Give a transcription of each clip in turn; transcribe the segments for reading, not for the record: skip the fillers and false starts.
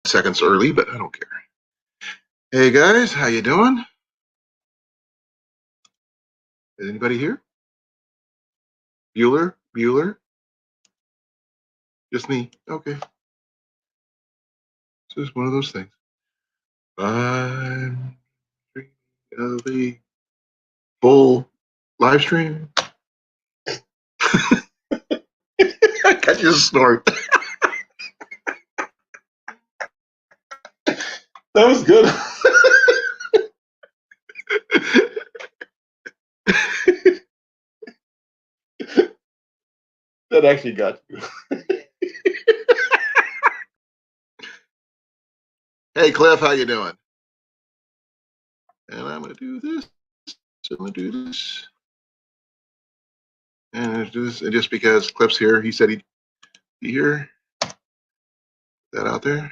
seconds early, but I don't care. Hey guys, how you doing? Is anybody here? Bueller? Just me. Okay. It's just one of those things. I'm dreaming of a full live stream. I got you a snort. That was good. That actually got you. Hey Cliff, how you doing? And I'm gonna do this. So I'm gonna do this. And I'm gonna do this. And just because Cliff's here, he said he'd be here. That out there.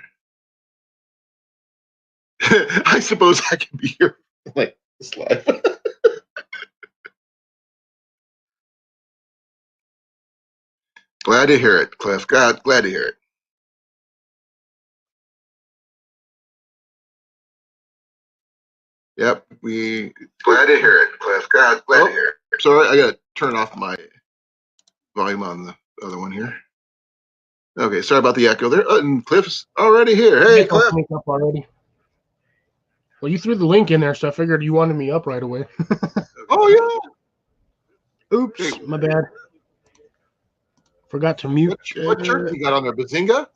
I suppose I can be here like this live. Glad to hear it, Cliff. God, glad to hear it. Yep, we glad to hear it, Cliff. God, glad to hear it. Sorry, I gotta turn off my volume on the other one here. Okay, sorry about the echo there. And Cliff's already here. Hey, Cliff. Up already. Well, you threw the link in there, so I figured you wanted me up right away. Oh yeah. Oops, hey, my bad. Forgot to mute. What shirt you got on there? Bazinga?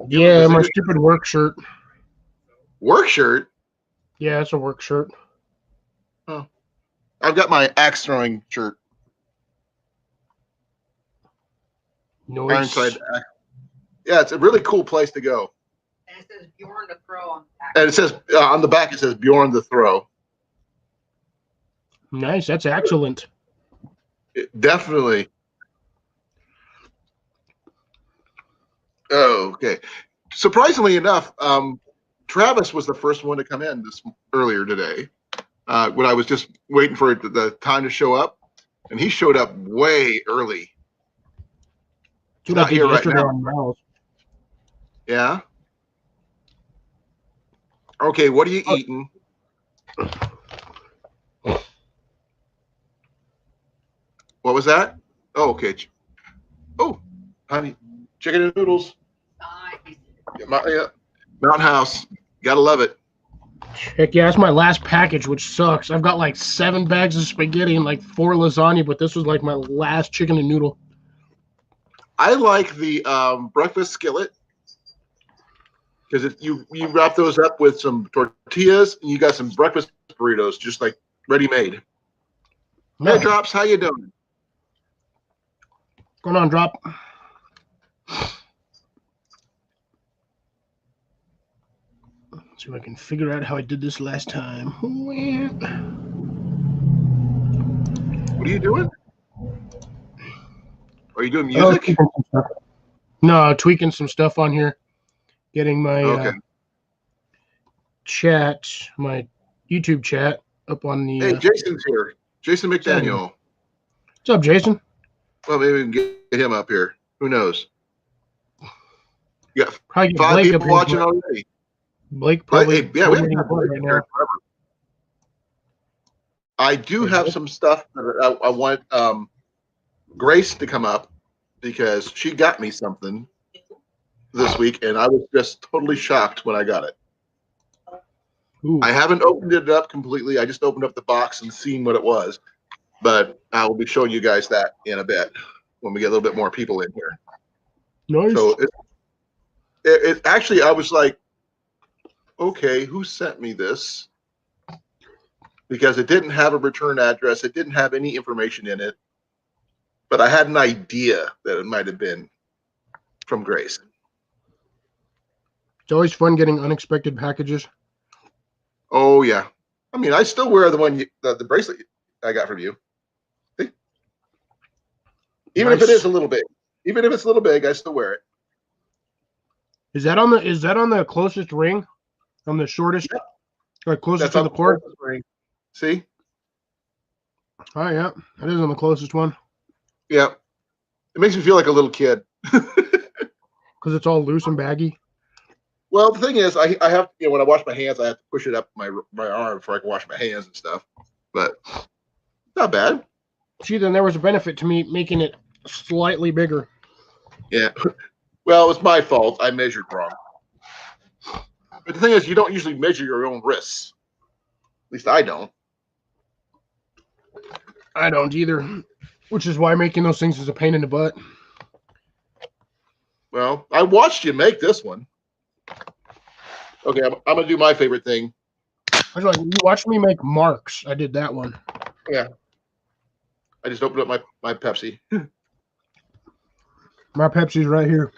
Yeah, Bazinga? My stupid work shirt. Work shirt? Yeah, it's a work shirt. Oh. I've got my axe throwing shirt. Nice. Ironside axe. Yeah, it's a really cool place to go. And it says Bjorn the Throw on the back. And it says on the back, it says Bjorn the Throw. Nice. That's excellent. Definitely. Oh, okay. Surprisingly enough, Travis was the first one to come in earlier today. When I was just waiting for the time to show up, and he showed up way early. He's not here right now. Yeah. Okay, what are you eating? What was that? Oh, okay. Oh, honey, chicken and noodles. Nice. Yeah, Mountain House. Gotta love it. Heck yeah, that's my last package, which sucks. I've got like 7 bags of spaghetti and like 4 lasagna, but this was like my last chicken and noodle. I like the breakfast skillet because you wrap those up with some tortillas and you got some breakfast burritos just like ready made. Nice. Hey Drops, how you doing? Going on, Drop. Let's see if I can figure out how I did this last time. What are you doing? Are you doing music? No, tweaking some stuff on here. Getting my chat, my YouTube chat up on the... Hey, Jason's here. Jason McDaniel. What's up, Jason? Well, maybe we can get him up here. Who knows? You got probably 5 Blake people watching already. Blake probably... Hey, yeah, we haven't had Blake right now. Forever. I do have some stuff that I want Grace to come up because she got me something this week, and I was just totally shocked when I got it. Ooh. I haven't opened it up completely. I just opened up the box and seen what it was, but I will be showing you guys that in a bit when we get a little bit more people in here. Nice. So it actually, I was like, okay, who sent me this? Because it didn't have a return address. It didn't have any information in it. But I had an idea that it might have been from Grace. It's always fun getting unexpected packages. Oh, yeah. I mean, I still wear the one, the bracelet I got from you. See? Even if it is a little big. Even if it's a little big, I still wear it. Is that on the closest ring? On the shortest? Yeah. Or closest to the cord? Ring. See? Oh, yeah. That is on the closest one. Yeah. It makes me feel like a little kid. Because it's all loose and baggy? Well, the thing is, I have, when I wash my hands, I have to push it up my arm before I can wash my hands and stuff. But not bad. See, then there was a benefit to me making it slightly bigger. Yeah. Well, it's my fault. I measured wrong. But the thing is, you don't usually measure your own wrists. At least I don't. I don't either, which is why making those things is a pain in the butt. Well, I watched you make this one. Okay, I'm gonna do my favorite thing. I was like, you watched me make marks. I did that one. Yeah. I just opened up my Pepsi. My Pepsi's right here.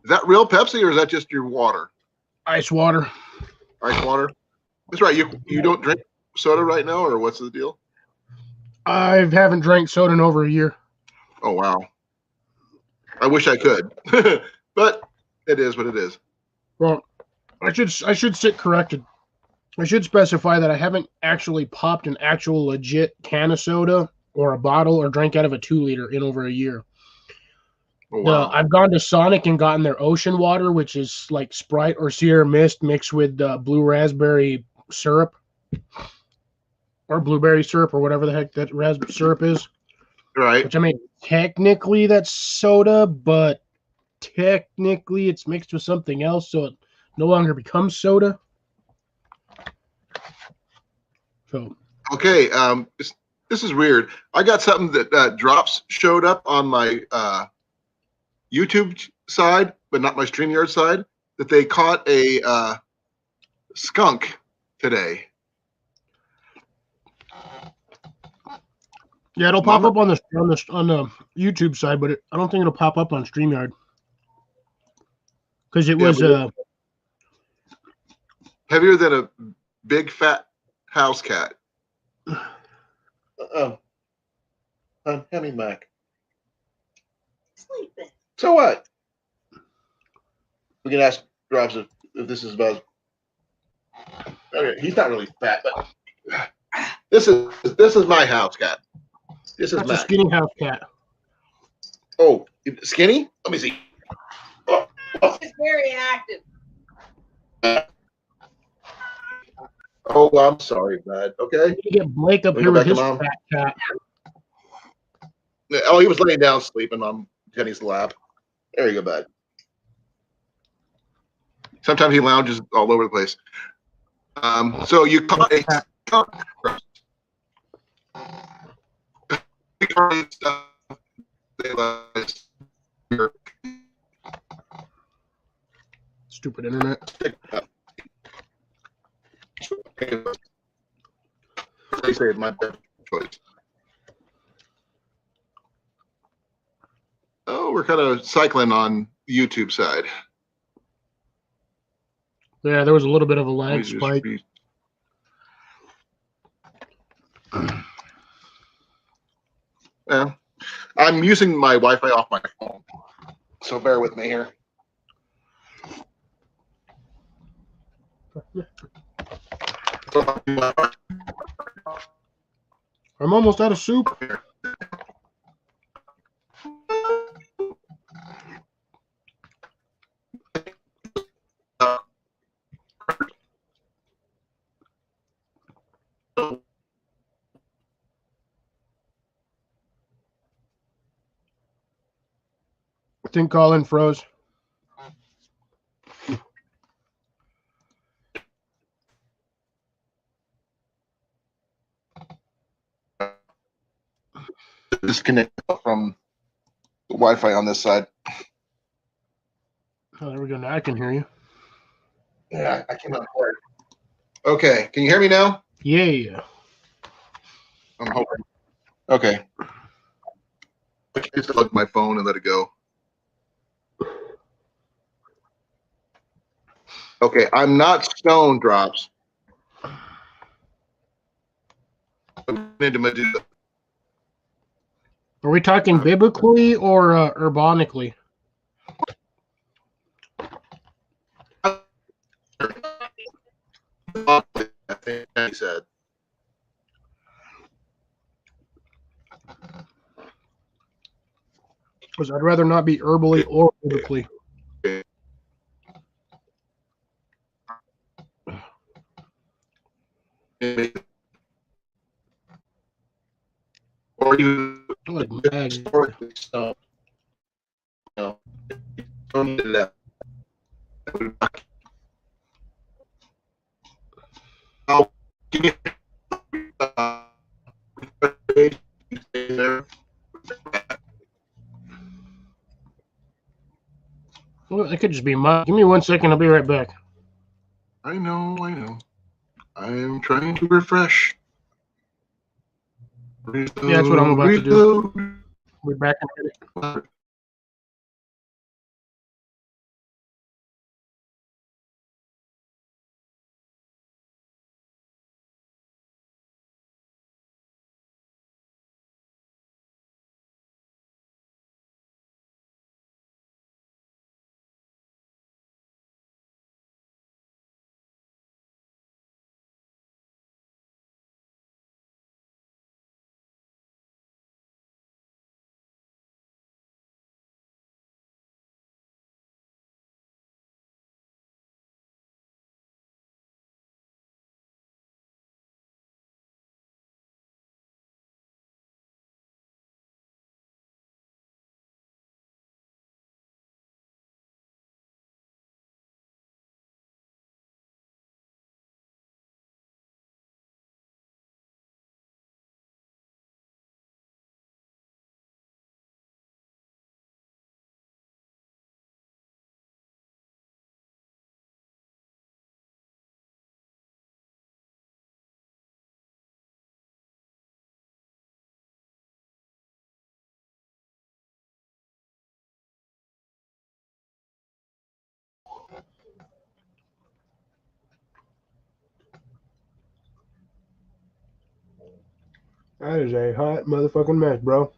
Is that real Pepsi or is that just your water? Ice water. Ice water? That's right. You don't drink soda right now, or what's the deal? I haven't drank soda in over a year. Oh wow. I wish I could. But it is what it is. Well, I should sit corrected. I should specify that I haven't actually popped an actual legit can of soda or a bottle or drank out of a 2-liter in over a year. Oh, wow. I've gone to Sonic and gotten their ocean water, which is like Sprite or Sierra Mist mixed with blue raspberry syrup or blueberry syrup or whatever the heck that syrup is. Right. Which, I mean, technically that's soda, but technically it's mixed with something else, so it no longer becomes soda. So Okay. This is weird. I got something that Drops showed up on my YouTube side, but not my StreamYard side, that they caught a skunk today. yeah, it'll pop up on the YouTube side, but I don't think it'll pop up on StreamYard because it was heavier than a big fat house cat. Oh, Hemi Mac. Sleeping. So what? We can ask Drops if this is about. Okay, he's not really fat, but this is my house cat. This is that's a Mac. skinny house cat. Oh, skinny? Let me see. Oh, It's very active. oh, I'm sorry, bud. Okay. You get Blake up We here go with back his to Mom? fat cat. Oh, he was laying down sleeping on Jenny's lap. There you go, bud. Sometimes he lounges all over the place. So you caught a skunk. Stupid internet. They say it's my best choice. Oh, we're kind of cycling on the YouTube side. Yeah, there was a little bit of a lag spike. Yeah, I'm using my Wi-Fi off my phone, so bear with me here. I'm almost out of soup. I think Colin froze. Disconnect from the Wi-Fi on this side. Oh, there we go. Now I can hear you. Yeah, I cannot hear. Okay, can you hear me now? Yeah. I'm hoping. Okay. I just plug my phone and let it go. Okay, I'm not Stone Drops. I'm into Medusa. Are we talking biblically or urbanically? I think he said. Because I'd rather not be herbally or physically. Or you I like mag. historically so, you know, don't need that. I'll give you there. Well, it could just be mine. Give me 1 second. I'll be right back. I know. I am trying to refresh. Yeah, that's what I'm about to do. We're back in a minute. That is a hot motherfucking mess, bro.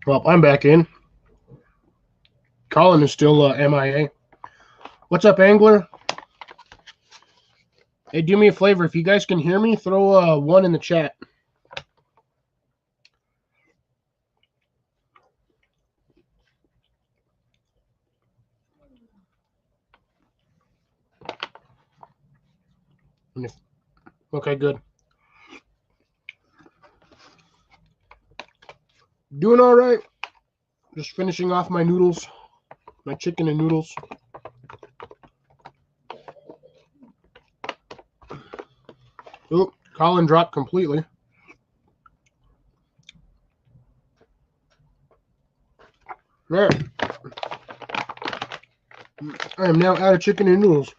Well, I'm back in. Colin is still MIA. What's up, Angler? Hey, do me a favor. If you guys can hear me, throw 1 in the chat. Okay, good. Doing all right. Just finishing off my noodles, my chicken and noodles. Oop, Colin dropped completely. There. I am now out of chicken and noodles.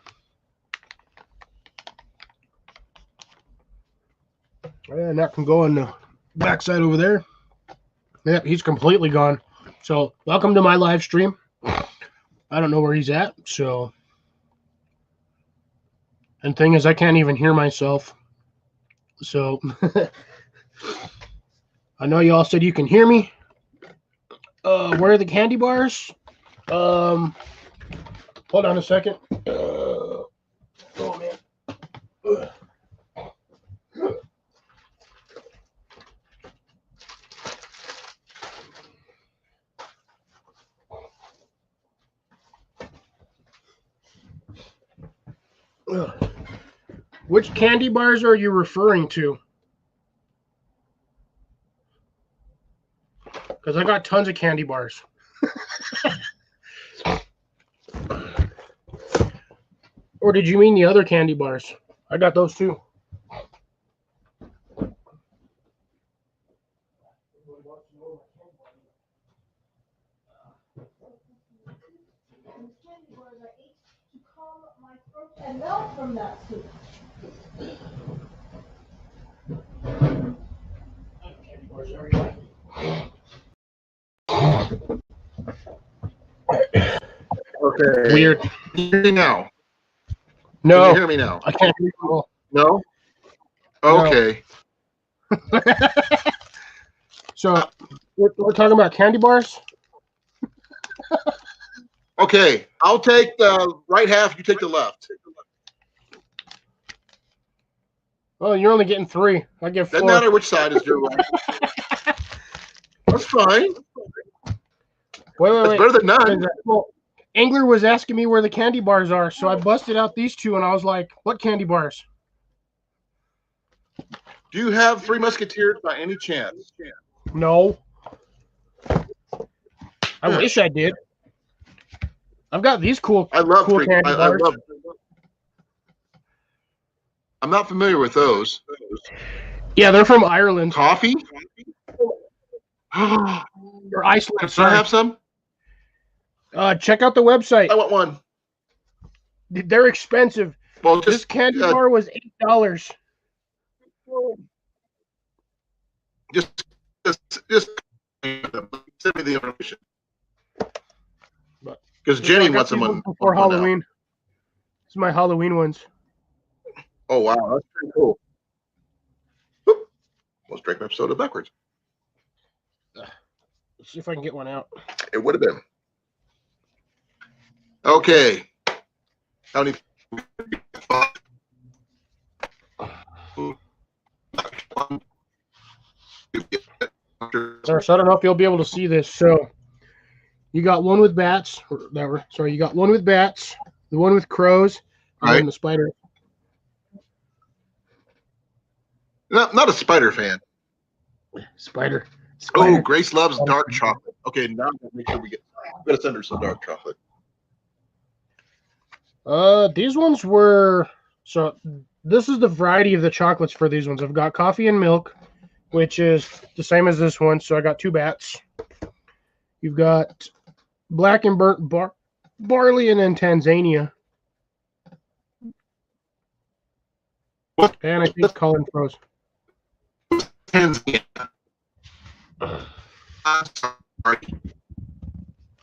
And that can go on the backside over there. Yep, he's completely gone. So, welcome to my live stream. I don't know where he's at, so. And thing is, I can't even hear myself. So, I know y'all said you can hear me. Where are the candy bars? Hold on a second. Oh, man. Which candy bars are you referring to? Because I got tons of candy bars. Or did you mean the other candy bars? I got those too. And milk from that soup. Okay. Weird. Can you hear me now? No, Can you hear me now? I can't hear you all. No? Okay. So we're talking about candy bars? Okay. I'll take the right half, you take the left. Oh, you're only getting 3. I get 4. Doesn't matter which side is your right. That's fine. Wait, That's better than none. Well, Angler was asking me where the candy bars are, so I busted out these 2, and I was like, "What candy bars?" Do you have Three Musketeers by any chance? No. I wish I did. I've got these cool candy bars. I'm not familiar with those. Yeah, they're from Ireland Coffee? or Iceland. Can I Sorry. have some? Check out the website. I want one. They're expensive. Well, This candy bar was $8. Just send me the information. Because Jenny wants them on before Halloween. This is my Halloween ones. Oh wow, that's pretty cool. Oop. Almost drank my soda backwards. Let's see if I can get one out. It would have been. Okay. How many? So I don't know if you'll be able to see this. So you got one with bats, or whatever. Sorry, you got one with bats, the one with crows, and then the spider. Not a spider fan. Spider. Oh, Grace loves dark chocolate. Okay, now make sure we gotta send her some dark chocolate. These ones were this is the variety of the chocolates for these ones. I've got coffee and milk, which is the same as this one. So I got 2 bats. You've got black and burnt barley and then Tanzania. What? And I think Colin froze. Tanzania. I'm sorry.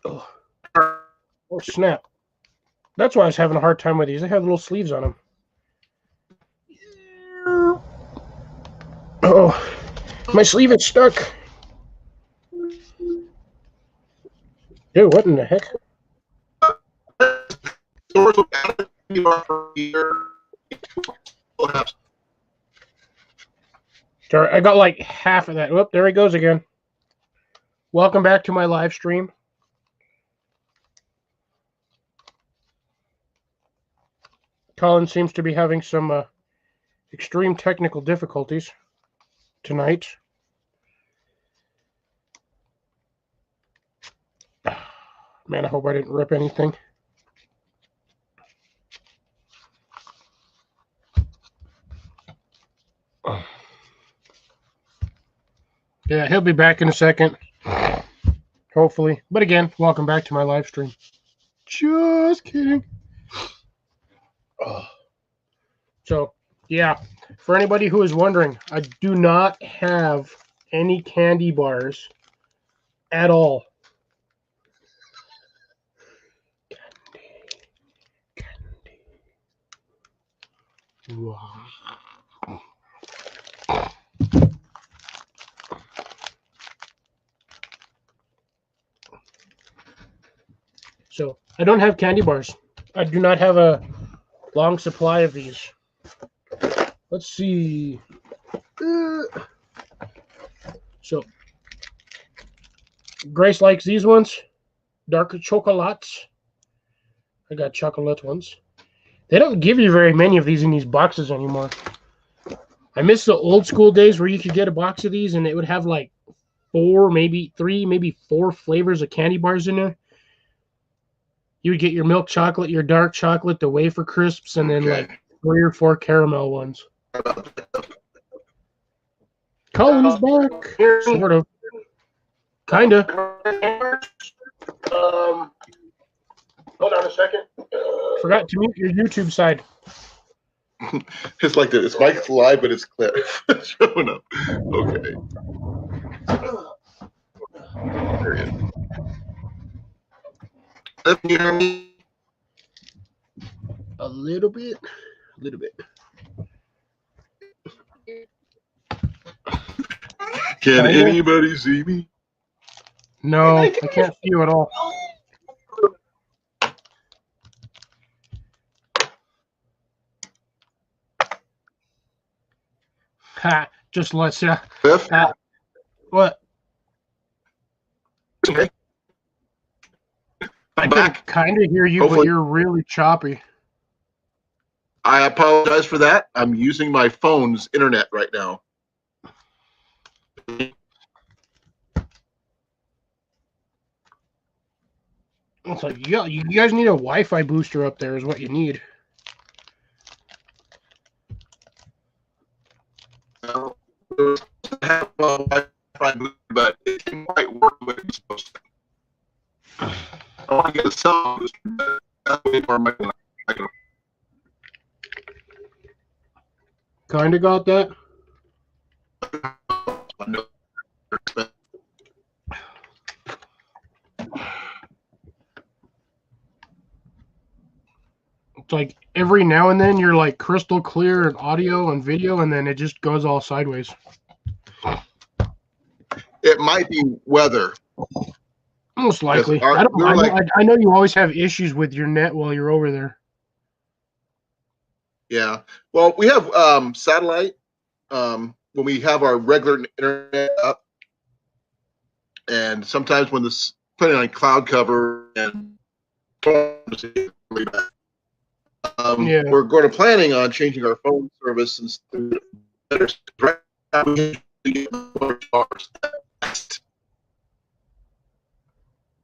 Oh snap! That's why I was having a hard time with these. They have little sleeves on them. Oh, my sleeve is stuck. Dude, what in the heck? Sorry, I got like half of that. Whoop, there he goes again. Welcome back to my live stream. Colin seems to be having some extreme technical difficulties tonight. Man, I hope I didn't rip anything. Yeah, he'll be back in a second. Hopefully. But again, welcome back to my live stream. Just kidding. So, yeah. For anybody who is wondering, I do not have any candy bars at all. Candy. Wow. So I don't have candy bars. I do not have a long supply of these. Let's see. So Grace likes these ones. Dark chocolates. I got chocolate ones. They don't give you very many of these in these boxes anymore. I miss the old school days where you could get a box of these and it would have like 4, maybe 3, maybe 4 flavors of candy bars in there. You would get your milk chocolate, your dark chocolate, the wafer crisps, and then like 3 or 4 caramel ones. Colin's back. Sort of. Kinda. Hold on a second. Forgot to mute your YouTube side. It's like that. It's Mike's live, but it's Cliff showing up. Okay. There he is. Let me hear me. A little bit. A little bit. Can anybody see me? No, I can't see you at all. Ha, just let's Cliff? what? Okay. I'm I can back. kind of hear you, but Hopefully. you're really choppy. I apologize for that. I'm using my phone's internet right now. It's like, yeah, you guys need a Wi-Fi booster up there is what you need. Have Wi-Fi, but it didn't quite work the way it was supposed to. I want to get a cell booster, but that's way more money than I can Kind of got that. afford. It's like every now and then you're like crystal clear in audio and video, and then it just goes all sideways. It might be weather. Most likely. our- I don't. we were I know you always have issues with your net while you're over there. Yeah. Well, we have satellite when we have our regular internet up, and sometimes when this, depending on cloud cover and storms, it's really bad. Yeah. We're going to planning on changing our phone service and better. Right now, we get more stars.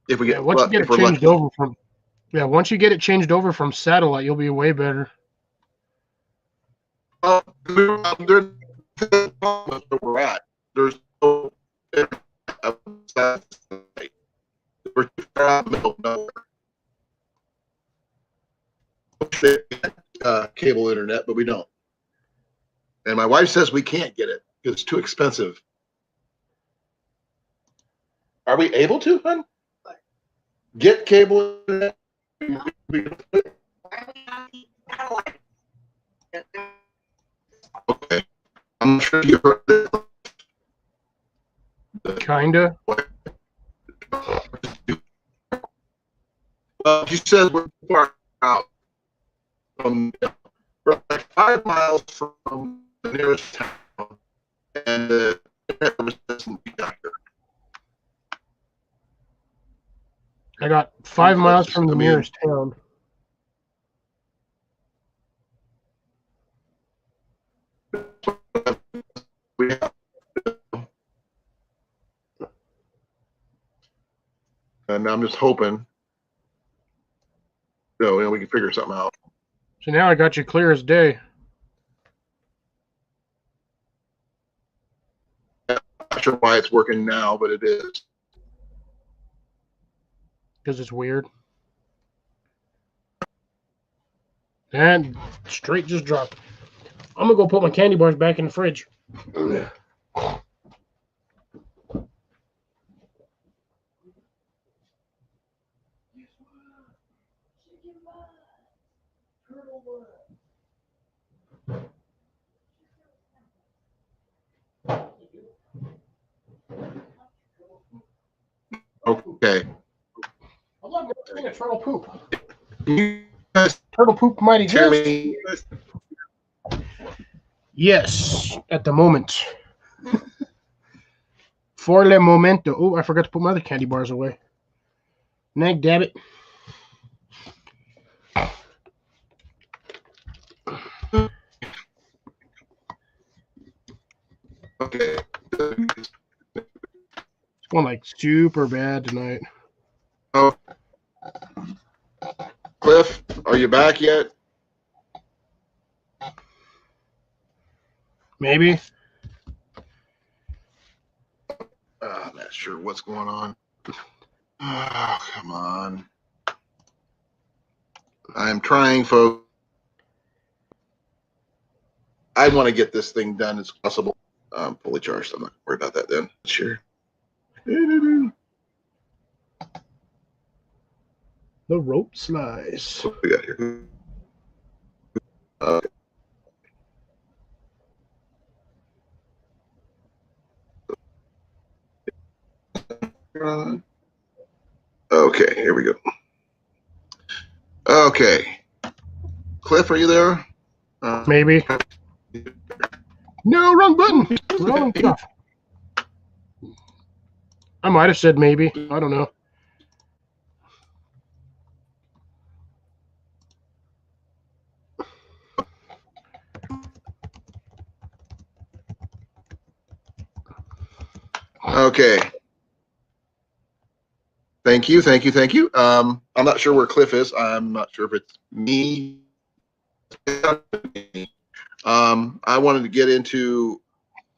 If we Yeah, get, once you get if it we're changed lucky. over from, once you get it changed over from satellite, you'll be way better. There's the problem with where we're at. There's no we're too far out in the middle of nowhere. Cable internet, but we don't. And my wife says we can't get it because it's too expensive. Are we able to, hon? Get cable internet? Okay. I'm sure you heard this. Kinda. She says we're too far out. We're like 5 miles from the nearest town, and the internet service doesn't be out here. I got 5 miles from the I mean- nearest town. We have, and I'm just hoping, we can figure something out. So now I got you clear as day. Not sure why it's working now, but it is. Because it's weird. And straight just dropped. I'm gonna go put my candy bars back in the fridge. Okay. I love seeing a turtle poop. Can you guys Turtle poop might hear exist. me? Yes, at the moment. For le momento. Oh, I forgot to put my other candy bars away. Nag dabbit. Okay. It's going like super bad tonight. Oh, Cliff, are you back yet? Maybe. I'm not sure what's going on. Oh, come on. I'm trying, folks. I want to get this thing done as possible. I'm fully charged. I'm not worried about that then. Sure. The rope slice. What we got here? Okay, here we go. Okay. Cliff, are you there? Maybe. No, wrong button. Wrong stuff. I might have said maybe. I don't know. Okay. Thank you. I'm not sure where Cliff is. I'm not sure if it's me. I wanted to get into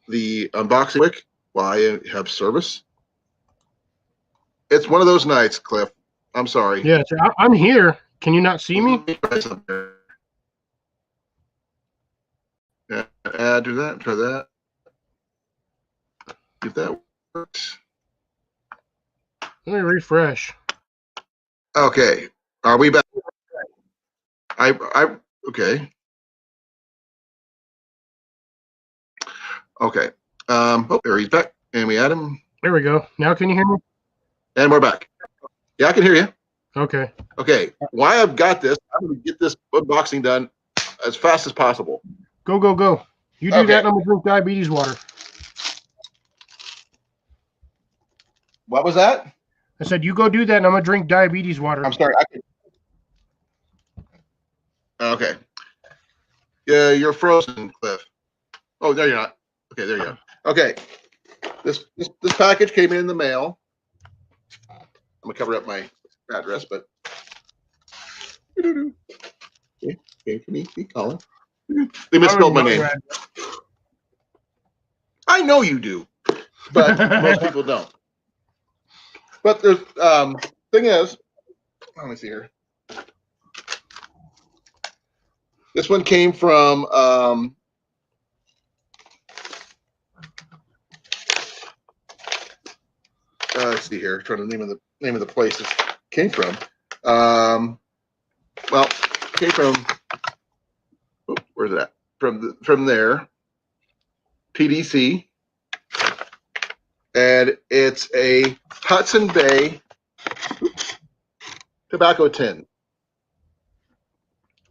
the unboxing quick while I have service. It's one of those nights, Cliff. I'm sorry. Yeah, so I'm here. Can you not see me? Yeah, add to that. Try that. If that works. Let me refresh. Okay. Are we back? Okay. Okay. Oh, there he's back. And we add him. There we go. Now can you hear me? And we're back. Yeah, I can hear you. Okay. Okay. Why I've got this, I'm going to get this unboxing done as fast as possible. Go, go, go. You do Okay. that and I'm going to drink diabetes water. What was that? I said, you go do that and I'm going to drink diabetes water. I'm sorry. Okay. Yeah, you're frozen, Cliff. Oh, there you're not. Okay, there you go. Okay. This package came in the mail. I'm gonna cover up my address, but okay, came for me, Colin. They misspelled my name. I know you do, but most people don't. But there's thing is, let me see here. This one came from let's see here, trying to name of the place it came from. Well, it came from where's it at? From there, PDC, and it's a Hudson Bay tobacco tin.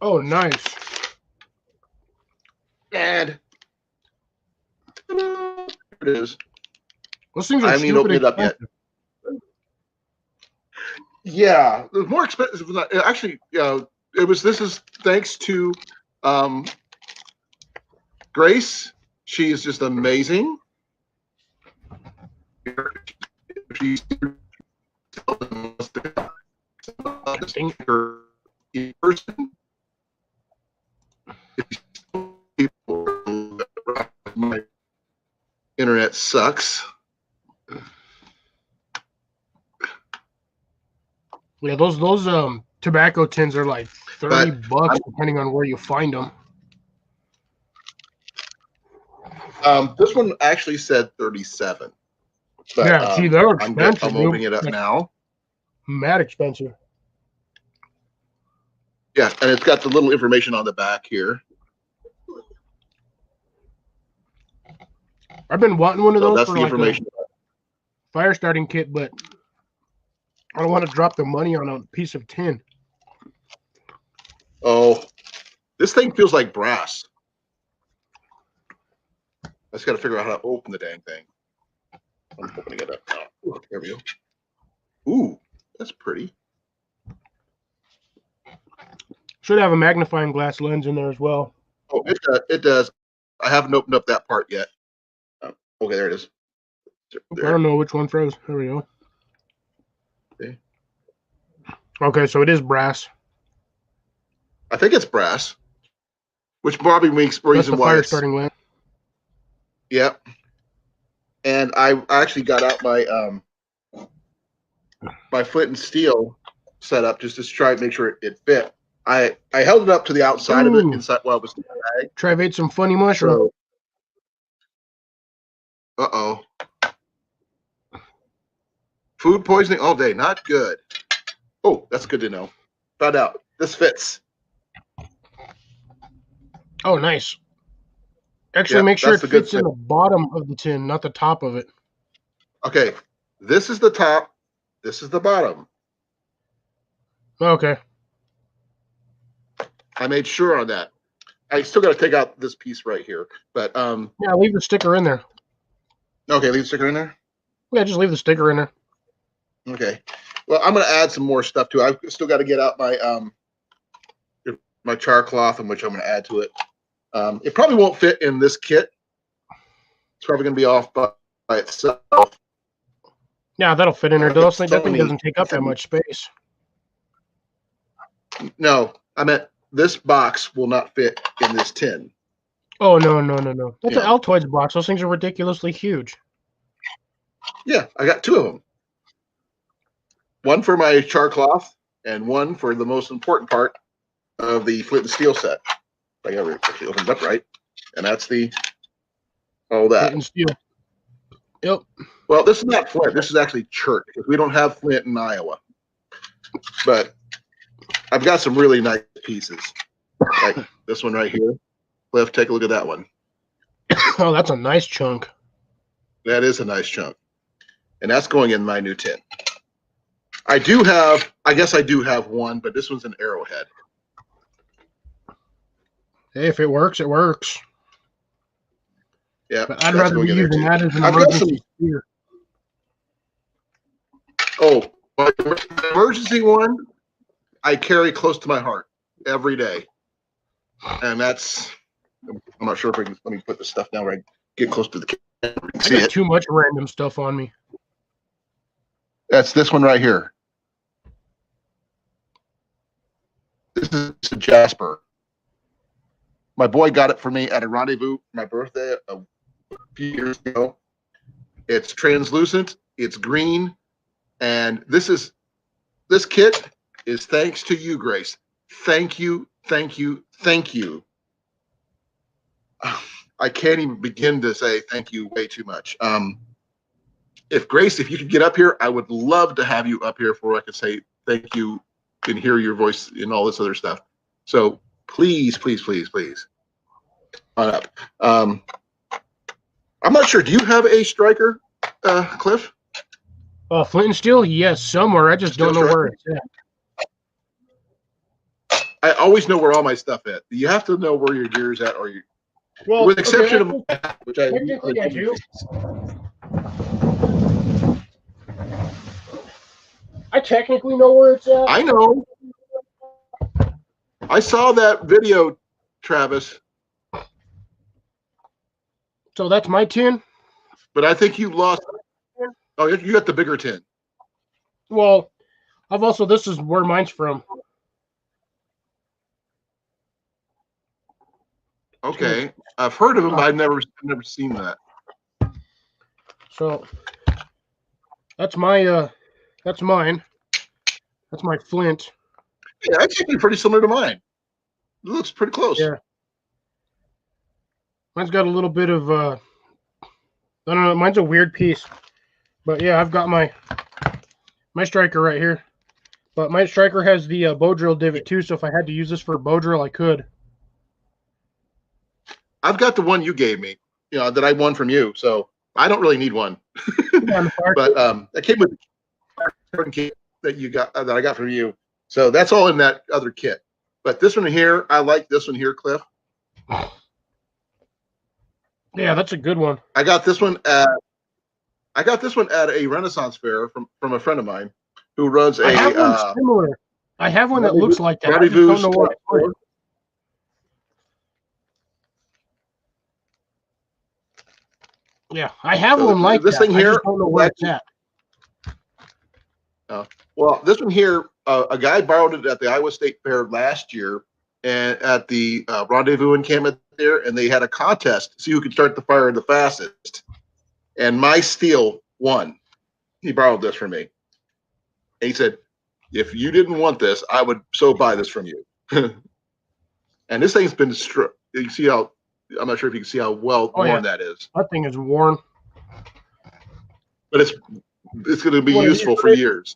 Oh, nice. And there it is. Those things I are haven't even stupid opened it up yet. expensive. Yeah, it was more expensive than that. Actually, this is thanks to Grace. She is just amazing. She's in person. My internet sucks. Yeah, those tobacco tins are like $30 depending on where you find them. This one actually said 37. But, yeah, see, they're I'm expensive. opening it up now. Mad expensive. Yeah, and it's got the little information on the back here. I've been wanting one of So those that's for the like information. a fire starting kit, but I don't want to drop the money on a piece of tin. Oh, this thing feels like brass. I just got to figure out how to open the dang thing. I'm opening it up now. Ooh, there we go. Ooh, that's pretty. Should have a magnifying glass lens in there as well. Oh, it does. I haven't opened up that part yet. Okay, there it is. I don't know which one froze. There we go. Okay. Okay, so it is brass. I think it's brass, which probably makes That's the reason why fire it's. starting lamp. Yep. And I actually got out my my flint and steel setup just to try and make sure it fit. I held it up to the outside of it inside while it was in the bag. Trav ate some funny mushroom. So, food poisoning all day, not good. Oh, that's good to know. Found out. This fits. Oh, nice. Actually, make sure it fits in the bottom of the tin, not the top of it. Okay, this is the top. This is the bottom. Okay. I made sure on that. I still got to take out this piece right here. But Yeah, leave the sticker in there. okay, leave the sticker in there. Yeah, just leave the sticker in there. Okay. Well, I'm going to add some more stuff too. I've still got to get out my char cloth, in which I'm going to add to it. It probably won't fit in this kit. It's probably going to be off by itself. Yeah, that'll fit in there. That thing doesn't take up that much space. No, I meant this box will not fit in this tin. Oh, no. That's Yeah. an Altoids box. Those things are ridiculously huge. Yeah, I got 2 of them. One for my char cloth and one for the most important part of the flint and steel set. I got to actually open it up right. And that's all that. Flint and steel. Yep. Well, this is not flint. This is actually chert, because we don't have flint in Iowa. But I've got some really nice pieces, like this one right here. Cliff, take a look at that one. Oh, that's a nice chunk. That is a nice chunk. And that's going in my new tin. I guess I do have one, but this one's an arrowhead. Hey, if it works, it works. Yeah, But I'd rather be using that as an I've got emergency spear. Oh, my emergency one, I carry close to my heart every day. And that's, I'm not sure if I can, let me put this stuff down where I get close to the camera. I See got it? too much random stuff on me. That's this one right here. This is a Jasper. My boy got it for me at a rendezvous for my birthday a few years ago. It's translucent, it's green, and this kit is thanks to you, Grace. Thank you. I can't even begin to say thank you way too much. If you could get up here, I would love to have you up here for I could say thank you and hear your voice and all this other stuff. So please on up. I'm not sure. Do you have a striker, Cliff? Flint and steel? Yes, somewhere. I just don't know where it's at. I always know where all my stuff is. You have to know where your gear's at, or you. Well, with exception of which I technically I do. I technically know where it's at. I know. I saw that video, Travis. So that's my tin? But I think you lost. Oh, you got the bigger tin. Well, this is where mine's from. Okay, I've heard of them, but I've never seen that. So that's mine. That's my flint. Yeah, that's actually pretty similar to mine. It looks pretty close. Yeah. Mine's got a little bit of I don't know, mine's a weird piece. But yeah, I've got my striker right here. But my striker has the bow drill divot too, so if I had to use this for a bow drill, I could. I've got the one you gave me, that I won from you, so I don't really need one. But that came with the kit that you got that I got from you. So that's all in that other kit. But this one here, I like this one here, Cliff. Yeah, that's a good one. I got this one at a Renaissance fair from a friend of mine who runs I have one similar. I have one that looks like that. I just don't know what it's for. Yeah, I have one like this that. thing here. I just don't know where it's at. Well, this one here, a guy borrowed it at the Iowa State Fair last year, and at the rendezvous encampment there, and they had a contest to see who could start the fire the fastest. And my steel won. He borrowed this from me. And he said, "If you didn't want this, I would so buy this from you." And this thing's been you can see how. I'm not sure if you can see how well worn that is. That thing is worn. But it's going to be useful for years.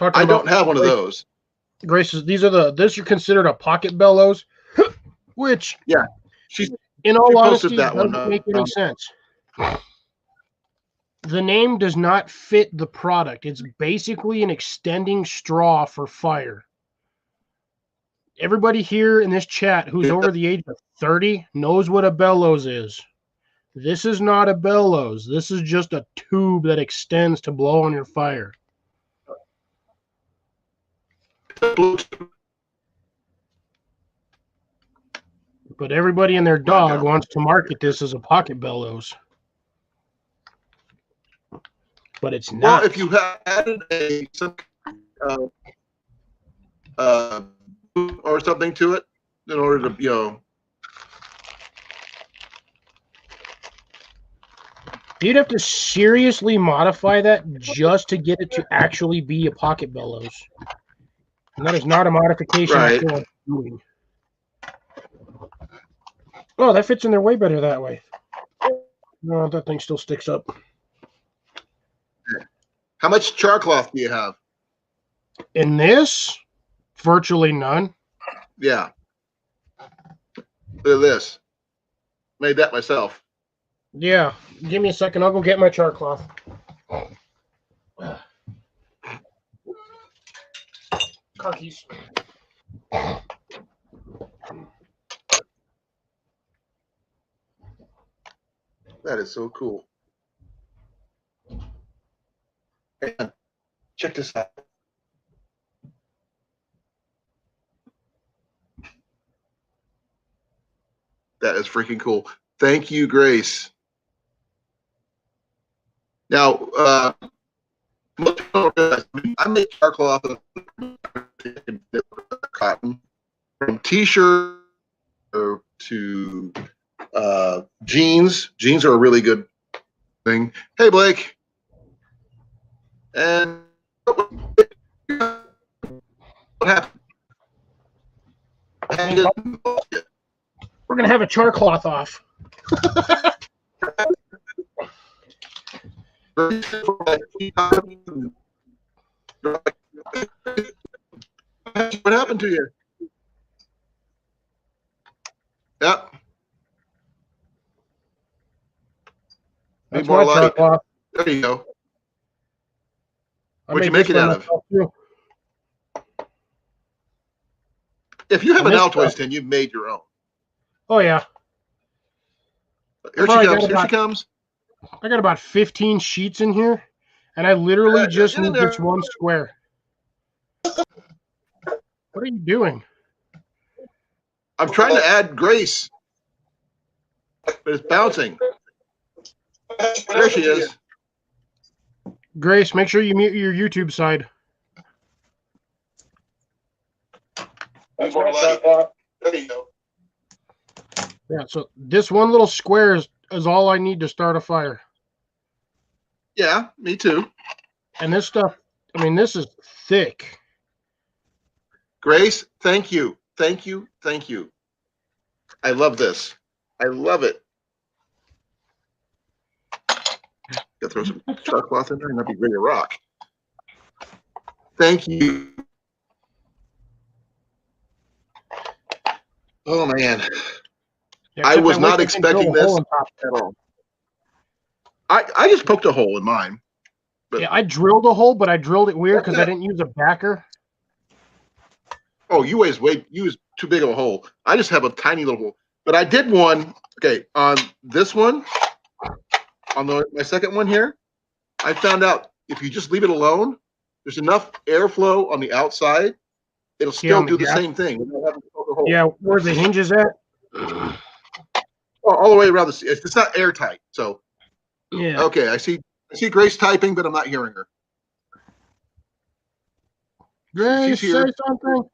I don't have one of those. Grace, these are considered a pocket bellows, which in all honesty doesn't make any sense. The name does not fit the product. It's basically an extending straw for fire. everybody here in this chat who's over the age of 30 knows what a bellows is. This is not a bellows. This is just a tube that extends to blow on your fire. But everybody and their dog wants to market this as a pocket bellows. But it's not. Well, if you had added or something to it in order to, you'd have to seriously modify that just to get it to actually be a pocket bellows. And that is not a modification I feel like doing. Oh, that fits in there way better that way. No, that thing still sticks up. How much char cloth do you have? In this, virtually none. Yeah. Look at this. Made that myself. Yeah. Give me a second. I'll go get my char cloth. Car keys. That is so cool. And check this out. That is freaking cool. Thank you, Grace. Now, most people don't realize, I make char cloth of cotton, from t-shirt to jeans. Jeans are a really good thing. Hey, Blake. And what happened? We're going to have a char cloth off. What happened to you? Yep. That's more char cloth. There you go. What'd you make it out of? Too. If you have an Altoids tin, you've made your own. Oh, yeah. Here she comes. Here she comes. I got about 15 sheets in here, and I literally just need this one square. What are you doing? I'm trying to add Grace, but it's bouncing. There she is. Grace, make sure you mute your YouTube side. There you go. Yeah, so this one little square is all I need to start a fire. Yeah, me too. And this stuff, I mean, this is thick. Grace, thank you. Thank you. Thank you. I love this. I love it. Gotta throw some char cloth in there and that'd be ready to rock. Thank you. Oh, man. Yeah, I was not expecting this at all. I just poked a hole in mine. But, yeah, I drilled a hole, but I drilled it weird because I didn't use a backer. Oh, you used too big of a hole. I just have a tiny little hole. But I did one, okay, on this one, on my second one here, I found out if you just leave it alone, there's enough airflow on the outside, it'll still do the same thing. Yeah, where the hinge is at? All the way around it's not airtight. So, yeah. Okay, I see Grace typing, but I'm not hearing her. Grace, say something.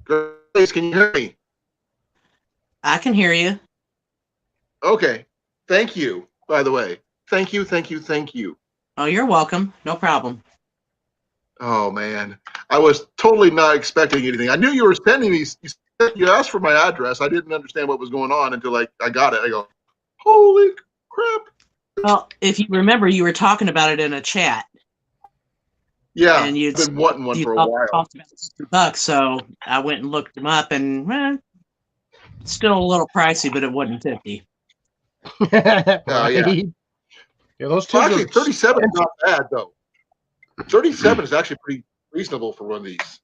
Grace, can you hear me? I can hear you. Okay. Thank you, by the way. Thank you, thank you, thank you. Oh, you're welcome. No problem. Oh, man. I was totally not expecting anything. I knew you were sending these. You asked for my address. I didn't understand what was going on until I got it. I go, holy crap. Well, if you remember, you were talking about it in a chat. Yeah, and I've been wanting one for a while. Talked about $60, so I went and looked them up, and still a little pricey, but it wasn't 50. Yeah. Yeah, those two. Well, actually, 37 is not bad though. 37 is actually pretty reasonable for one of these.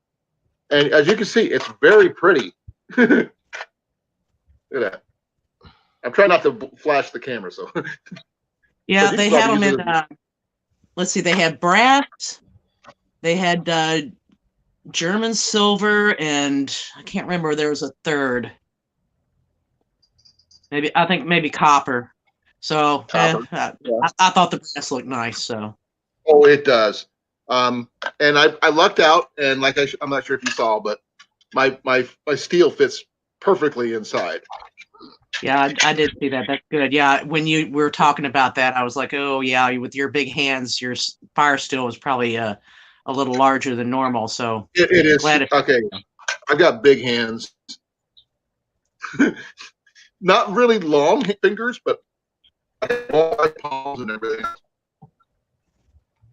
And as you can see, it's very pretty. Look at that. I'm trying not to flash the camera, so. Yeah, you they can had them probably in. use it Let's see, they had brass, they had German silver, and I can't remember. There was a third. I think maybe copper. So Copper, I thought the brass looked nice. So Oh, it does. And I lucked out, and like I'm not sure if you saw, but my steel fits perfectly inside. yeah, I did see that. That's good. Yeah, when you were talking about that, I was like, oh yeah, with your big hands, your fire steel was probably a little larger than normal. So It is glad it. okay. I've got big hands, not really long fingers, but I have all my palms and everything.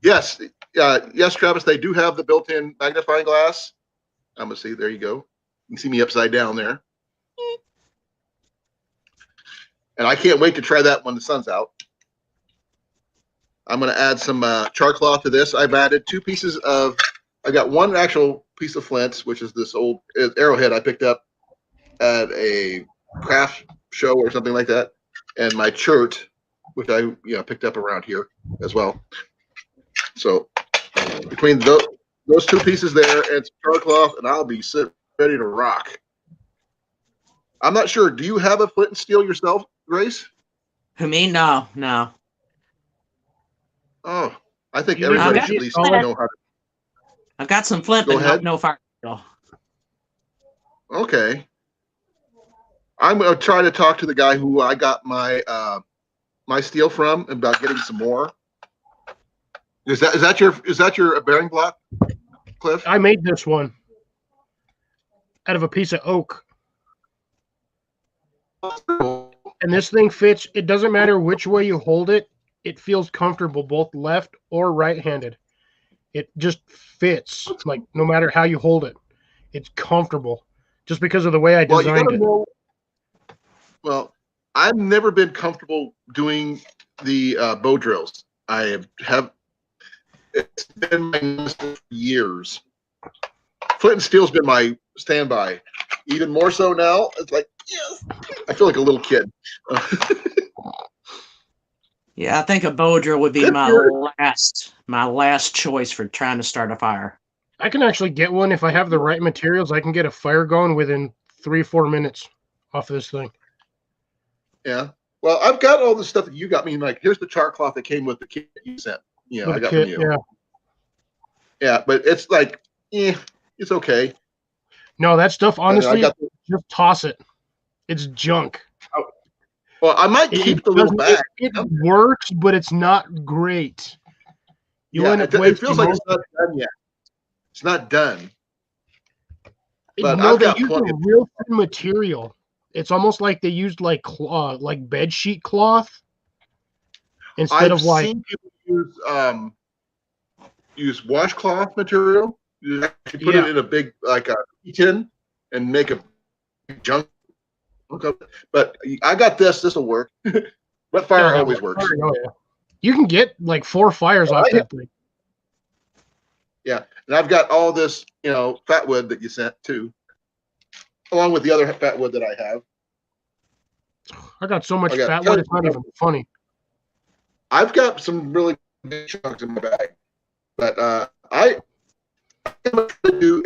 Yes, yes, Travis. They do have the built-in magnifying glass. I'm gonna see. There you go. You can see me upside down there. And I can't wait to try that when the sun's out. I'm going to add some char cloth to this. I've added 2 pieces of. I got one actual piece of flint, which is this old arrowhead I picked up at a craft show or something like that, and my chert, which I picked up around here as well. So between those 2 pieces there and some char cloth, and I'll be ready to rock. I'm not sure. Do you have a flint and steel yourself, Grace? Who me? No. Oh, I think You everybody got should it. at least know how to. I've got some flint, Go but ahead. no fire steel. Okay. I'm going to try to talk to the guy who I got my my steel from about getting some more. Is that your bearing block, Cliff? I made this one out of a piece of oak. And this thing fits. It doesn't matter which way you hold it. It feels comfortable both left or right-handed. It just fits. Like no matter how you hold it, it's comfortable. Just because of the way I Well, you designed gotta it. know. Well, I've never been comfortable doing the bow drills. I have. It's been my muscle for years. Flint and steel's been my standby. Even more so now. It's like, yes, I feel like a little kid. Yeah, I think a bow drill would be Good my last choice for trying to start a fire. I can actually get one if I have the right materials. I can get a fire going within 3-4 minutes off of this thing. Yeah. Well, I've got all the stuff that you got me. Like, here's the char cloth that came with the kit you sent. With I the got kit, from you. yeah. Yeah, but it's like, it's okay. No, that stuff, honestly, got just toss it. It's junk. Well, I might keep the little bag. It works, but it's not great. You end up it feels like wasting it's not done yet. It's not done. But No, I've they got use a plenty of- real thin material. It's almost like they used like bed sheet cloth instead I've of like. seen people use washcloth material. You actually put it in a big like a tin and make a junk. But I got this. This will work. Wet fire always works. Oh, yeah. You can get like 4 fires off that thing. Yeah, and I've got all this, fat wood that you sent too, along with the other fat wood that I have. I got so much fat wood, it's not even funny. I've got some really big chunks in my bag, but I'm going to do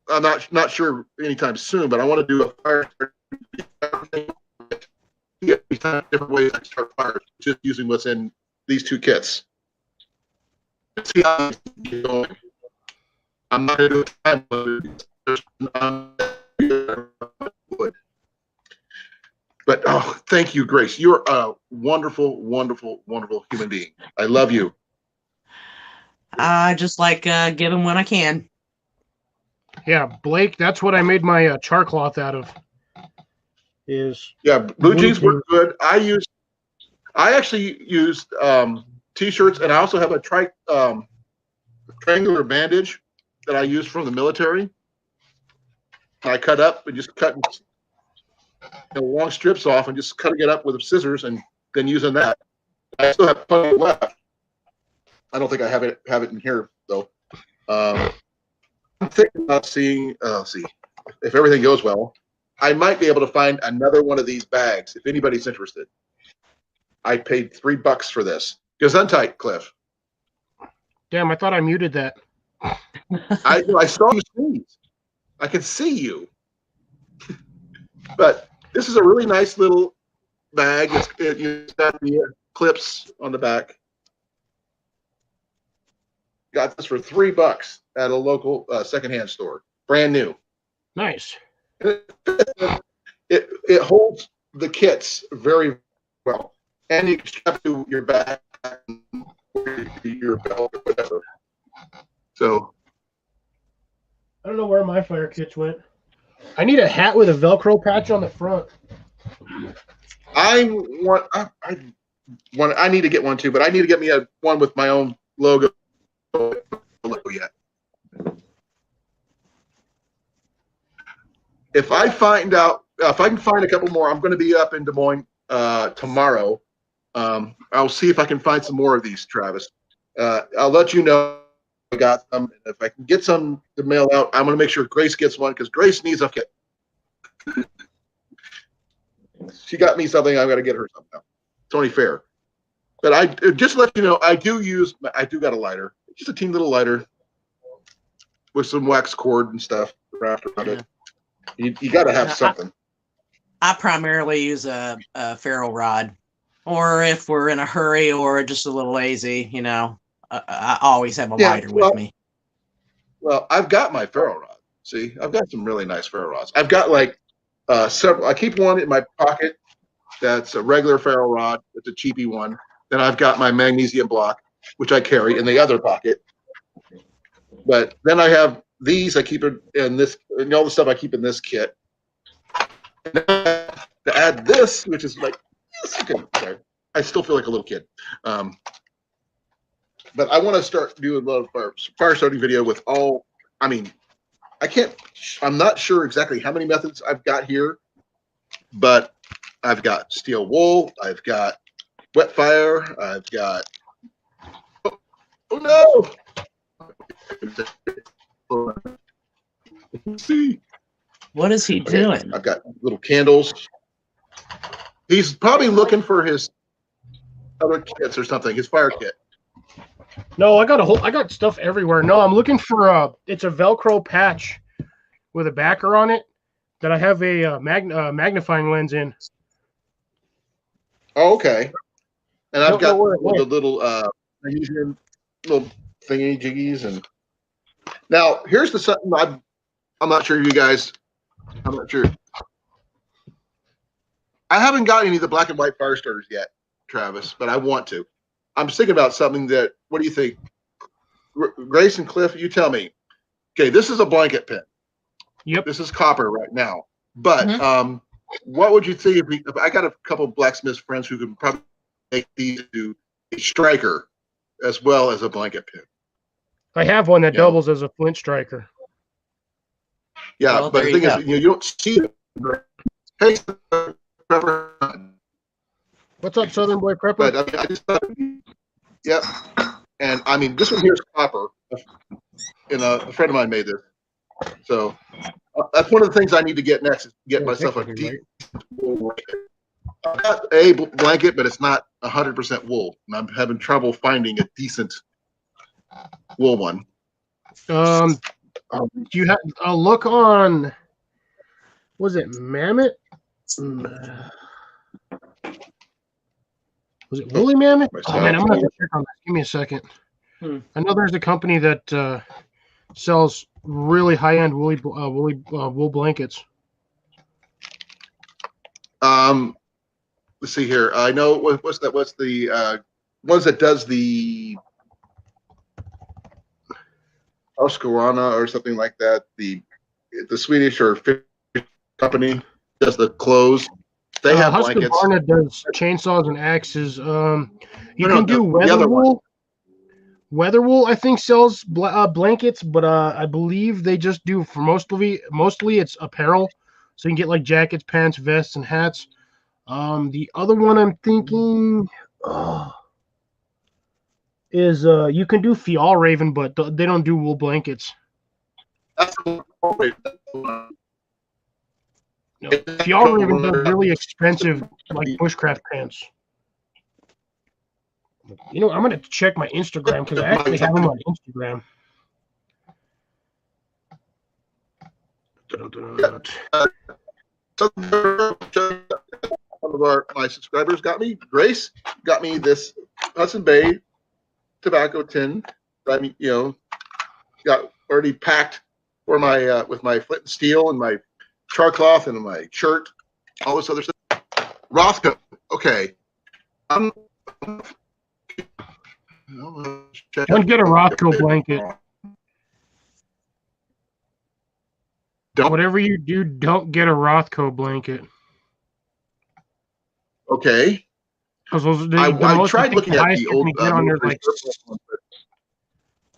I'm not sure anytime soon, but I want to do a fire. Different ways I start fires, just using what's in these 2 kits. Let's see how it's going. I'm not going to do a time. But thank you, Grace. You're a wonderful, wonderful, wonderful human being. I love you. I just like giving when I can. Yeah, Blake, that's what I made my char cloth out of. Blue jeans work good. I actually used t-shirts, and I also have a triangular bandage that I used from the military. I cut up and just cut long strips off and just cutting it up with scissors and then using that. I still have plenty left. I don't think I have it in here though. I'm thinking about seeing. See, if everything goes well, I might be able to find another one of these bags if anybody's interested. I paid $3 for this. Gesundheit, Cliff. Damn, I thought I muted that. I saw you sneeze. I can see you. But this is a really nice little bag. It's got the clips on the back. Got this for $3 at a local secondhand store, brand new. Nice. It holds the kits very well, and you can strap to your back, your belt, or whatever. So I don't know where my fire kits went. I need a hat with a Velcro patch on the front. I need to get one too, but I need to get me one with my own logo yet. If I can find a couple more, I'm going to be up in Des Moines tomorrow. I'll see if I can find some more of these, Travis. I'll let you know I got some. If I can get some to mail out, I'm going to make sure Grace gets one because Grace needs a kit. She got me something. I've got to get her something. It's only fair. But I just to let you know, I do got a lighter, just a teeny little lighter with some wax cord and stuff wrapped around it. You got to have something. I primarily use a ferro rod, or if we're in a hurry or just a little lazy, I always have a lighter with me. Well, I've got my ferro rod. See, I've got some really nice ferro rods. I've got like several. I keep one in my pocket that's a regular ferro rod. It's a cheapy one. Then I've got my magnesium block, which I carry in the other pocket. But then I have these. I keep it in this, and all the stuff I keep in this kit. And to add this, which is like, sorry, I still feel like a little kid. But I want to start doing a little fire starting video with all. I mean, I'm not sure exactly how many methods I've got here, but I've got steel wool. I've got wet fire. I've got. Oh no! See. What is he doing? I've got little candles. He's probably looking for his other kits or something. His fire kit. No, I got stuff everywhere. No, I'm looking for it's a Velcro patch with a backer on it that I have a magnifying lens in. Oh, okay. And I've got the little little thingy jiggies. And now here's something I'm not sure you guys. I'm not sure. I haven't got any of the black and white fire starters yet, Travis, but I want to. I'm thinking about something that. What do you think, Grace and Cliff? You tell me. Okay, this is a blanket pin. Yep. This is copper right now. But what would you think if I got a couple of blacksmith friends who could probably make these to a striker as well as a blanket pin? I have one that doubles as a flint striker. Yeah, Well, but the thing is, you don't see it. Hey, Prepper. What's up, Southern Boy Prepper? But I mean, I just thought, yep. And I mean, this one here is copper. And a friend of mine made this. So that's one of the things I need to get next is get myself a deep wool blanket. I've got a blanket, but it's not 100% wool. And I'm having trouble finding a decent wool one. You have a look on. Was it Mammoth? Was it Woolly Mammoth? Oh man, I'm gonna have to check on that. Give me a second. I know there's a company that sells really high-end wool blankets. Let's see here. I know what's that? What's the ones that does the Husqvarna or something like that? The Swedish or Finnish company does the clothes. They have blankets. Husqvarna does chainsaws and axes. You can do weather wool. Weather wool, I think, sells blankets, but I believe they just do for mostly it's apparel, so you can get like jackets, pants, vests, and hats. The other one I'm thinking, is you can do Fjallraven, but they don't do wool blankets. That's the one. No. Fjallraven does really expensive like bushcraft pants. You know, I'm gonna check my Instagram because I actually have them on Instagram. One of my subscribers got me. Grace got me this Hudson Bay tobacco tin. I mean, got already packed for my with my flint and steel and my char cloth and my shirt, all this other stuff. Rothko. Okay. Don't get a Rothko blanket. Whatever you do, don't get a Rothko blanket. Okay. Because I tried looking at the old get on there like ones,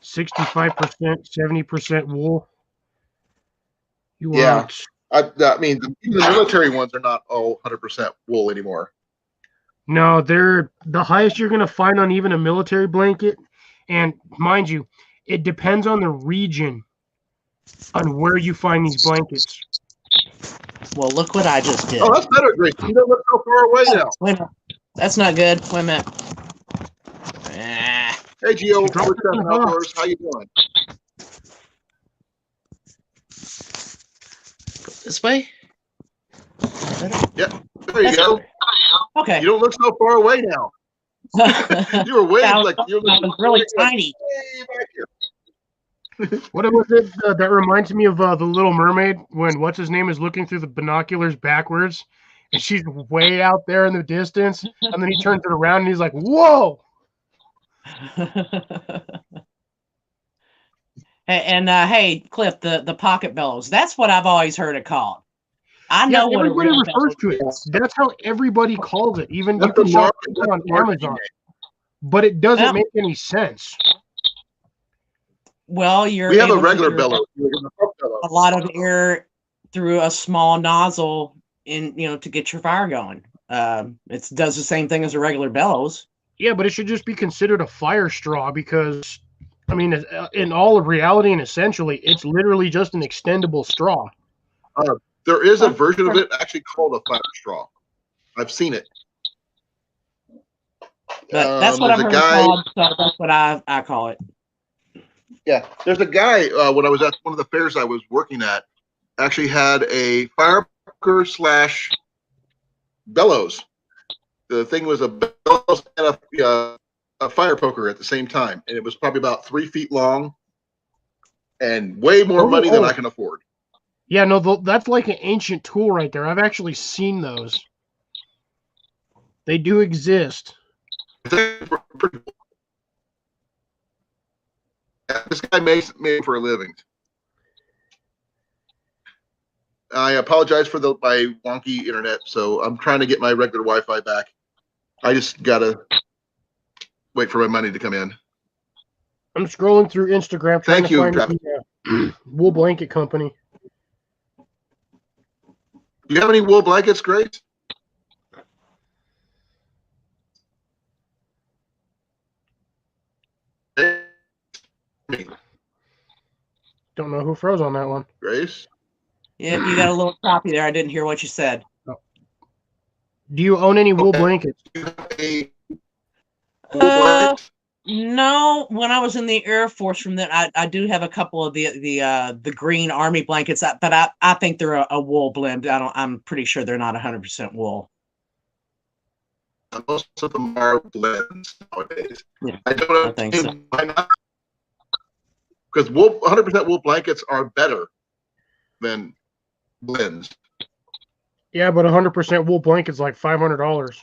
65%, 70% wool. You Yeah. want I mean, even the military ones are not all 100% wool anymore. no, they're the highest you're gonna find on even a military blanket. And mind you, it depends on the region on where you find these blankets. Well, look what I just did. Oh, that's better, Grace. You don't look so far away now. Wait a minute. That's not good. Wait a minute. Ah. Hey, Gio, You dropped what's up, it in the outdoors? How you doing? This way? There you go. Okay. You don't look so far away now. You were way That like you was really tiny. way back here. What was it that reminds me of the Little Mermaid when what's his name is looking through the binoculars backwards, and she's way out there in the distance, and then he turns it around and he's like, "Whoa!" And hey, Cliff, the pocket bellows. That's what I've always heard it called. I know what a everybody real refers to it. bellows is. That's how everybody calls it. Even you That's can the shop market. it That's on the marketing Amazon, game. but it doesn't Yeah. make any sense. Well, you're We have a able to regular hear bellow. Bellow. a lot of air through a small nozzle to get your fire going. It does the same thing as a regular bellows. Yeah, but it should just be considered a fire straw because, I mean, in all of reality and essentially, it's literally just an extendable straw. There is a version of it actually called a fire straw. I've seen it. But that's what I've there's heard a it guy. called, so that's what I call it. Yeah, there's a guy when I was at one of the fairs I was working at, actually had a fire poker / bellows. The thing was a bellows and a fire poker at the same time, and it was probably about 3 feet long, and way more money than I can afford. Yeah, no, that's like an ancient tool right there. I've actually seen those. They do exist. Yeah, this guy makes it for a living. I apologize for my wonky internet, so I'm trying to get my regular Wi-Fi back. I just gotta wait for my money to come in. I'm scrolling through Instagram trying Thank to you, find Travis. the wool blanket company. Do you have any wool blankets, Grace? Don't know who froze on that one. Grace? Yeah, you got a little choppy there. I didn't hear what you said. Do you own any wool Okay. blankets? Do you have a wool Uh, blanket? No, when I was in the Air Force, from that I do have a couple of the green Army blankets, but I think they're a wool blend. I'm pretty sure they're not 100% wool. Most of them are blends nowadays. Yeah, I don't know I think so. why not. Because 100% wool blankets are better than blends. Yeah, but 100% wool blanket's like $500.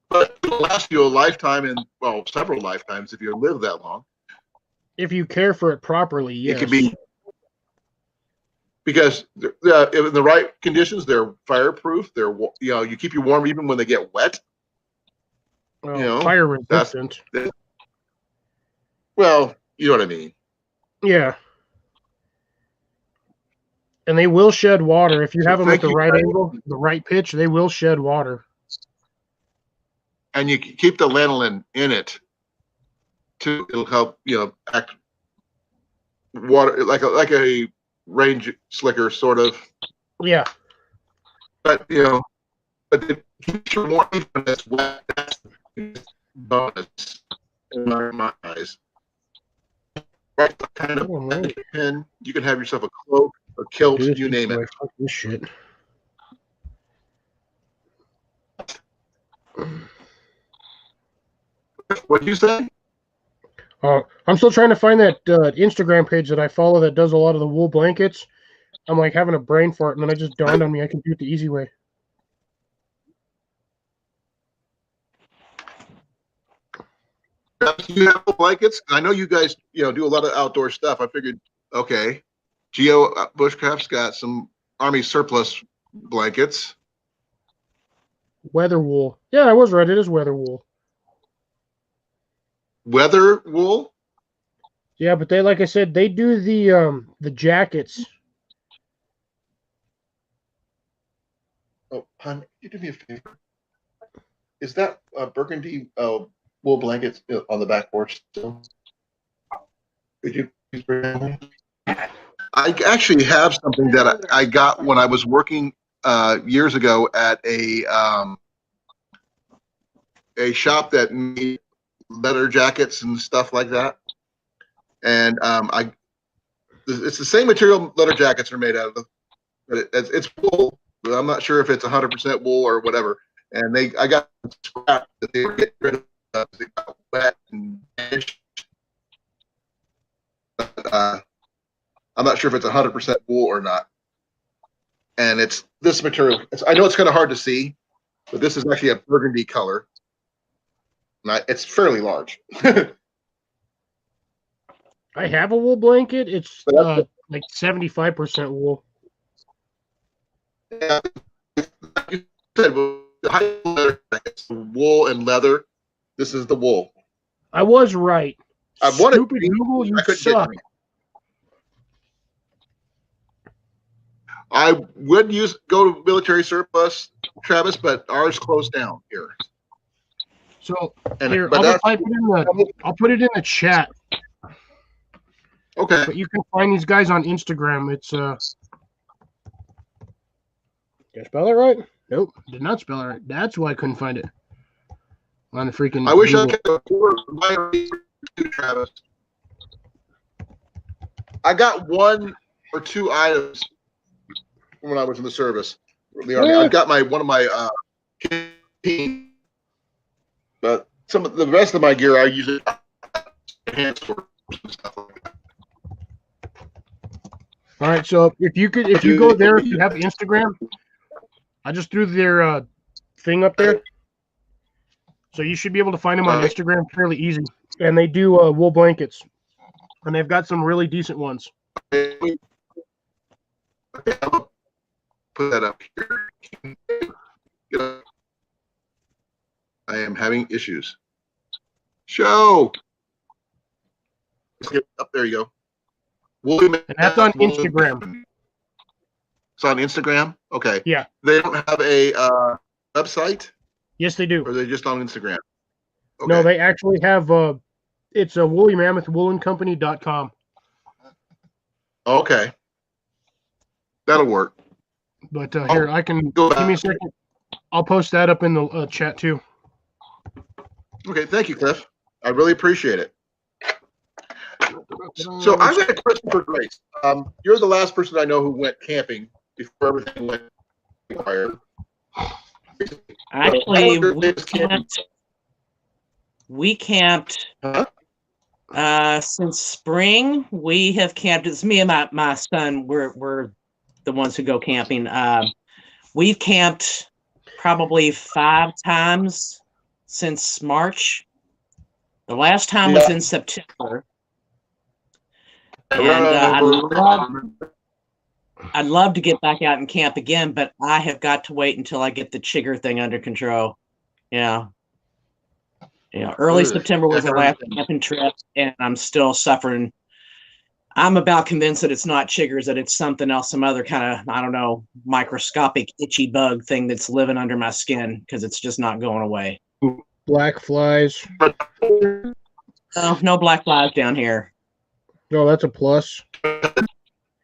But it'll last you a lifetime, and well, several lifetimes if you live that long. If you care for it properly, yes. It can be, because in the right conditions, they're fireproof. You keep you warm even when they get wet. Well, fire resistant. Well, you know what I mean. Yeah. And they will shed water. If you have them at Thank the you, right guys. angle, the right pitch, they will shed water. and you keep the lanolin in it, too. It'll help, act water like a range slicker sort of. Yeah. But but it keeps your warranty when it's wet. That's the bonus in my eyes. Right, kind of pin. You can have yourself a cloak, a kilt, you name it. Fuck this shit. What you say? I'm still trying to find that Instagram page that I follow that does a lot of the wool blankets. I'm like having a brain fart, and then it just dawned on me I can do it the easy way. You have blankets? I know you guys, do a lot of outdoor stuff. I figured, okay, Geo Bushcraft's got some Army surplus blankets. Weather wool. Yeah, I was right. It is weather wool. Weather wool? Yeah, but they, like I said, they do the jackets. Oh, hon, can you do me a favor? Is that burgundy wool blankets on the back porch still? Could you please bring it home? I actually have something that I got when I was working years ago at a shop that made leather jackets and stuff like that. And it's the same material leather jackets are made out of, but it's wool. But I'm not sure if it's 100% wool or whatever. And I got scrap that they were getting rid of. They got wet and damaged. But, I'm not sure if it's 100% wool or not. And it's this material. I know it's kind of hard to see, but this is actually a burgundy color. It's fairly large. I have a wool blanket. It's like 75% wool. Yeah, you said wool and leather. This is the wool. I was right. I wanted Stupid Google, you suck. I would go to military surplus, Travis, but ours closed down here. So And, here, but I'll put it in the chat. Okay. But you can find these guys on Instagram. It's Did I spell it right? Nope, did not spell it right. That's why I couldn't find it on the freaking. I wish Google. I could afford my too, Travis. I got 1 or 2 items when I was in the service. The Army. Yeah. I've got one of my campaign, but some of the rest of my gear I usually hands for and stuff like that. All right, so if you go there, if you have Instagram, I just threw their thing up there, so you should be able to find them on Instagram fairly easy. And they do wool blankets, and they've got some really decent ones. Okay, I'll put that up here. I am having issues. Show. Up there you go. And that's on Instagram. It's on Instagram? Okay. Yeah. They don't have a website? Yes, they do. Or are they just on Instagram? Okay. No, they actually have it's a Woolly Mammoth woolencompany.com. Okay. That'll work. But here, I can Go give me a back. second. I'll post that up in the chat too. Okay, thank you, Cliff. I really appreciate it. So I've got a question for Grace. You're the last person I know who went camping before everything went fire. Actually, we camped Huh? since spring. We have camped. It's me and my son. We're the ones who go camping. We've camped probably 5 times since March. The last time was in September. And I'd love to get back out and camp again, but I have got to wait until I get the chigger thing under control. Yeah. Early September was the last camping trip, and I'm still suffering. I'm about convinced that it's not chiggers, that it's something else, some other kind of, I don't know, microscopic itchy bug thing that's living under my skin, because it's just not going away. Black flies. Oh, no black flies down here. No, that's a plus.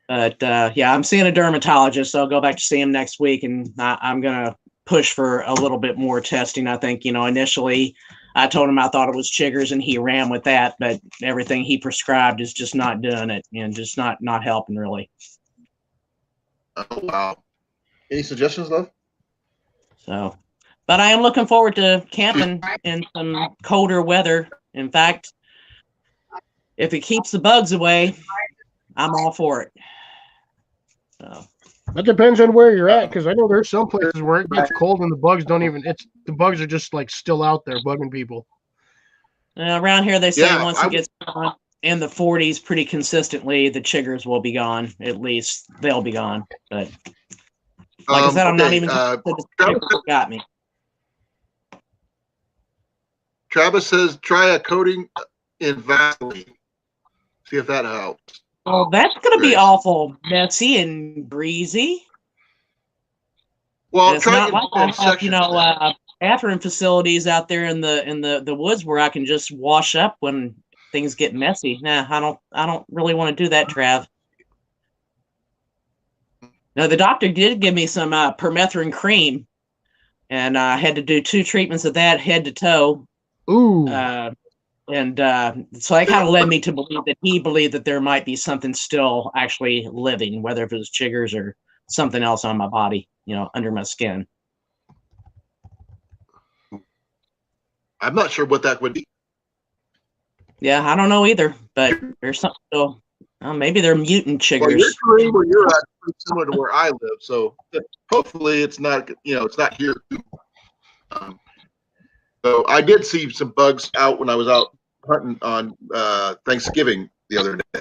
But yeah, I'm seeing a dermatologist, so I'll go back to see him next week, and I'm gonna push for a little bit more testing. I think, initially I told him I thought it was chiggers, and he ran with that, but everything he prescribed is just not doing it, and just not helping really. Oh, wow. Any suggestions, love? So, but I am looking forward to camping in some colder weather. In fact, if it keeps the bugs away, I'm all for it. So. That depends on where you're at, because I know there's some places where it gets cold and the bugs don't even. The bugs are just like still out there bugging people. Around here, they say Yeah, once it gets in the 40s pretty consistently, the chiggers will be gone. At least they'll be gone. But like I said, I'm not even. Got me. Travis says try a coating in Vaseline. See if that helps. Well, that's going to be awful messy and greasy. Well, it's not like I have, bathroom facilities out there in the woods where I can just wash up when things get messy. Nah, I don't really want to do that, Trav. No, the doctor did give me some permethrin cream, and I had to do 2 treatments of that head to toe. Ooh. And so that kind of led me to believe that he believed that there might be something still actually living, whether if it was chiggers or something else on my body, under my skin. I'm not sure what that would be. Yeah, I don't know either, but there's something still. Maybe they're mutant chiggers. Well, your terrain where you're at is pretty similar to where I live, so hopefully it's not, it's not here. So I did see some bugs out when I was out hunting on Thanksgiving the other day.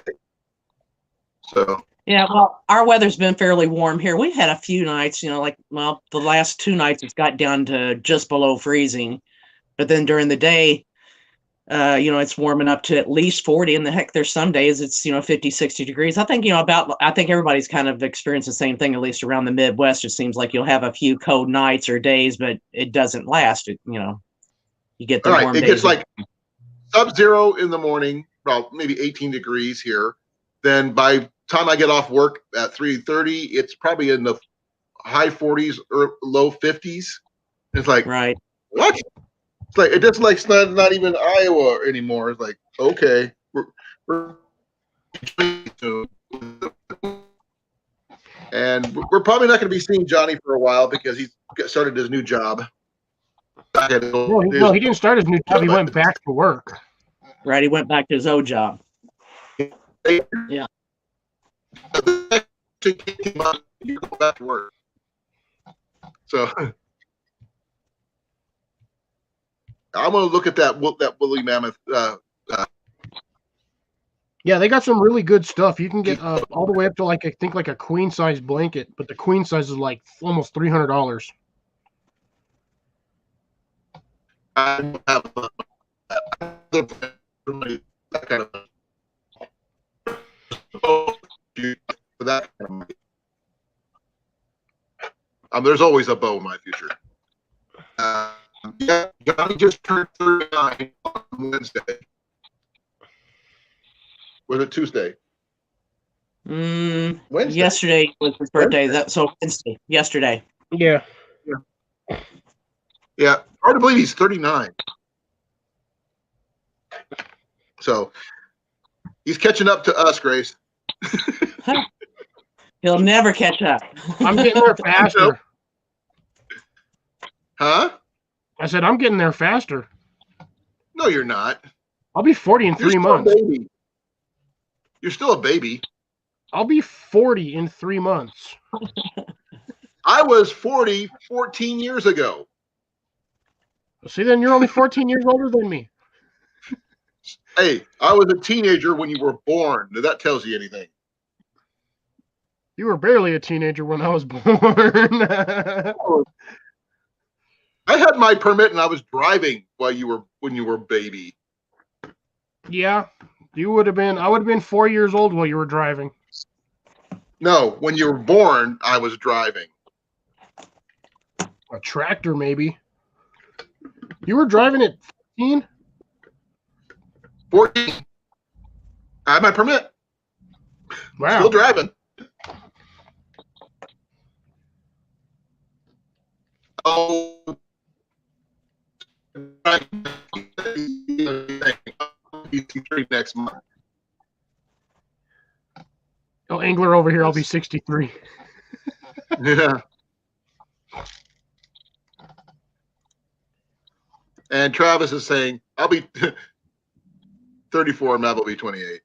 So yeah, well, our weather's been fairly warm here. We've had a few nights, the last 2 nights it's got down to just below freezing, but then during the day, it's warming up to at least 40, and the heck, there's some days it's 50, 60 degrees. I think I think everybody's kind of experienced the same thing, at least around the Midwest. It seems like you'll have a few cold nights or days, but it doesn't last. You get the warm days. It gets like sub-zero in the morning, well, maybe 18 degrees here. Then by the time I get off work at 3:30, it's probably in the high 40s or low 50s. It's like, right. What? It's like it's not even Iowa anymore. It's like, okay, and we're probably not going to be seeing Johnny for a while because he's started his new job. No, he didn't start his new job. He went back to work. Right, he went back to his old job. Yeah. You go back to work. So I'm going to look at that woolly mammoth. Yeah, they got some really good stuff. You can get all the way up to I think a queen size blanket, but the queen size is like almost $300. I don't have that kind of for that kind of money. There's always a bow in my future. Yeah, Johnny just turned 39 on Wednesday. Was it Tuesday? Wednesday. Yesterday was his birthday. Wednesday. Yesterday. Yeah. Yeah. Hard to believe he's 39. So he's catching up to us, Grace. He'll never catch up. I'm getting there faster. Huh? I said I'm getting there faster. No, you're not. I'll be 40 in 3 months. Baby. You're still a baby. I'll be 40 in 3 months. I was 40 14 years ago. See, then you're only 14 years older than me. Hey, I was a teenager when you were born. If that tells you anything. You were barely a teenager when I was born. I had my permit and I was driving when you were a baby. Yeah, I would have been 4 years old while you were driving. No, when you were born, I was driving. A tractor, maybe. You were driving at 15? 14. I have my permit. Wow. Still driving. Oh, next month. Oh, Angler over here, I'll be 63. Yeah. And Travis is saying, I'll be 34 and Matt will be 28.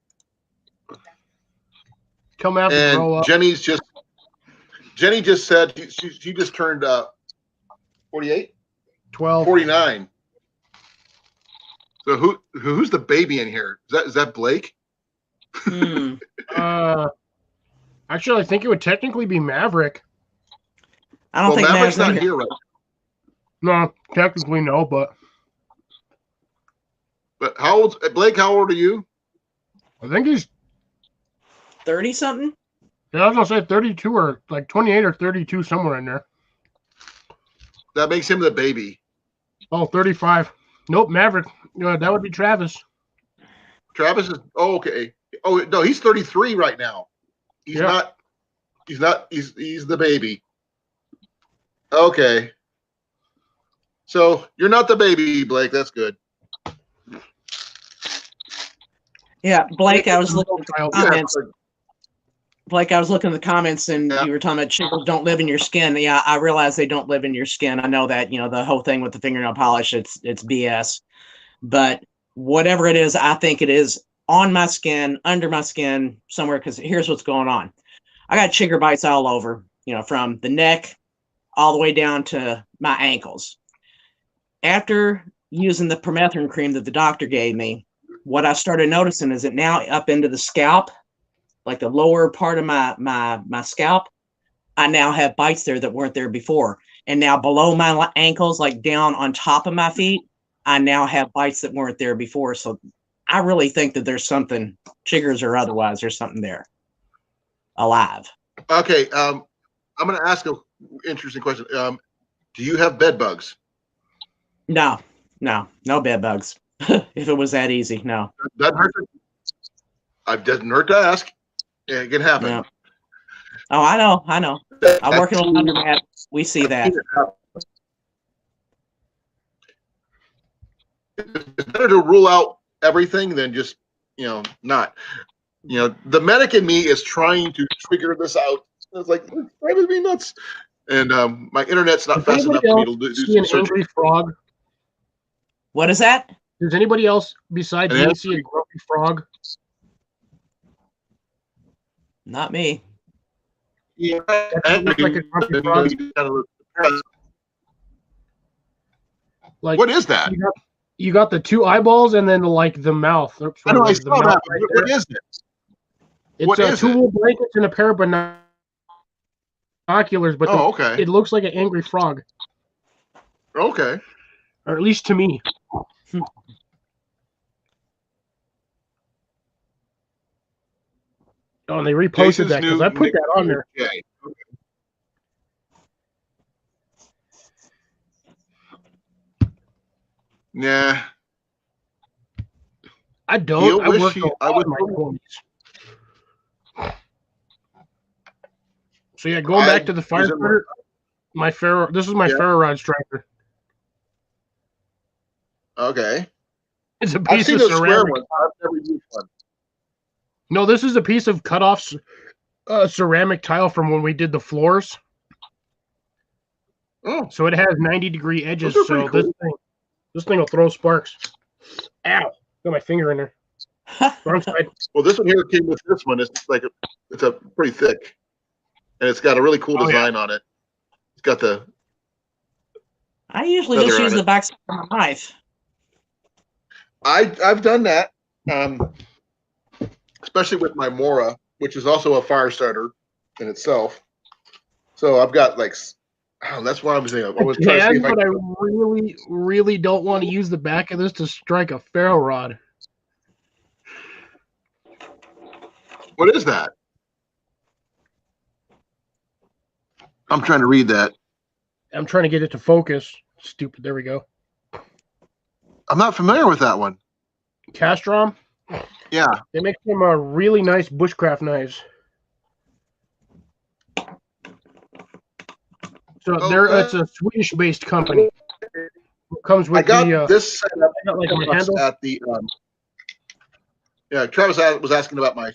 Tell Matt to grow And up. Jenny just said she just turned 48? 12. 49. So who's the baby in here? Is that Blake? Hmm. Actually, I think it would technically be Maverick. I don't think Maverick's Mav's in not here. here right No, technically no, but how old Blake? How old are you? I think he's, 30 something. yeah, I was gonna say 32 or like 28 or 32, somewhere in there. That makes him the baby. Oh, 35. Nope, Maverick. That would be Travis. Travis is okay. Oh no, he's 33 right now. He's Yeah. not. He's the baby. Okay. So you're not the baby, Blake. That's good. Yeah, Blake, I was looking at the Yeah, comments. Blake, I was looking at the comments, and Yeah. you were talking about chiggers don't live in your skin. Yeah, I realize they don't live in your skin. I know that, the whole thing with the fingernail polish, it's BS. But whatever it is, I think it is on my skin, under my skin, somewhere, because here's what's going on. I got chigger bites all over, from the neck all the way down to my ankles. After using the permethrin cream that the doctor gave me, what I started noticing is it now up into the scalp, like the lower part of my scalp, I now have bites there that weren't there before. And now below my ankles, like down on top of my feet, I now have bites that weren't there before. So I really think that there's something, chiggers or otherwise, there's something there alive. Okay. I'm going to ask an interesting question. Do you have bed bugs? No bed bugs. If it was that easy, no. Doesn't hurt. It doesn't hurt to ask. It can happen. No. Oh, I know. I'm working on that. We see that. It's better to rule out everything than just, not. The medic in me is trying to figure this out. It's like, it's driving me nuts. And my internet's not Does fast enough anybody for me to do see some an searching. angry frog? What is that? Does anybody else besides An me see a grumpy frog? Not me. Yeah, That looks like a grumpy frog. Like, what is that? you got the two eyeballs and then like the mouth. I know I The saw mouth that. right What there. is it? It's what is two it? wool blankets and a pair of binoculars, but Oh, okay. it looks like an angry frog, Okay. or at least to me. Oh, and they reposted Jason's that because new I put that on there. Okay. Nah. I don't. He'll I wish worked he- on I would- my 20s. So yeah, going back to the was in firefighter, my ferro. This is my ferro rod striker. Okay. It's a I've piece seen of those square ceramic. ones. I've never used one. No, this is a piece of cut off ceramic tile from when we did the floors. Oh, So it has 90-degree edges. Those are So pretty this thing will throw sparks. Ow! Got my finger in there. Wrong side. well, this one here came with this one. It's a pretty thick, and it's got a really cool Oh, yeah. design on it. It's got the I usually Feather just on use it. the back side of my knife. I've done that, especially with my Mora, which is also a fire starter in itself. So I've got that's why I was thinking. I was trying to see if I But I really, really don't want to use the back of this to strike a ferro rod. What is that? I'm trying to read that. I'm trying to get it to focus. Stupid. There we go. I'm not familiar with that one. Castrom. Yeah. They make some really nice bushcraft knives. So it's a Swedish-based company. It comes with I got this set up like a handle. at the Travis was asking about my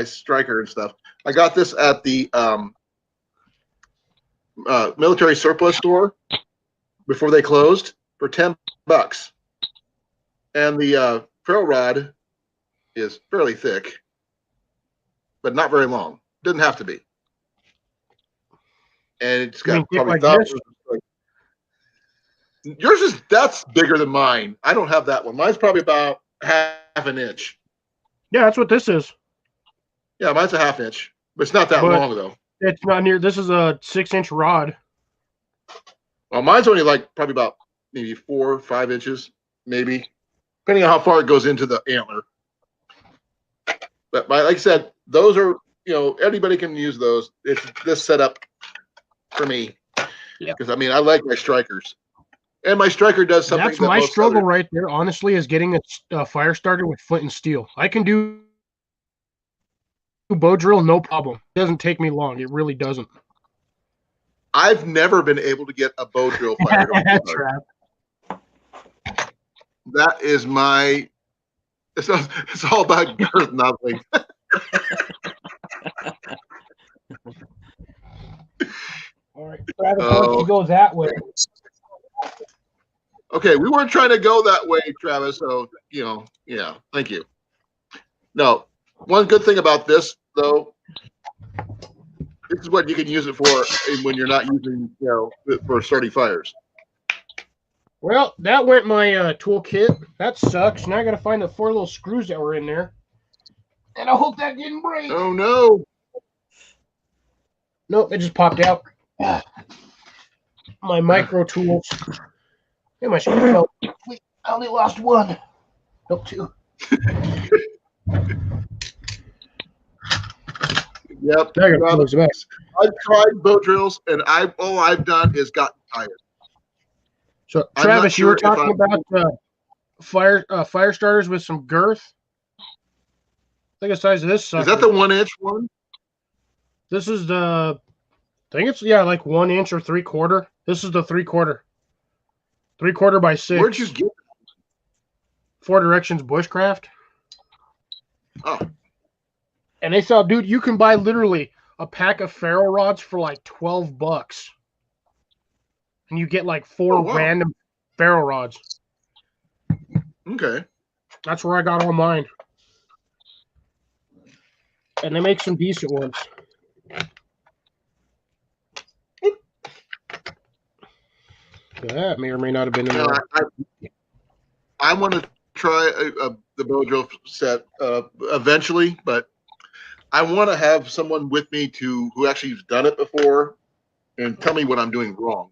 striker and stuff. I got this at the military surplus store before they closed for $10, and the ferro rod is fairly thick, but not very long. Doesn't have to be, and it's got probably thousands. Yours that's bigger than mine. I don't have that one. Mine's probably about half an inch. Yeah, that's what this is. Yeah, mine's a half inch, but it's not that long though. It's not near. This is a 6-inch rod. Well, mine's only like probably about maybe 4 or 5 inches, maybe, depending on how far it goes into the antler. But like I said, those are, anybody can use those. It's this setup for me. Yeah. Because I like my strikers, and my striker does something. That's my struggle right there. Honestly, is getting a fire starter with flint and steel. I can do bow drill, no problem. It doesn't take me long. It really doesn't. I've never been able to get a bow drill fired. That is my. It's all about girth, nothing. All right, Travis wants to go that way. Okay, we weren't trying to go that way, Travis. So yeah, thank you. No, one good thing about this though, this is what you can use it for when you're not using, for starting fires. Well, that went my toolkit. That sucks. Now I got to find the 4 little screws that were in there. And I hope that didn't break. Oh, no. Nope, it just popped out. My micro tools. Yeah, my screw fell. I only lost 1. Nope, 2. Yep. I've tried bow drills, and all I've done is gotten tired. So, Travis, you were talking about fire starters with some girth. I think the size of this sucker. Is that the 1-inch one? This is the. I think it's like 1 inch or 3/4. This is the 3/4. 3/4 by 6. Where'd you get it? 4 Directions Bushcraft. Oh. And they sell, dude, you can buy literally a pack of ferro rods for like $12. And you get like 4 random ferro rods. Okay. That's where I got all mine. And they make some decent ones. That may or may not have been in there. I want to try the bow drill set eventually, but I want to have someone with me who actually has done it before and tell me what I'm doing wrong.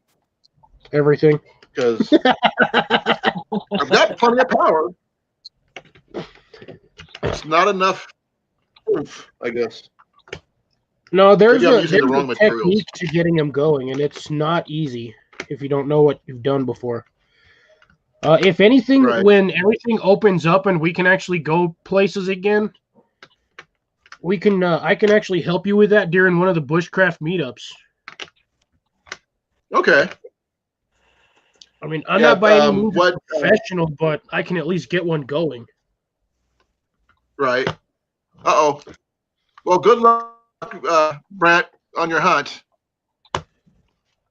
Everything. Because I've got plenty of power. It's not enough oomph, I guess. No, there's a technique to getting them going, and it's not easy if you don't know what you've done before. If anything, when everything opens up and we can actually go places again, we can. I can actually help you with that during one of the bushcraft meetups. Okay. I mean, I'm not by any means professional, but I can at least get one going. Right. Uh-oh. Well, good luck, Brent, on your hunt.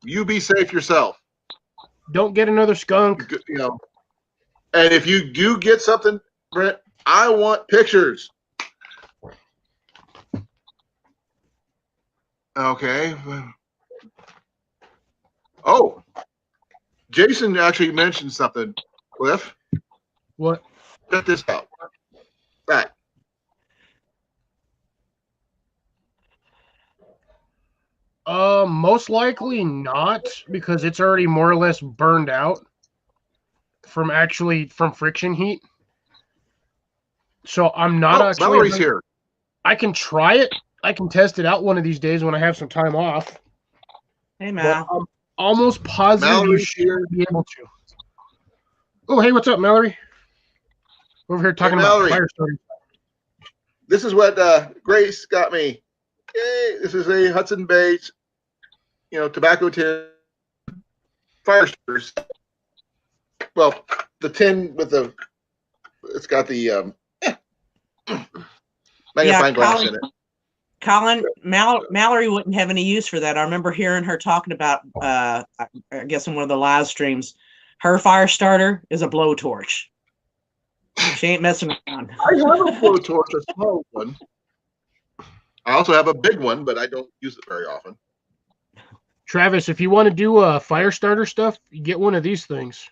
You be safe yourself. Don't get another skunk. And if you do get something, Brent, I want pictures. Okay. Oh. Jason actually mentioned something, Cliff. What? Check this out. That. Most likely not, because it's already more or less burned out from friction heat. So I'm not actually. Mallory's here. I can try it. I can test it out one of these days when I have some time off. Hey, Mal. Almost positive you should be able to. Oh, hey, what's up, Mallory? Over here talking about Mallory. fire starters. This is what Grace got me. Yay! This is a Hudson Bay, tobacco tin fire starters. Well, the tin with it's got the magnifying glass in it. Colin, Mallory wouldn't have any use for that. I remember hearing her talking about, I guess in one of the live streams, her fire starter is a blowtorch. She ain't messing around. I have a blowtorch, a small one. I also have a big one, but I don't use it very often. Travis, if you want to do fire starter stuff, you get one of these things.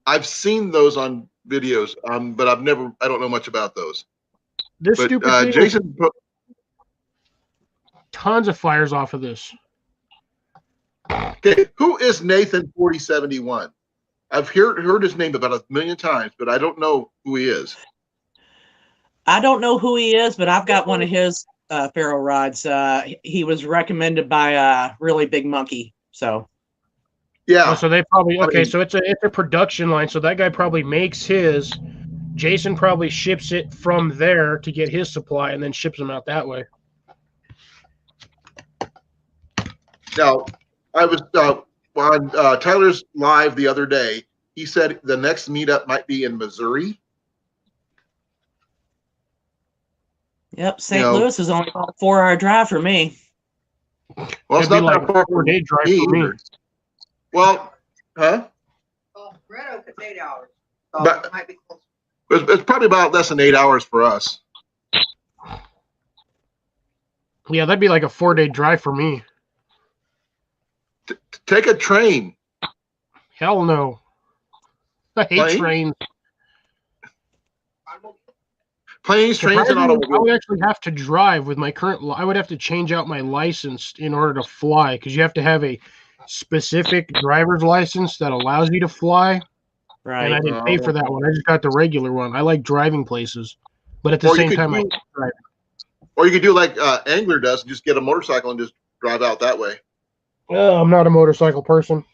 I've seen those on videos, but I don't know much about those. This But stupid thing Jason put tons of fires off of this. Okay, who is Nathan 4071? I've heard his name about 1 million times, but I don't know who he is. I don't know who he is, but I've got one of his ferro rods. He was recommended by Really Big Monkey. So Yeah. Oh, so they probably I okay. mean- So it's a production line. So that guy probably makes his. Jason probably ships it from there to get his supply, and then ships them out that way. Now, I was on Tyler's live the other day. He said the next meetup might be in Missouri. yep, St. know- Louis is only about a 4-hour drive for me. Well, it's It'd be not like that far a 4-day from drive me for me. either. Well, huh? Well, Red Oak is 8 hours. So But- it might be close. It's probably about less than 8 hours for us. Yeah, that'd be like a 4-day drive for me. Take a train. Hell no. I hate Plane? trains. Planes, trains, and Surprisingly, I would automobiles. actually have to drive with my current. I would have to change out my license in order to fly because you have to have a specific driver's license that allows you to fly. And I Right. didn't pay for that one. I just got the regular one. I like driving places, but at the Or you same could time, I do- hate driving. Or you could do like Angler does and just get a motorcycle and just drive out that way. I'm not a motorcycle person.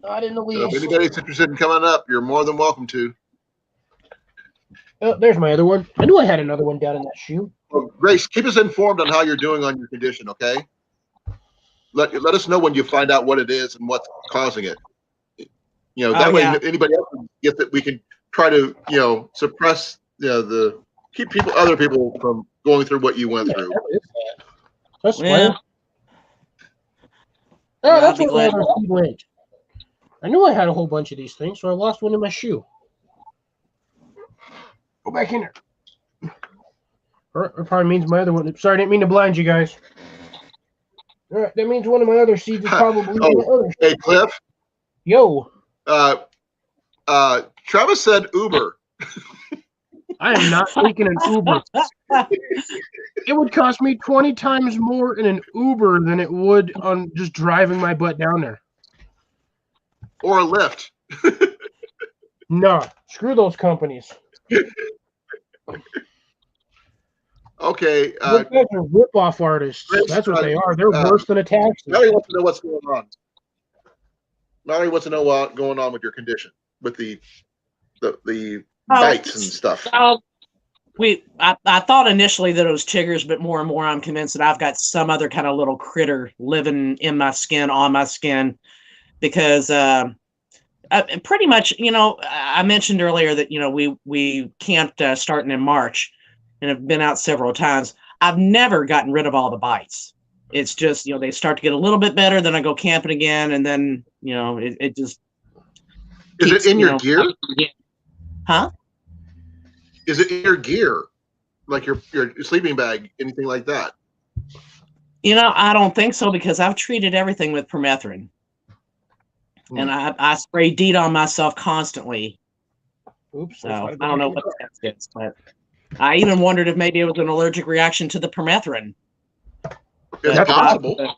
Not in the So if least. anybody's interested in coming up, you're more than welcome to. Oh, there's my other one. I knew I had another one down in that shoe. Well, Grace, keep us informed on how you're doing on your condition, okay? Let us know when you find out what it is and what's causing it. That Oh, way, yeah. if anybody else gets it, we can try to, suppress keep other people from going through what you went through. What is that? That's Yeah. fine. Oh, Yeah, that's I'll be what glad. my other feet went. I knew I had a whole bunch of these things, so I lost one in my shoe. Go back in there. Or it probably means my other one. Sorry, I didn't mean to blind you guys. All right, that means one of my other seeds is probably in the other. Hey, Cliff, Yo, Travis said Uber. I am not taking an Uber. It would cost me 20 times more in an Uber than it would on just driving my butt down there. Or a Lyft. Nah, screw those companies. Okay. Those guys are rip-off artists. Chris, That's what they are. They're worse than a taxi. Mallory wants to know what's going on. Mallory wants to know what's going on with your condition, with the bites and stuff. Well, I thought initially that it was chiggers, but more and more I'm convinced that I've got some other kind of little critter living in my skin, on my skin, because pretty much, I mentioned earlier that we camped starting in March, and have been out several times. I've never gotten rid of all the bites. It's just they start to get a little bit better, then I go camping again, and then it just Is keeps, it in your gear? Huh? Is it in your gear? Like your sleeping bag, anything like that? I don't think so, because I've treated everything with permethrin. And I spray DEET on myself constantly. Oops. So I don't know what that is, but I even wondered if maybe it was an allergic reaction to the permethrin. It's But, possible.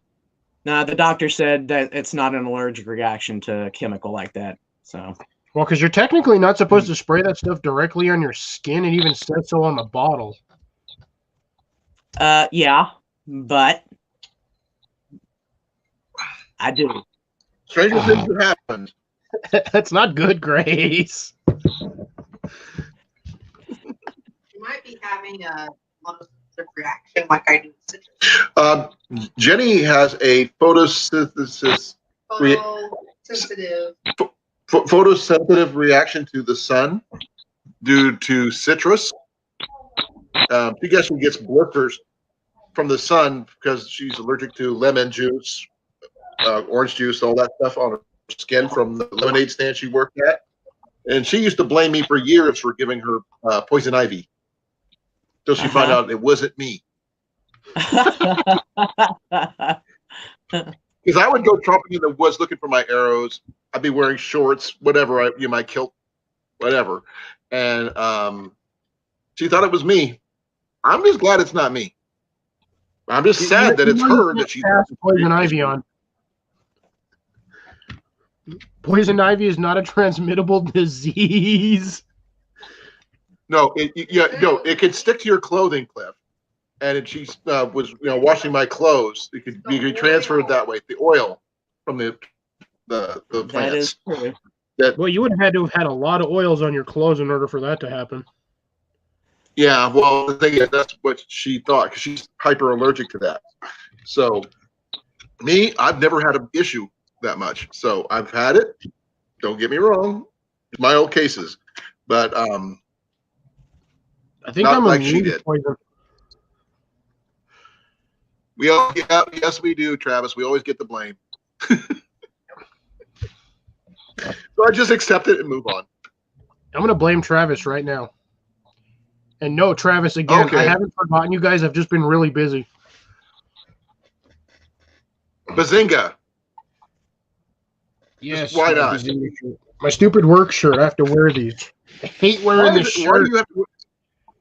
No, the doctor said that it's not an allergic reaction to a chemical like that. So Well, because you're technically not supposed to spray that stuff directly on your skin. It even says so on the bottle. yeah, but I do. Stranger things have happened. That's not good, Grace. You might be having a monosensitive reaction like I do with citrus. Jenny has a photosynthesis photosensitive reaction to the sun due to citrus. She gets blisters from the sun because she's allergic to lemon juice, orange juice, all that stuff on her skin from the lemonade stand she worked at. And she used to blame me for years for giving her poison ivy. Till she found out it wasn't me. Because I would go tromping in the woods looking for my arrows. I'd be wearing shorts, whatever, my kilt, whatever. And she thought it was me. I'm just glad it's not me. I'm just sad that it's her that she poison ivy on. Poison ivy is not a transmittable disease. No, it could stick to your clothing, Cliff. And she was washing my clothes. You could transfer it that way. The oil from the plants. That is true. Well, you would have had to have had a lot of oils on your clothes in order for that to happen. Yeah, well, the thing is, that's what she thought because she's hyper allergic to that. So, me, I've never had an issue that much. So I've had it. Don't get me wrong, my old cases, but I think not I'm like immune she to did. poison. Yes, we do, Travis. We always get the blame. So I just accept it and move on. I'm gonna blame Travis right now. And no, Travis, again, Okay. I haven't forgotten you guys. I've just been really busy. Bazinga. Yes. Why my not? Bazinga shirt. My stupid work shirt. I have to wear these. I hate wearing this shirt.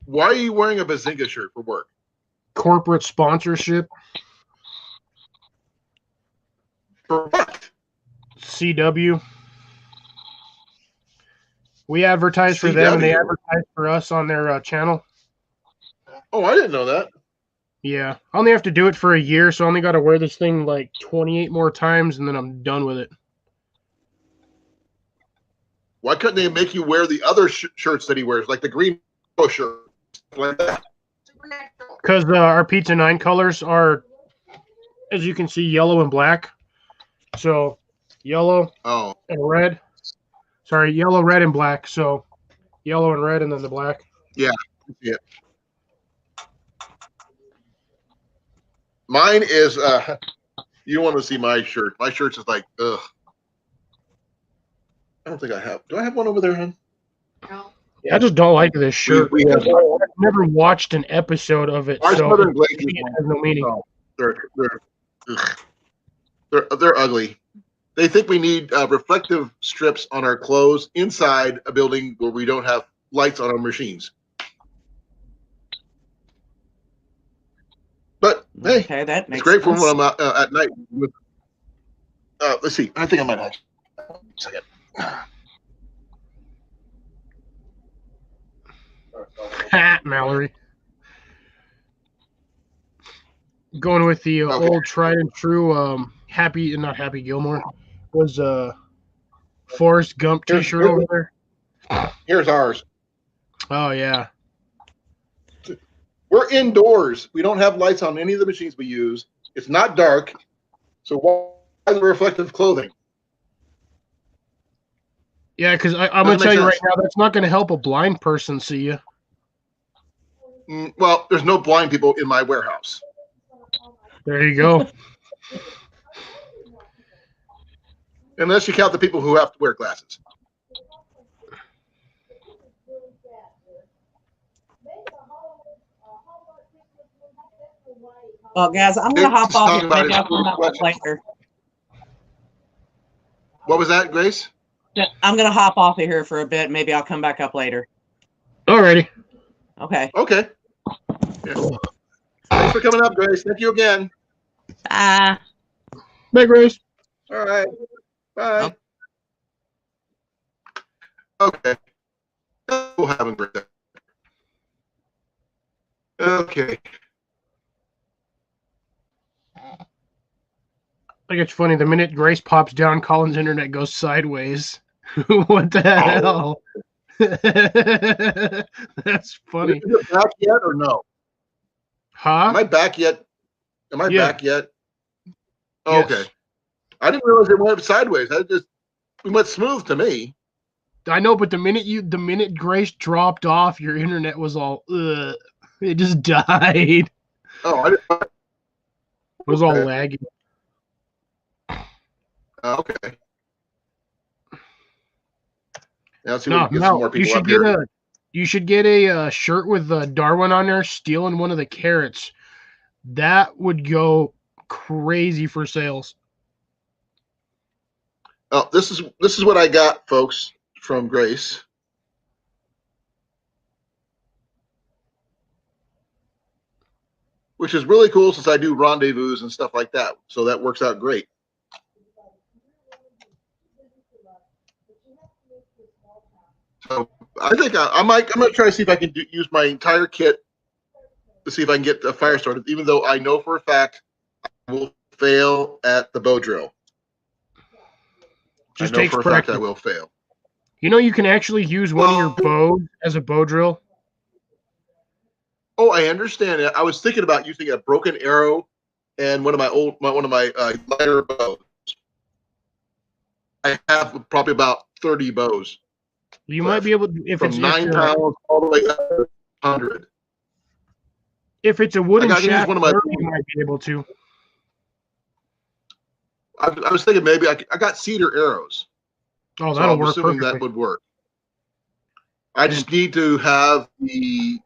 Why are you wearing a Bazinga shirt for work? Corporate sponsorship. For what? CW. We advertise for them, and they CW? advertise for us on their channel. Oh, I didn't know that. Yeah, I only have to do it for a year, so I only got to wear this thing like 28 more times, and then I'm done with it. Why couldn't they make you wear the other shirts that he wears, like the green shirt, like that? Supernatural. Because our Pizza 9 colors are, as you can see, yellow and black. So yellow Oh, and red. Sorry, yellow, red, and black. So yellow and red, and then the black. yeah. Mine is. You don't want to see my shirt. My shirt's is like, ugh. I don't think I have. Do I have one over there, hon? No. Yeah, I just don't like this shirt. We have- I've never watched an episode of it, Our so Southern Blazers it has no meaning. No, they're ugly. They think we need reflective strips on our clothes inside a building where we don't have lights on our machines. But hey, Okay, that it's makes great for sense. when I'm out at night. Let's see. I think I might have. One second. Ha, Mallory. Going with the Okay. old tried and true not Happy Gilmore was Forrest Gump t-shirt over there. Here's ours. Oh yeah. We're indoors. We don't have lights on any of the machines we use. It's not dark. So why the reflective clothing? Yeah, because I'm Doesn't gonna tell make you right sense. now, that's not gonna help a blind person see you. Well, there's no blind people in my warehouse. There you go. Unless you count the people who have to wear glasses. Well, guys, I'm gonna hop off here. Maybe I'll come up Question. later. What was that, Grace? I'm gonna hop off of here for a bit. Maybe I'll come back up later. Alrighty. Okay. Okay. Yeah. Thanks for coming up, Grace. Thank you again. Bye. Bye, Grace. All right. Bye. Okay. We'll have a great day. Okay. Like it's funny. The minute Grace pops down, Colin's internet goes sideways. What the hell? That's funny. Is it back yet or no? Huh? Am I back yet? Am I Yeah. back yet? Oh, Yes. okay. I didn't realize it went sideways. It went smooth to me. I know, but the minute Grace dropped off, your internet was all ugh. It just died. Oh, I didn't. It was all Okay. laggy. Okay. Now let's see No, if we can get some more Mel, people up here. you should get a shirt with Darwin on there stealing one of the carrots. That would go crazy for sales. Oh, this is what I got, folks, from Grace. Which is really cool since I do rendezvous and stuff like that. So that works out great. So I think I'm going to try to see if I can use my entire kit to see if I can get the fire started, even though I know for a fact I will fail at the bow drill. Just I know takes for a fact practice. I will fail. You know, you can actually use one of your bows as a bow drill. Oh, I understand it. I was thinking about using a broken arrow and one of my lighter bows. I have probably about 30 bows. You might be able to, if from it's 9 pounds all the way up to 100. If it's a wooden I gotta use shaft, one of my- you might be able to. I was thinking maybe I got cedar arrows. Oh, So that'll I'm work assuming perfectly. that would work. I just need to have the,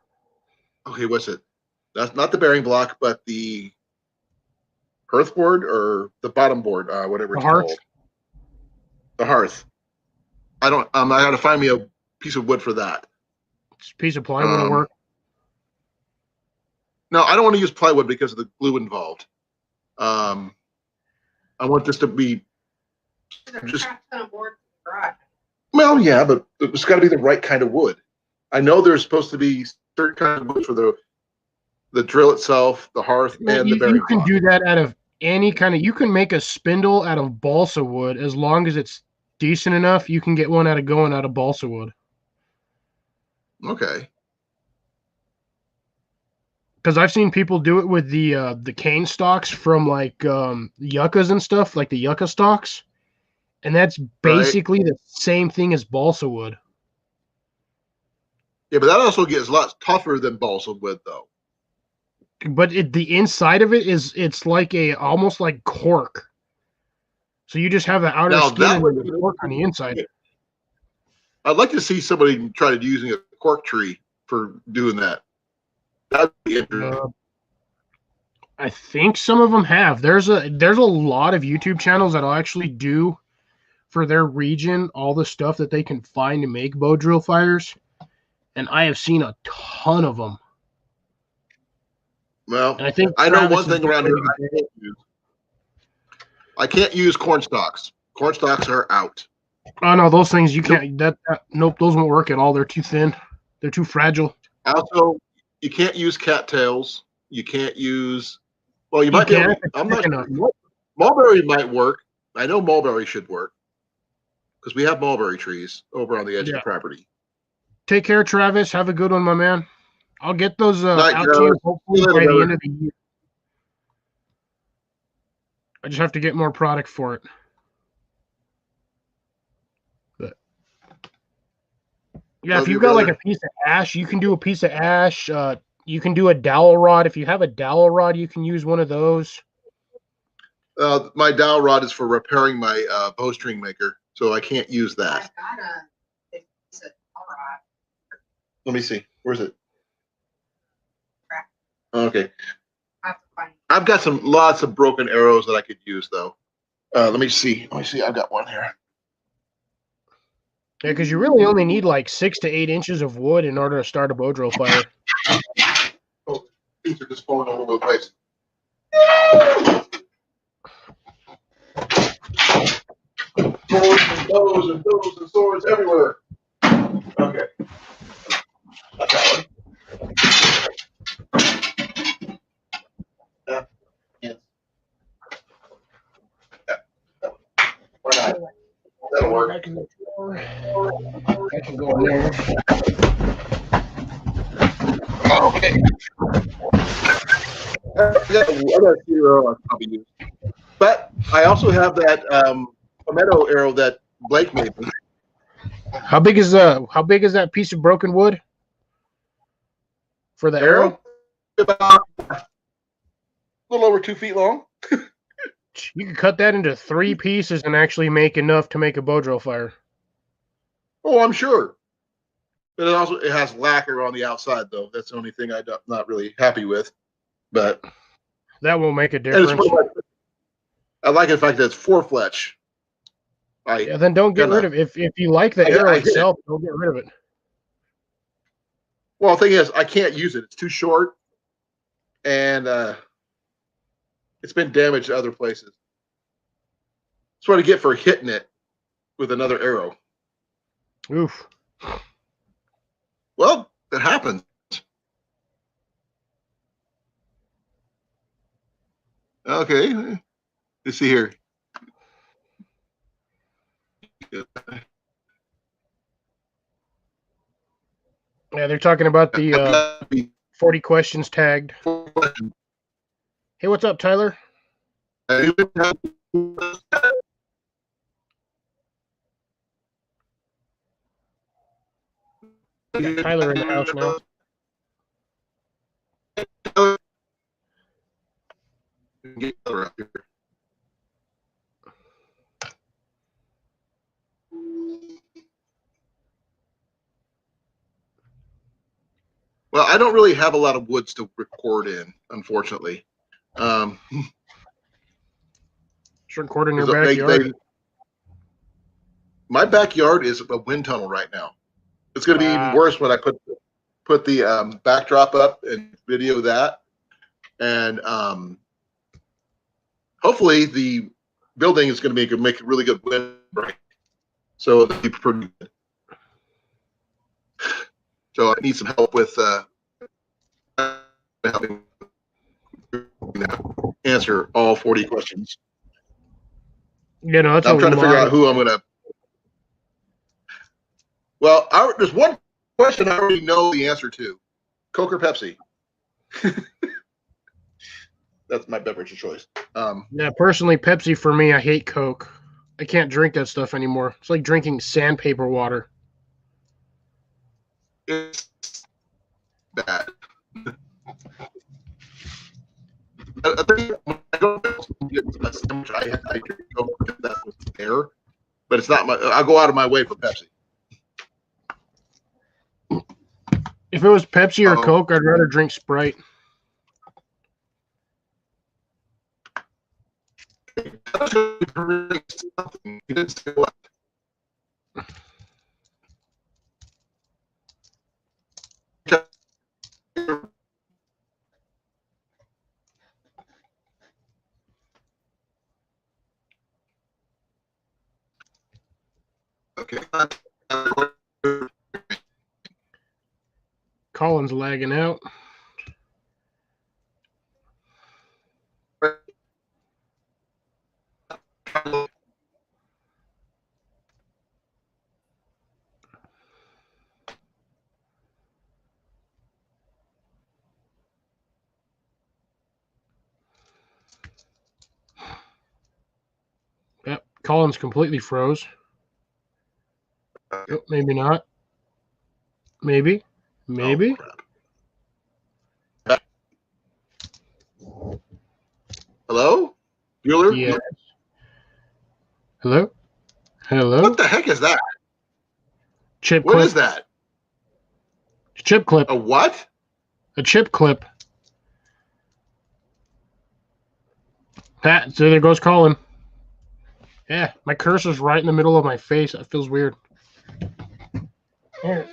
okay, what's it? That's not the bearing block, but the hearth board or the bottom board, whatever The it's hearth? called. The hearth. I got to find me a piece of wood for that. Just a piece of plywood will work. No, I don't want to use plywood because of the glue involved. I want this to be just. Well, yeah, but it's got to be the right kind of wood. I know there's supposed to be certain kind of wood for the drill itself, the hearth, and the bearing You can block. do that out of any kind of. You can make a spindle out of balsa wood as long as it's decent enough. You can get one out of balsa wood. Okay. Because I've seen people do it with the cane stalks from like yuccas and stuff, like the yucca stalks, and that's basically the same thing as balsa wood. Yeah, but that also gets a lot tougher than balsa wood, though. But the inside of it's like almost like cork. So you just have the outer Now, skin that and would the cork on the inside. I'd like to see somebody try to using a cork tree for doing that. That'd be interesting. I think some of them have. There's a lot of YouTube channels that'll actually do for their region all the stuff that they can find to make bow drill fires, and I have seen a ton of them. Well, and I think I know Travis one thing around here I can't use corn stalks. Corn stalks are out. Oh no, those things you can't. Nope, those won't work at all. They're too thin. They're too fragile. Also, you can't use cattails. You can't use. Well, you might be able to, I'm not sure. Mulberry might work. I know mulberry should work because we have mulberry trees over on the edge of the property. Take care, Travis. Have a good one, my man. I'll get those Night, out to you hopefully by the end of the year. I just have to get more product for it. But yeah, if you've got like a piece of ash, you can do a piece of ash. You can do a dowel rod. If you have a dowel rod, you can use one of those. My dowel rod is for repairing my bowstring maker, so I can't use that. Let me see. Where's it? Okay. I've got lots of broken arrows that I could use, though. Let me see. I've got one here. Yeah, because you really only need like 6 to 8 inches of wood in order to start a bow drill fire. Oh, these are just falling all over the place. Swords and bows and bows and swords everywhere. Okay. Got that one. Yes. That'll work. I can go in there. Okay. I got a few arrow I'll probably use. But I also have that palmetto arrow that Blake made me. How big is that piece of broken wood for the arrow? About a little over 2 feet long. You can cut that into 3 pieces and actually make enough to make a bow drill fire. Oh, I'm sure. But it has lacquer on the outside, though. That's the only thing I'm not really happy with. But that will make a difference. I like the fact that it's 4-fletch. Yeah, then don't get rid of it. If you like the arrow itself, don't get rid of it. Well, the thing is, I can't use it. It's too short, and it's been damaged other places. That's what I get for hitting it with another arrow. Oof. Well, it happens. Okay, let's see here. Yeah, they're talking about the 40 questions tagged. Hey, what's up, Tyler? I got Tyler in the house now. Get Tyler up here. Well, I don't really have a lot of woods to record in, unfortunately. Just record in your backyard. My backyard is a wind tunnel right now. It's going to be even worse when I put the backdrop up and video that. And hopefully the building is going to make a really good wind break. So it'll be pretty good. So I need some help with helping answer all 40 questions. You know, I'm trying to figure out who I'm going to. Well, there's one question I already know the answer to: Coke or Pepsi? That's my beverage of choice. Yeah, personally, Pepsi for me. I hate Coke. I can't drink that stuff anymore. It's like drinking sandpaper water. It's bad. I think when I go to get a sandwich, I drink Coke because that was there, but it's not my. I'll go out of my way for Pepsi. If it was Pepsi or Coke, I'd rather drink Sprite. Okay. Colin's lagging out. Yep, Colin's completely froze. Oh, maybe not. Maybe. Maybe. Hello? Bueller? Yes. Hello? Hello? What the heck is that? Chip What clip. is that? Chip clip. A what? A chip clip. So there goes Colin. Yeah, my cursor's right in the middle of my face. That feels weird. Here.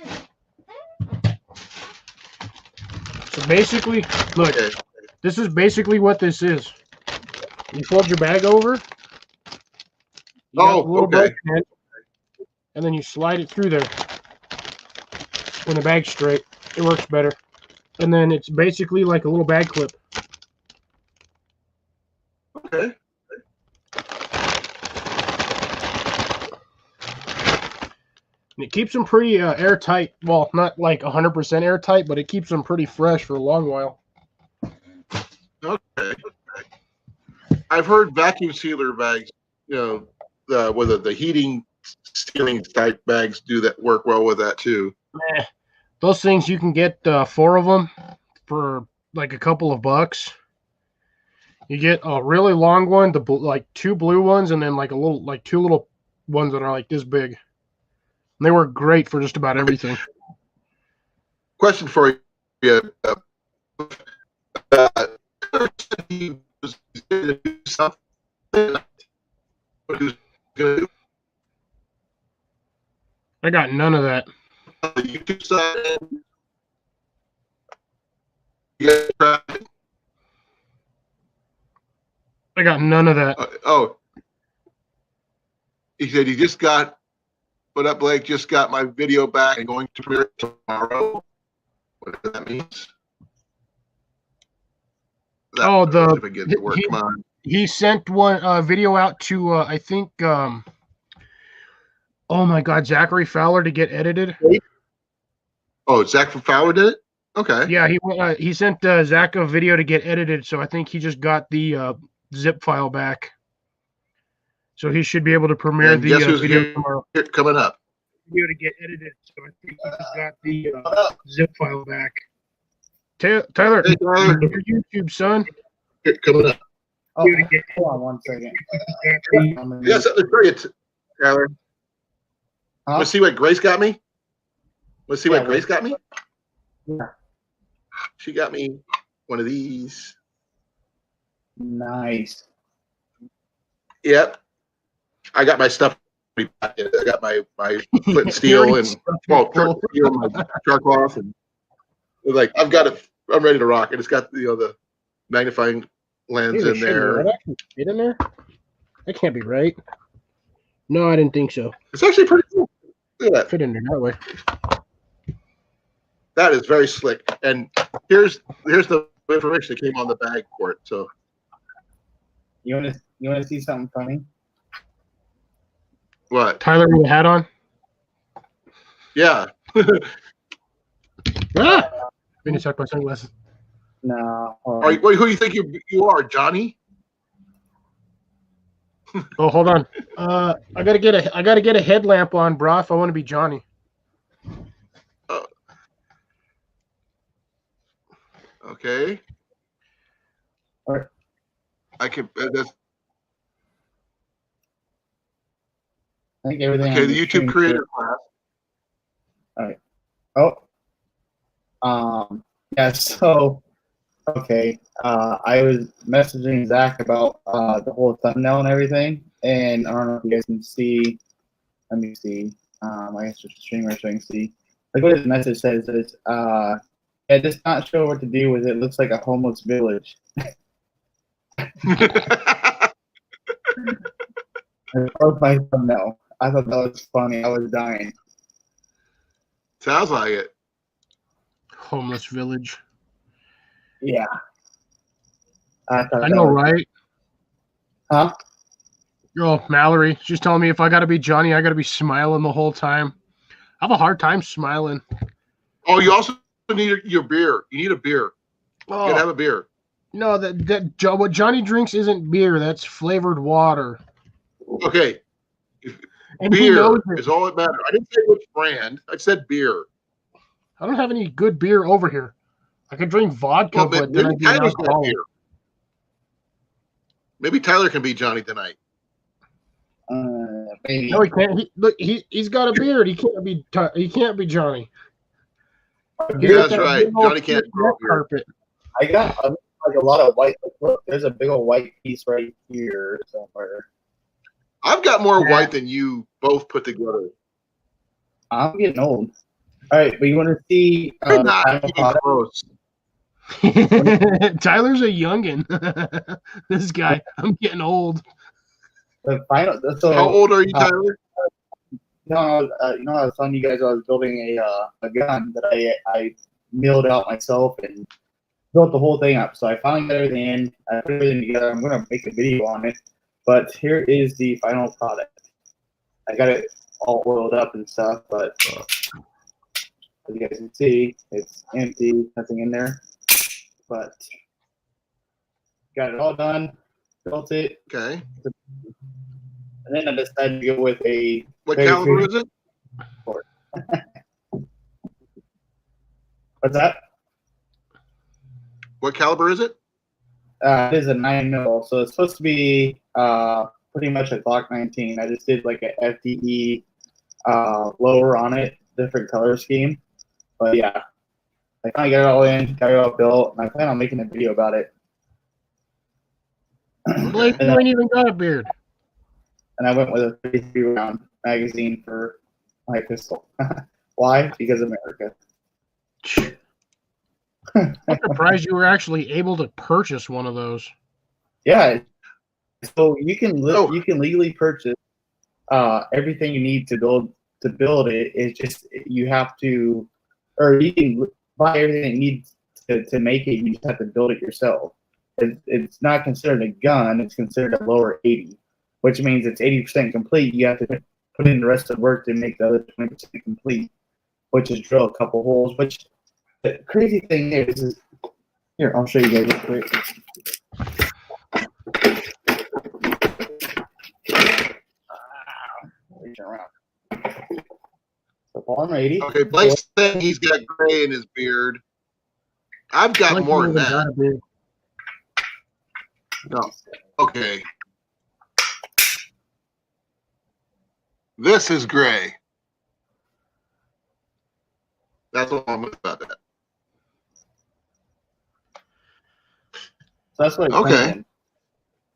So basically, look, this is basically what this is. You fold your bag over. You got a little bit, and then you slide it through there. When the bag's straight, it works better. And then it's basically like a little bag clip. Okay. And it keeps them pretty airtight. Well, not like 100% airtight, but it keeps them pretty fresh for a long while. Okay. I've heard vacuum sealer bags, whether the heating sealing type bags do that work well with that too. Those things you can get 4 of them for like a couple of bucks. You get a really long one, like 2 blue ones, and then like 2 little ones that are like this big. And they work great for just about everything. Question for you. I got none of that. The YouTube side. Yeah. I got none of that. He said he just got, but up Blake just got my video back and going to premiere it tomorrow. Whatever that means. If I get to work, come on. He sent one video out to I think oh my God, Zachary Fowler to get edited. Oh, Zach from Fowler did it? Okay. Yeah, he sent Zach a video to get edited, so I think he just got the zip file back. So he should be able to premiere and the video tomorrow. Coming up. Video to get edited, so I think he just got the zip file back. Tyler, hey, Tyler. your YouTube, son. Coming up. Oh, hold on 1 second. Yeah, something to tell you, Tyler. Huh? Let's see what Grace got me. Let's see what Grace got me. Yeah. She got me one of these. Nice. Yep. I got my stuff. I got my flint and steel and flint and steel, my shark cloth, and like I'm ready to rock. And it's got the magnifying lens in there. That can fit in there? That can't be right. No, I didn't think so. It's actually pretty cool. Look at that. Fit in there that way. That is very slick. And here's the information that came on the bag for it. So You want to see something funny? what? Tyler with a hat on? Yeah. Ah! I need to check my sunglasses. No. Who do you think you are, Johnny? Oh, hold on. I gotta get a headlamp on, bro. If I want to be Johnny. Okay. All right. I can. I think everything. Okay, the YouTube creator class. All right. Yeah. So. Okay. I was messaging Zach about the whole thumbnail and everything, and I don't know if you guys can see. Let me see. I guess just streamer so I can see. Like what his message says is, yeah, just not sure what to do with it. Looks like a homeless village. That was my thumbnail. I thought that was funny. I was dying. Sounds like it. Homeless village. Yeah. I know, right? Huh? Yo, Mallory, she's telling me if I gotta be Johnny, I gotta be smiling the whole time. I have a hard time smiling. Oh, you also need your beer. You need a beer. You gotta have a beer. No, what Johnny drinks isn't beer. That's flavored water. Okay. And beer is all that matters. I didn't say which brand. I said beer. I don't have any good beer over here. I could drink vodka, Well, but then I'd be alcoholic. Maybe Tyler can be Johnny tonight. Maybe. No, he can't. He's got a beard. He can't be Johnny. Yeah, that's right. Johnny can't grow beard. Carpet. I got like a lot of white. Look, there's a big old white piece right here somewhere. I've got more white than you both put together. I'm getting old. All right, but you want to see? I'm not even close. Tyler's a youngin. This guy, I'm getting old. The final. So, how old are you, Tyler? No, I was telling you guys I was building a gun that I milled out myself and built the whole thing up. So I finally got everything in. I put everything together. I'm gonna make a video on it. But here is the final product. I got it all oiled up and stuff, but as you guys can see, it's empty, nothing in there. But got it all done, built it, Okay. and then I decided to go with a. What caliber is it? What's that? What caliber is it? It is a 9mm, so it's supposed to be pretty much a Glock 19. I just did like a FDE lower on it, different color scheme. But yeah, I kind of got it all in, got it all built, and I plan on making a video about it. Blake, you ain't even got a beard. And I went with a 33 round magazine for my pistol. Why? Because America. I'm surprised you were actually able to purchase one of those. Yeah. So you can you can legally purchase everything you need to build it. It's just you have to, or you can buy everything you need to make it. You just have to build it yourself. It's not considered a gun. It's considered a lower 80, which means it's 80% complete. You have to put in the rest of the work to make the other 20% complete, which is drill a couple holes. Which the crazy thing is here, I'll show you guys real quick. Reaching around. So polymer 80. Okay, Blake's saying he's got gray in his beard. I've got Blake more ain't than even got that. a beard. No. Okay. This is gray. That's all I'm about that. So that's what it Okay. comes in.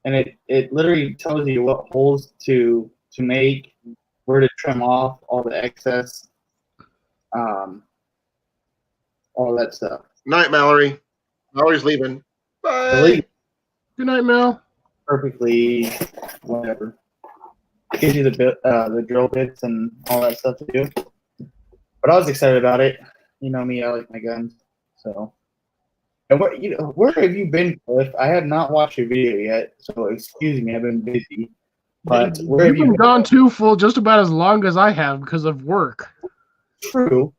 And it literally tells you what holes to make, where to trim off all the excess, all that stuff. Night, Mallory. Mallory's leaving. Bye. Delete Good night, Mel. perfectly, whatever. Gives you the drill bits and all that stuff to do. But I was excited about it. You know me, I like my guns. So, and where have you been, Cliff? I have not watched your video yet, so excuse me, I've been busy. But where have You've you been gone too full just about as long as I have because of work. True.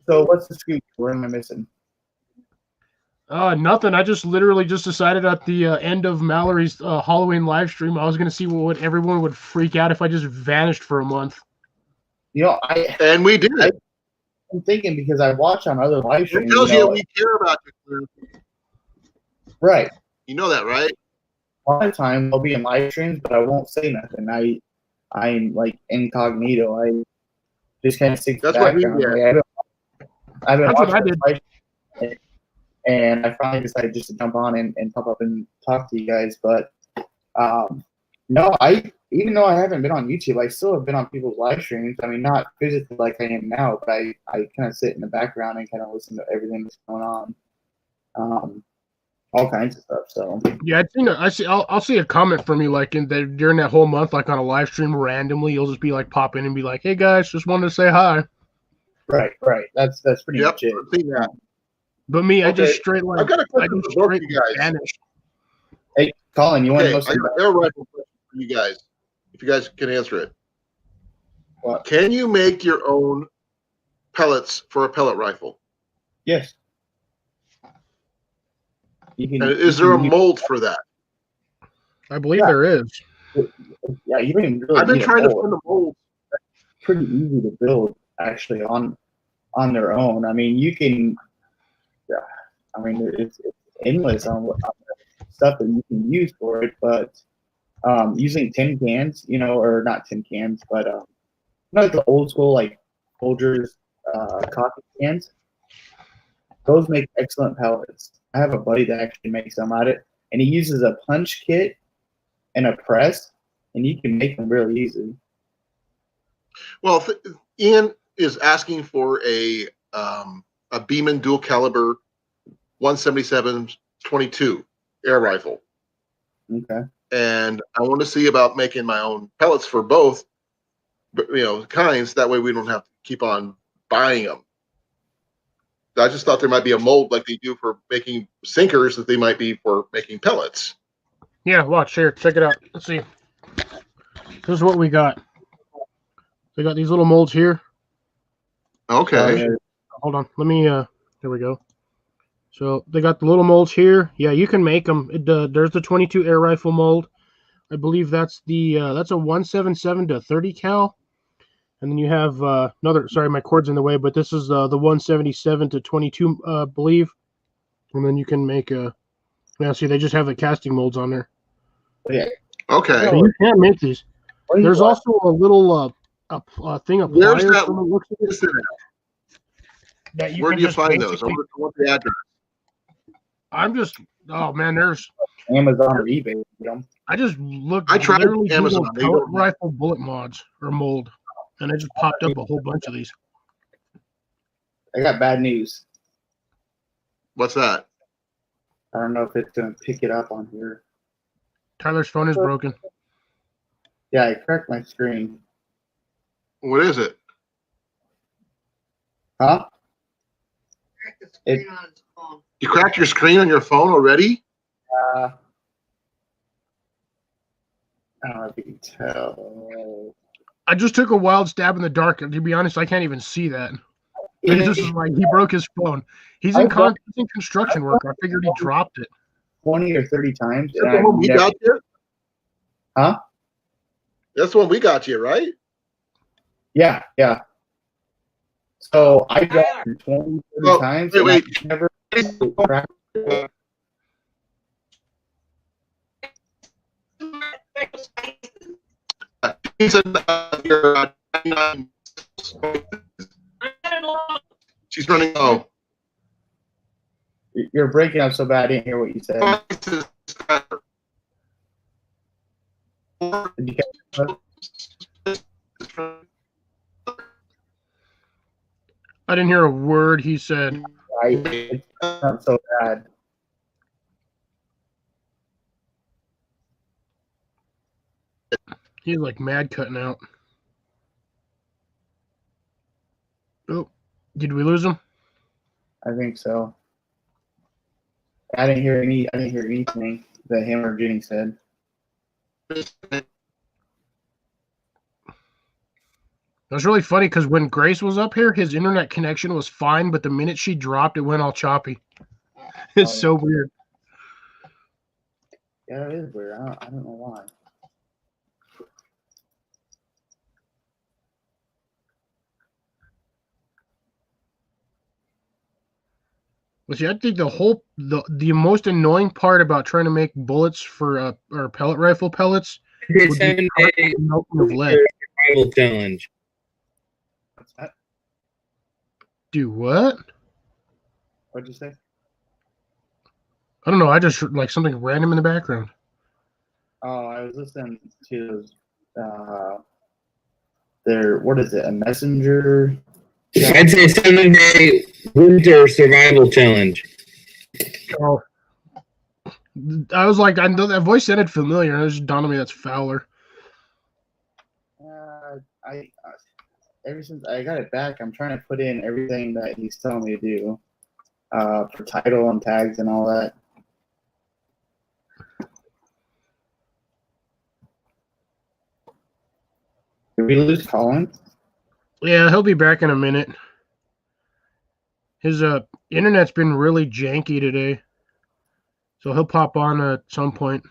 So what's the scoop? Where am I missing? Nothing. I just literally just decided at the end of Mallory's Halloween live stream, I was going to see what everyone would freak out if I just vanished for a month. You know, And we did. I'm thinking because I watch on other live It streams. tells you we care about you. Right. You know that, right? A lot of times I'll be in live streams, but I won't say nothing. I'm like incognito. I just kind of stick to the That's what we background. did. Like, I've been That's what watching I this did. live stream, and I finally decided just to jump on and pop up and talk to you guys. But no, even though I haven't been on YouTube, I still have been on people's live streams. I mean, not physically like I am now, but I kind of sit in the background and kind of listen to everything that's going on. All kinds of stuff. So Yeah, I'll see a comment from you like during that whole month, like on a live stream randomly. You'll just be like pop in and be like, "Hey guys, just wanted to say hi." right. That's pretty Yep. much it. I've seen that. But me, I Okay. just straight like I've got a I question just for both straight you guys. vanished. Hey, Colin, you want Okay, to I know something? got an air rifle question for you guys. If you guys can answer it. What? Can you make your own pellets for a pellet rifle? Yes. You can, And is there a mold for that? I believe Yeah. there is. Yeah, you don't even really I've been need a trying to mold. find the mold. Pretty easy to build actually on their own. I mean, you can. Yeah, I mean, it's endless on what stuff that you can use for it, but using tin cans, or not tin cans, but not the old school like Folgers coffee cans. Those make excellent pellets. I have a buddy that actually makes them at it, and he uses a punch kit and a press, and you can make them really easy. Well, Ian is asking for a Beeman dual caliber 177-22 air rifle, Okay. and I want to see about making my own pellets for both, kinds. That way, we don't have to keep on buying them. I just thought there might be a mold like they do for making sinkers that they might be for making pellets. Yeah, watch here. Check it out. Let's see. This is what we got. They got these little molds here. Okay. Hold on. Let me. Here we go. So they got the little molds here. Yeah, you can make them. There's the 22 air rifle mold. I believe that's that's a 177 to 30 cal. And then you have another. Sorry, my cord's in the way, but this is the 177 to 22, I believe. And then you can make a. Yeah, see, they just have the casting molds on there. Yeah. Okay. So you can make these. There's What? also a little a thing of Where's pliers that? from the looks of it Listen, that you where can do you just find those? I basically- want the address. I'm just. Oh man, there's. Amazon or eBay. You know? I just looked. I tried literally Amazon. Googled They pellet don't- rifle bullet mods or mold, and it just popped up a whole bunch of these. I got bad news. What's that? I don't know if it's gonna pick it up on here. Tyler's phone is broken. Yeah, I cracked my screen. What is it? Huh? Crack the screen on his phone. You cracked your screen on your phone already? I don't know if you can tell. I just took a wild stab in the dark, and to be honest, I can't even see that. This is like he broke his phone. He's in construction work. I figured he dropped it. 20 or 30 times. That's And the one we never- got you? Huh? That's the one we got you, right? Yeah, yeah. So I got it 20, 30 Oh, times. wait, and I never cracked. He said you're 99. She's running low. You're breaking up so bad. I didn't hear what you said. Did you catch that? I didn't hear a word he said. Right? It's not so bad. He's like mad cutting out. Oh, did we lose him? I think so. I didn't hear anything that him or Jenny said. It was really funny because when Grace was up here, his internet connection was fine, but the minute she dropped, it went all choppy. It's so weird. Yeah, it is weird. I don't know why. But see, I think the most annoying part about trying to make bullets for or pellet rifle pellets The would be 7-day the melting of lead. survival challenge. What's that? Do what? What'd you say? I don't know. I just like something random in the background. Oh, I was listening to what is it? A messenger? I'd say 7-day winter survival challenge. Oh, I was like, I know that voice sounded familiar. It just dawned on me that's Fowler. I ever since I got it back, I'm trying to put in everything that he's telling me to do for title and tags and all that. Did we lose Colin? Yeah, he'll be back in a minute. His internet's been really janky today, so he'll pop on at some point.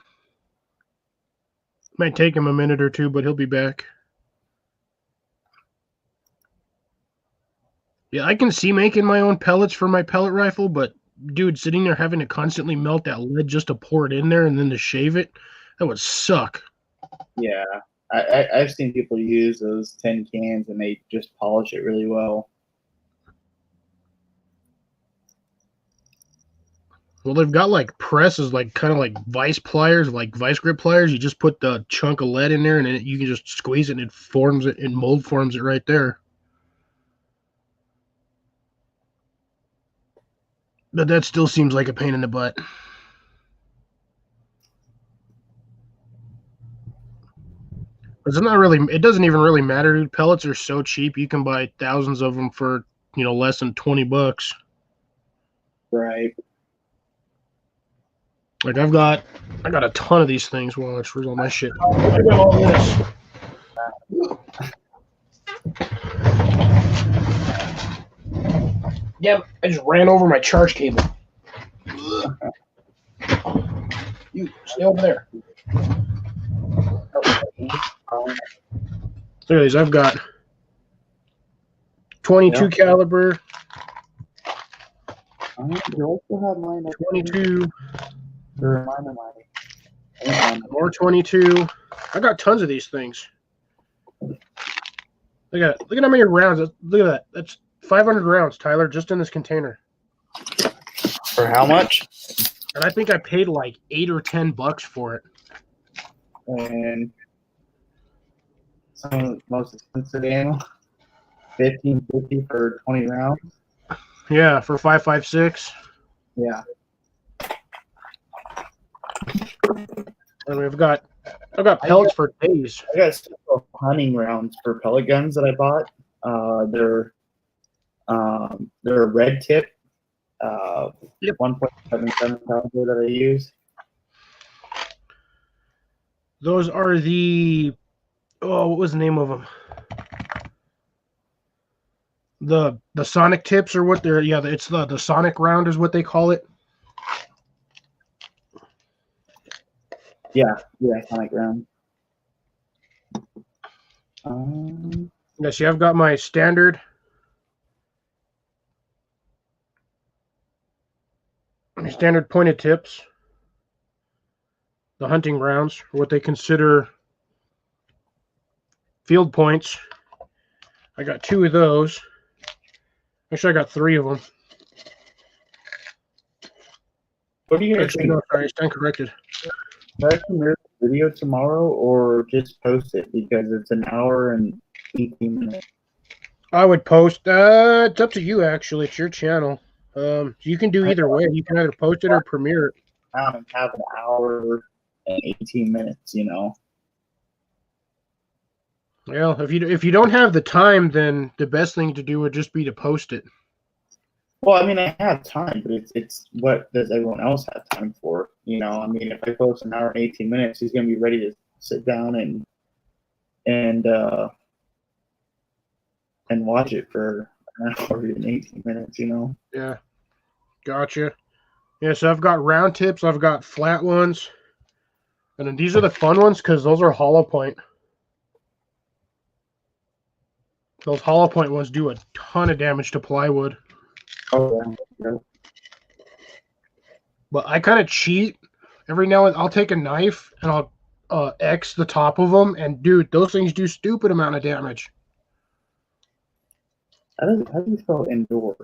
Might take him a minute or two, but he'll be back. Yeah, I can see making my own pellets for my pellet rifle, but dude, sitting there having to constantly melt that lead just to pour it in there and then to shave it, that would suck. Yeah, I've seen people use those tin cans and they just polish it really well. Well, they've got like presses, like kind of like vice pliers, like vice grip pliers. You just put the chunk of lead in there, and then you can just squeeze it, and it forms it, and mold forms it right there. But that still seems like a pain in the butt. It's not really. It doesn't even really matter, dude. Pellets are so cheap. You can buy thousands of them for less than $20. Right. Like I got a ton of these things. Watch, where's all my shit? I got all this. Damn, I just ran over my charge cable. You stay over there. Look at these. I've got 22 caliber, You also have mine. 22, Or mine or mine. more 22. I got tons of these things. Look at how many rounds. Look at that. That's 500 rounds, Tyler, just in this container. For how much? And I think I paid like $8 or $10 for it. And some of the most expensive ammo, $15.50 for 20 rounds. Yeah, for 5.56. Yeah. And I've got pellets for days. I got several hunting rounds for pellet guns that I bought. They're a red tip, 1.77 caliber that I use. Those are the what was the name of them? The Sonic tips or what they're it's the Sonic round is what they call it. Yeah, Sonic round. Yeah, see, I've got my standard pointed tips. The hunting rounds, or what they consider field points. I got 2 of those. Actually, I got 3 of them. What do you guys Actually, think? no, sorry, I stand corrected. Should I premiere the video tomorrow or just post it because it's an hour and 18 minutes? I would post. It's up to you, actually. It's your channel. You can do either way. You can either post it or premiere it. And have an hour and 18 minutes, you know. Well, if you don't have the time, then the best thing to do would just be to post it. Well, I mean, I have time, but it's what does everyone else have time for? You know, I mean, if I post an hour and 18 minutes, he's gonna be ready to sit down and watch it for an hour and 18 minutes, you know. Yeah, gotcha. Yeah, so I've got round tips. I've got flat ones, and then these are the fun ones because those are hollow point. Those hollow point ones do a ton of damage to plywood. Oh yeah. But I kind of cheat. Every now and then I'll take a knife and I'll X the top of them, and dude, those things do stupid amount of damage. How do you spell indoor?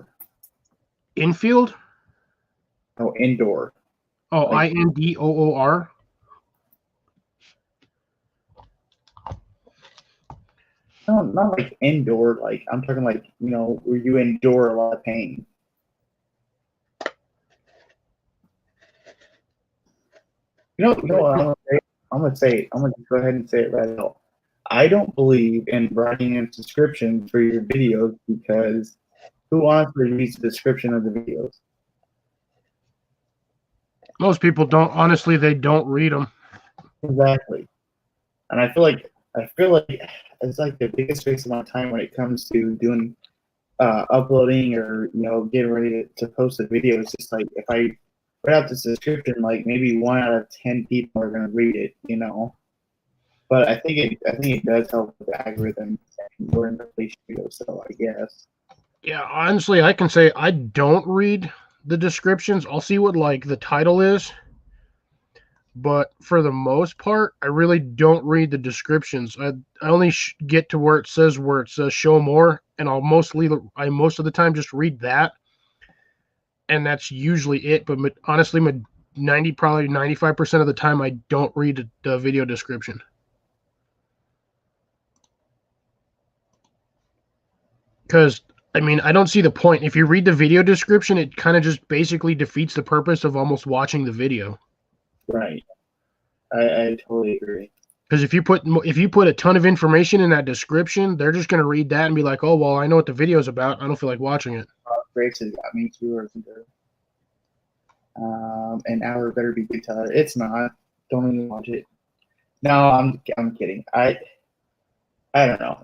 Infield? Oh, indoor. Oh, Like- INDOOR. No, not like indoor. Like I'm talking like, you know, where you endure a lot of pain. You know what I'm gonna say? I'm gonna say it. I'm gonna just go ahead and say it right out. I don't believe in writing in descriptions for your videos because who honestly reads the description of the videos? Most people don't. Honestly, they don't read them. Exactly. And I feel like it's like the biggest waste of my time when it comes to doing uploading or, you know, getting ready to post a video. It's just like if I write out this description, like maybe 1 out of 10 people are gonna read it, you know. But I think it does help with the algorithm and where the place should go. So I guess. Yeah, honestly, I can say I don't read the descriptions. I'll see what like the title is, but for the most part, I really don't read the descriptions. I only get to where it says show more, and I most of the time just read that, and that's usually it. But honestly, probably 95% of the time, I don't read the video description. Because, I mean, I don't see the point. If you read the video description, it kind of just basically defeats the purpose of almost watching the video. Right. I totally agree. Because if you put a ton of information in that description, they're just going to read that and be like, oh, well, I know what the video's about. I don't feel like watching it. Grace has got me too, or an hour better be good, Tyler. It's not. Don't even watch it. No, I'm kidding. I don't know.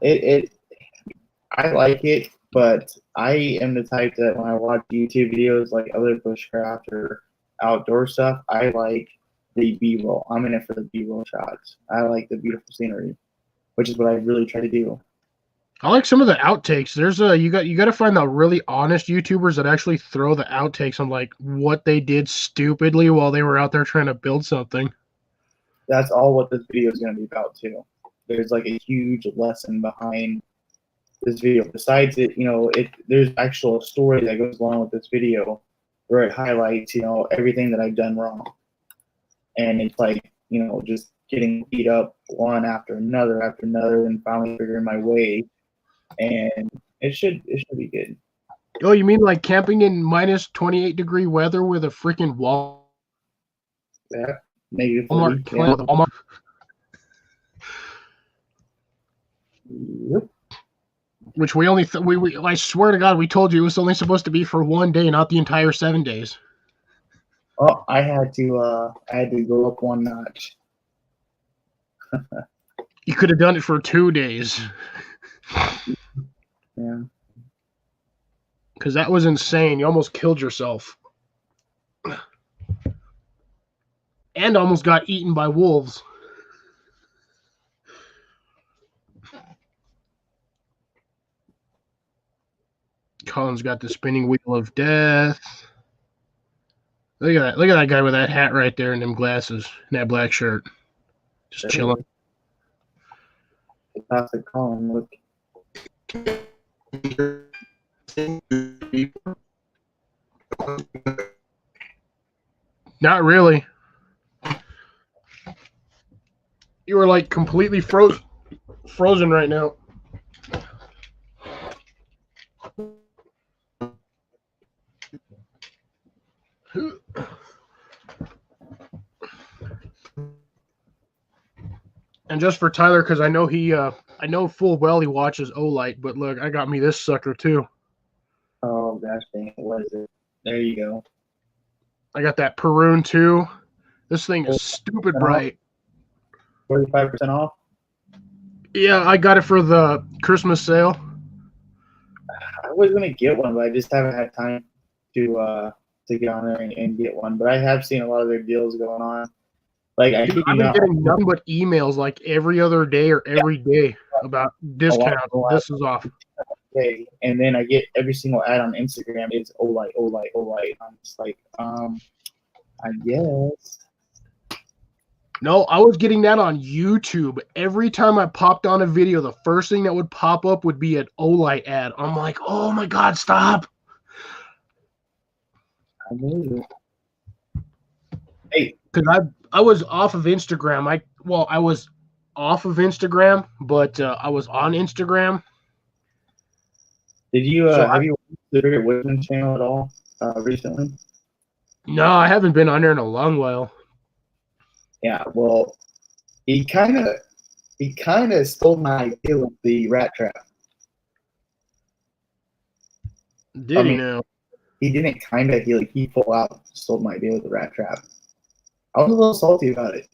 I like it, But I am the type that when I watch YouTube videos like other bushcraft or outdoor stuff, I like the B-roll. I'm in it for the B-roll shots. I like the beautiful scenery, which is what I really try to do. I like some of the outtakes. There's you got to find the really honest YouTubers that actually throw the outtakes on like what they did stupidly while they were out there trying to build something. That's all what this video is going to be about too. There's like a huge lesson behind this video. Besides it, there's actual story that goes along with this video where it highlights, everything that I've done wrong. And it's like, just getting beat up one after another, and finally figuring my way. And it should be good. Oh, you mean like camping in minus 28-degree weather with a freaking wall? Yeah, negative 40. Walmart, Yeah. Walmart. Yep. Which we only I swear to God, we told you it was only supposed to be for one day, not the entire 7 days. Oh, I had to go up one notch. You could have done it for 2 days. Yeah. Because that was insane. You almost killed yourself. And almost got eaten by wolves. Colin's got the spinning wheel of death. Look at that. Look at that guy with that hat right there and them glasses and that black shirt. Just chilling. Classic Colin, look. Not really. You were like completely frozen right now. And just for Tyler, because I know I know full well he watches Olight, but look, I got me this sucker too. Oh gosh dang it, what is it? There you go. I got that Perun too. This thing is stupid bright. 45% off? Yeah, I got it for the Christmas sale. I was gonna get one, but I just haven't had time to get on there and get one. But I have seen a lot of their deals going on. Like I've been getting nothing but emails like every other day or every day about discount. This is off. Okay. And then I get every single ad on Instagram is Olight. I'm just like, I guess. No, I was getting that on YouTube. Every time I popped on a video, the first thing that would pop up would be an Olight ad. I'm like, oh my God, stop. I believe it. Hey. Because I was off of Instagram. I was off of Instagram, but I was on Instagram. Did you have you watched the Cricket Wisdom channel at all recently? No, I haven't been on there in a long while. Yeah, well, he kind of stole my idea with the rat trap. Did he now? He didn't kind of. He full out stole my idea with the rat trap. I was a little salty about it.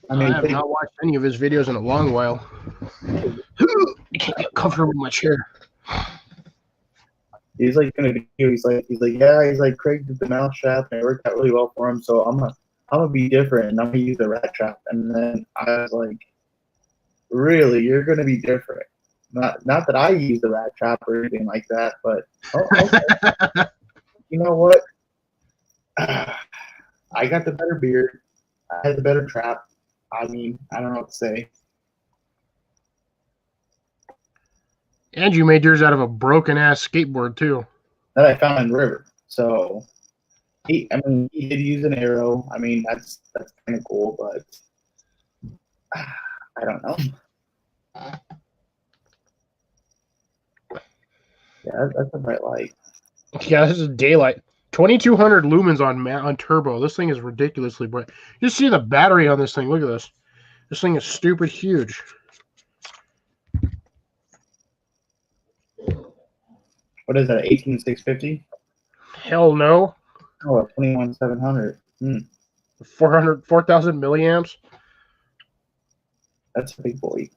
I mean, I have not watched any of his videos in a long while. I can't get comfortable in my chair. He's like gonna do. He's like, Craig did the mouse trap and it worked out really well for him. So I'm gonna be different and I'm gonna use the rat trap. And then I was like, really, you're gonna be different? Not that I use the rat trap or anything like that, but okay. You know what? I got the better beard. I had the better trap. I mean, I don't know what to say. And you made yours out of a broken ass skateboard too. That I found in the river. So he did use an arrow. I mean, that's kind of cool, but I don't know. Yeah, that's a bright light. Yeah, this is daylight. 2200 lumens on turbo. This thing is ridiculously bright. You see the battery on this thing. Look at this. This thing is stupid huge. What is that? 18650? Hell no. Oh, 21700. 4,000 milliamps. That's a big boy.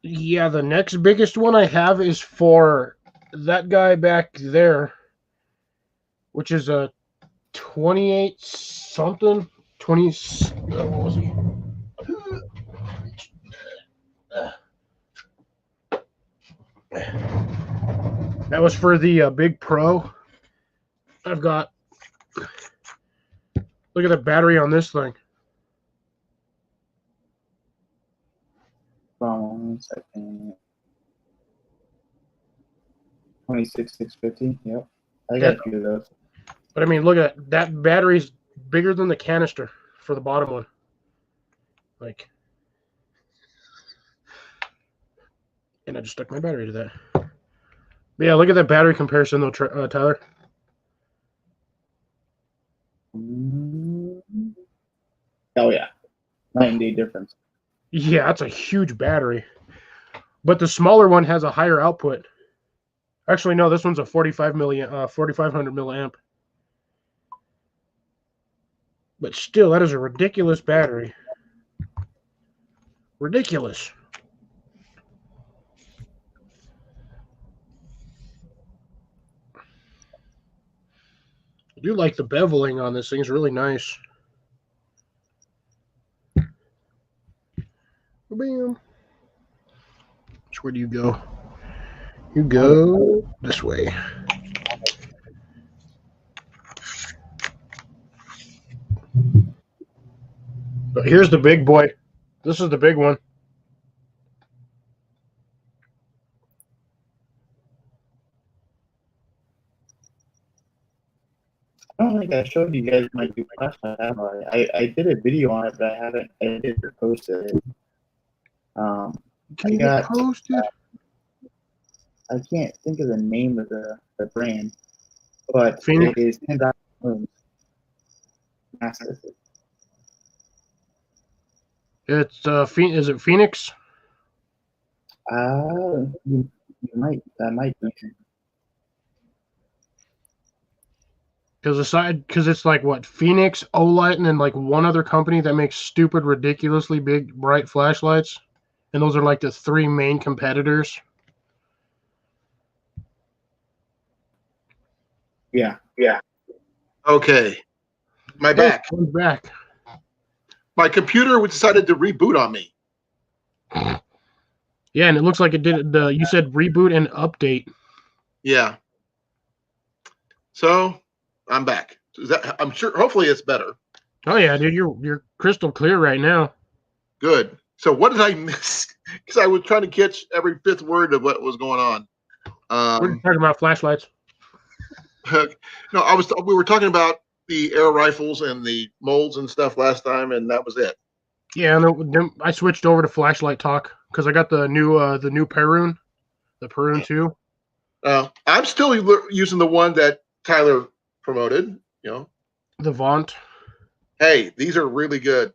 Yeah, the next biggest one I have is for that guy back there, which is a 28 something, 20. What was he? That was for the Big Pro. I've got. Look at the battery on this thing. Hold on 1 second. 26,650. Yep. I got a few of those. But I mean, look at that. That battery's bigger than the canister for the bottom one. Like, and I just stuck my battery to that. But yeah, look at that battery comparison though, Tyler. Oh yeah, 9-day difference. Yeah, that's a huge battery. But the smaller one has a higher output. Actually, no, this one's a 4500 milliamp. But still, that is a ridiculous battery. Ridiculous. I do like the beveling on this thing. It's really nice. Bam. So where do you go? You go this way. But here's the big boy. This is the big one. I don't think I showed you guys my new flashlight, have I? I did a video on it, but I haven't edited or posted it. Can you get posted? I can't think of the name of the brand, but Phoenix? it is 10,000 lumens. Massive. It's is it Phoenix? You might, that might be. Because it's like what, Phoenix, Olight, and then like one other company that makes stupid, ridiculously big, bright flashlights, and those are like the three main competitors. Yeah. Okay. My back. One's back. My computer decided to reboot on me. Yeah, and it looks like it did. You said reboot and update. Yeah. So I'm back. I'm sure. Hopefully, it's better. Oh yeah, dude, you're crystal clear right now. Good. So what did I miss? Because I was trying to catch every fifth word of what was going on. We're talking about flashlights. No, we were talking about the air rifles and the molds and stuff last time, and that was it. Yeah, no, then I switched over to flashlight talk because I got the new Perun, the Perun 2. I'm still using the one that Tyler promoted. You know, The Vaunt. Hey, these are really good.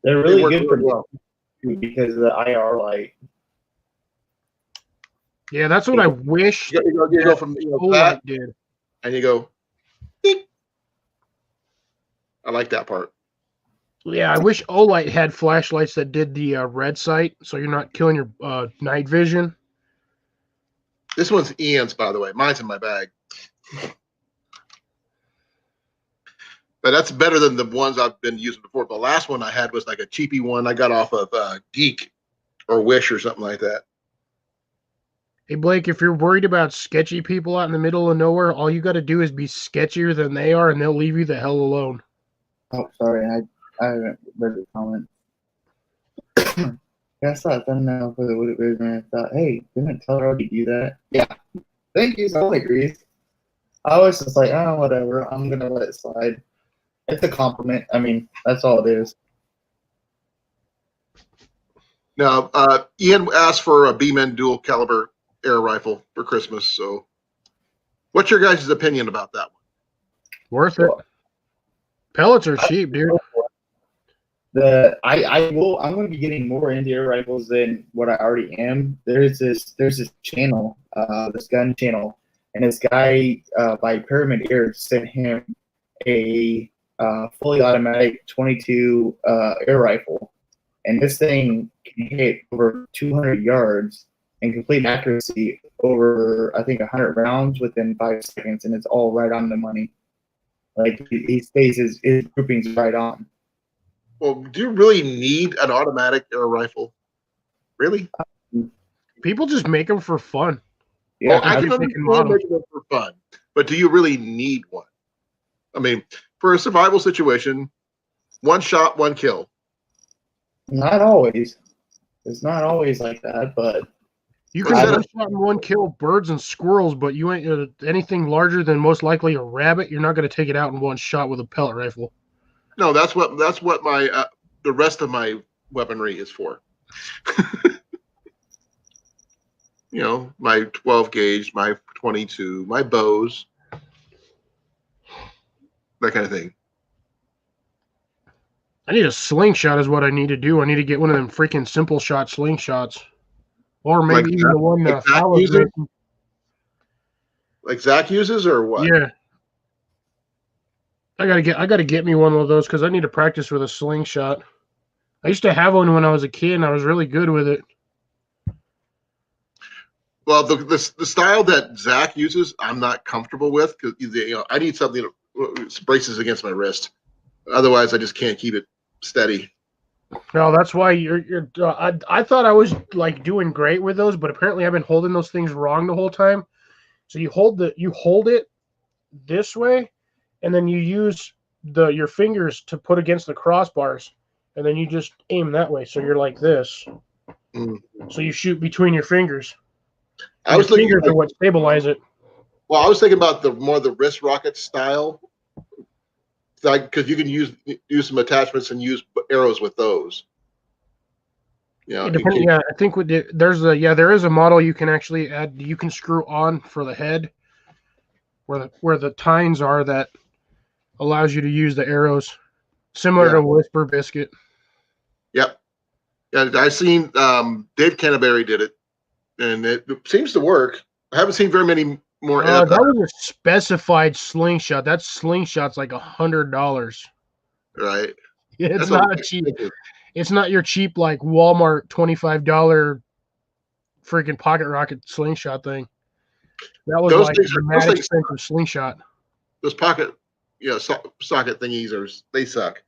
They're really work good for really well. because of the IR light. Yeah, that's what I wish You go from Olight that, did. and you go. Beep. I like that part. Yeah, I wish Olight had flashlights that did the red sight, so you're not killing your night vision. This one's Ian's, by the way. Mine's in my bag. But that's better than the ones I've been using before. The last one I had was like a cheapy one I got off of Geek or Wish or something like that. Hey, Blake, if you're worried about sketchy people out in the middle of nowhere, all you got to do is be sketchier than they are, and they'll leave you the hell alone. Oh, sorry, I haven't read the comment. I saw a thumbnail for the Wooded River and I thought, hey, didn't Teller already do that? Yeah. Thank you, someone agrees. I was just like, oh, whatever, I'm going to let it slide. It's a compliment. I mean, that's all it is. Now, Ian asked for a Beeman dual caliber air rifle for Christmas. So, what's your guys' opinion about that one? Worth it. Pellets are cheap, dude. I'm going to be getting more into air rifles than what I already am. There's this channel, this gun channel, and this guy by Pyramid Air sent him a fully automatic 22 air rifle, and this thing can hit over 200 yards and complete accuracy over, I think, 100 rounds within 5 seconds, and it's all right on the money. Like, he stays his groupings right on. Well, do you really need an automatic arrow rifle? Really? People just make them for fun. Yeah, I can just understand model. making them for fun, but do you really need one? I mean, for a survival situation, one shot, one kill. not always. It's not always like that, but You What's can that? one shot and one kill birds and squirrels, but you ain't anything larger than most likely a rabbit. You're not going to take it out in one shot with a pellet rifle. No, that's what my the rest of my weaponry is for. You know, my 12 gauge, my 22, my bows, that kind of thing. I need a slingshot is what I need to do. I need to get one of them freaking simple shot slingshots. Or maybe Like even the one like Zach Fowler's uses? making. Like Zach uses, or what? Yeah. I gotta get me one of those because I need to practice with a slingshot. I used to have one when I was a kid and I was really good with it. Well, the style that Zach uses, I'm not comfortable with because I need something that braces against my wrist. Otherwise, I just can't keep it steady. No, that's why you're. I thought I was like doing great with those, but apparently I've been holding those things wrong the whole time. So you hold it this way, and then you use your fingers to put against the crossbars, and then you just aim that way. So you're like this. Mm. So you shoot between your fingers. I was Your thinking, fingers are what stabilize it. well, I was thinking about the wrist rocket style, because you can use some attachments and use arrows with those. Yeah, Yeah, I think there is a model you can actually add. You can screw on for the head, where the tines are that allows you to use the arrows, similar to Whisper Biscuit. Yep. Yeah, I seen Dave Canterbury did it, and it seems to work. I haven't seen very many more. That was a specified slingshot. That slingshot's like $100. Right. It's That's not okay. cheap. It's not your cheap like Walmart $25 freaking pocket rocket slingshot thing. That was Those like things a are- mad those things expensive slingshot. Those pocket, socket thingies they suck.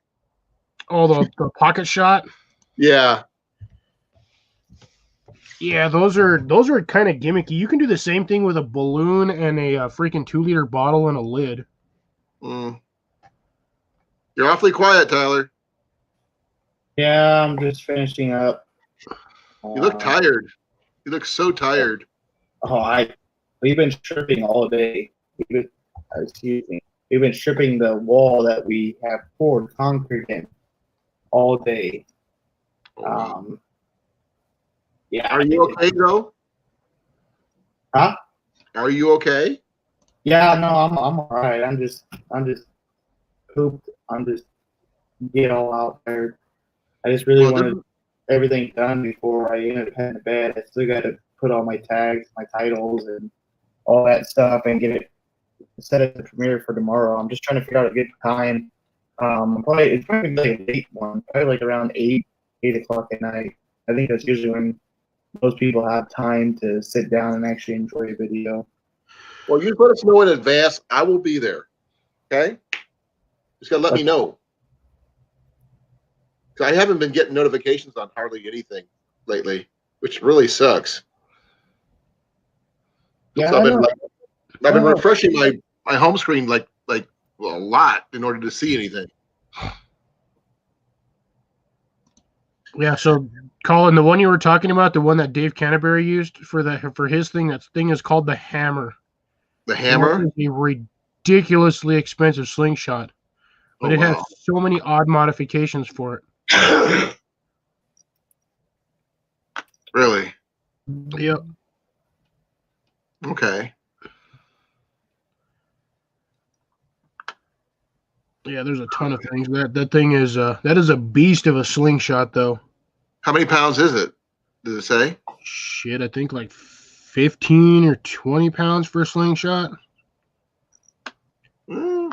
Oh, the pocket shot. Yeah. Yeah, those are kind of gimmicky. You can do the same thing with a balloon and a freaking 2-liter bottle and a lid. Mm. You're awfully quiet, Tyler. yeah, I'm just finishing up. You look tired. You look so tired. We've been stripping all day. Excuse me. We've been stripping the wall that we have poured concrete in all day. Yeah. Are you okay though? Huh? Are you okay? Yeah, no, I'm all right. I'm just pooped. I'm just get all out there. I just really wanted everything done before I end up heading to bed. I still got to put all my tags, my titles, and all that stuff, and get it set at the premiere for tomorrow. I'm just trying to figure out a good time. It's probably like a late one, probably like around 8 o'clock at night. I think that's usually when most people have time to sit down and actually enjoy a video. Well, you let us know in advance. I will be there. Okay? Just gotta let me know. 'Cause I haven't been getting notifications on hardly anything lately, which really sucks. Yeah, So I've been know. refreshing my home screen like a lot in order to see anything. Yeah, so Colin, the one you were talking about, the one that Dave Canterbury used for his thing, that thing is called the Hammer. The Hammer? That is a ridiculously expensive slingshot, but it has so many odd modifications for it. Really? Yep. Okay. Yeah, there's a ton of things. That thing is that is a beast of a slingshot, though. How many pounds is it? Does it say? Shit, I think like 15 or 20 pounds for a slingshot. Mm.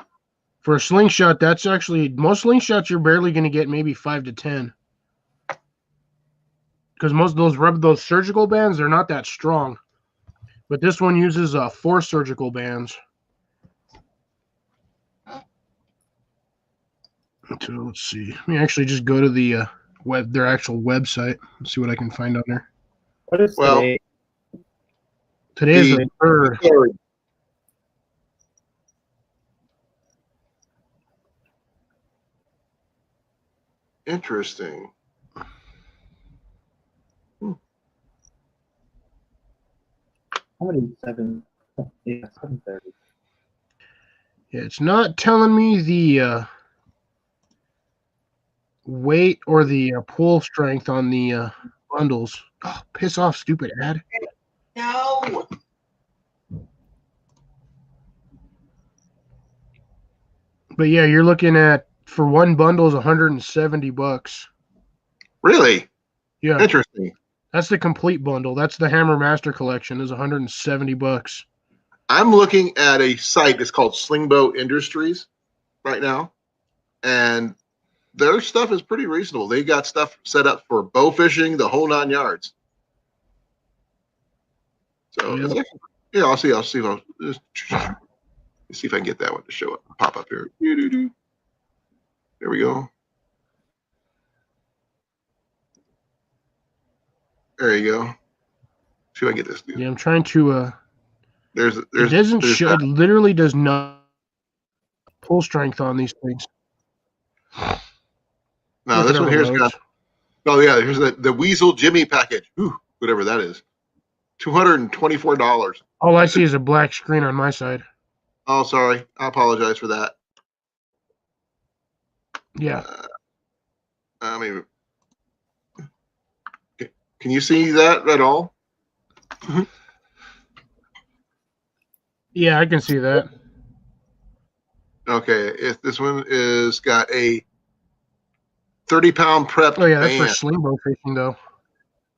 For a slingshot, that's actually most slingshots you're barely going to get maybe 5 to 10. because most of those surgical bands, they're not that strong. But this one uses 4 surgical bands. So let's see. Let me actually just go to the their actual website and see what I can find on there. What is Well, today? Today is the 3rd. Third. Interesting. How many 7? Yeah, 7:30. Yeah, it's not telling me the weight or the pull strength on the bundles. Oh, piss off, stupid ad. No. But yeah, you're looking at, for one bundle is $170. Really Yeah, interesting. that's the complete bundle. That's the Hammer Master Collection is $170. I'm looking at a site that's called Slingbow Industries right now, and their stuff is pretty reasonable. They got stuff set up for bow fishing, the whole 9 yards. So Yep. it's actually, yeah, I'll see if let's see if I can get that one to show up, pop up here. There we go. There you go. See if I can get this. Yeah, I'm trying to. There's It doesn't there's show. It literally does not pull strength on these things. no, If this it one ever here's loads. got. Oh yeah, here's the Weasel Jimmy package. Ooh, whatever that is. $224. All I see is a black screen on my side. Oh, sorry. I apologize for that. Yeah. I mean, can you see that at all? Yeah, I can see that. Okay, if this one is got a 30-pound prep Oh yeah, that's for band. slingbow fishing though.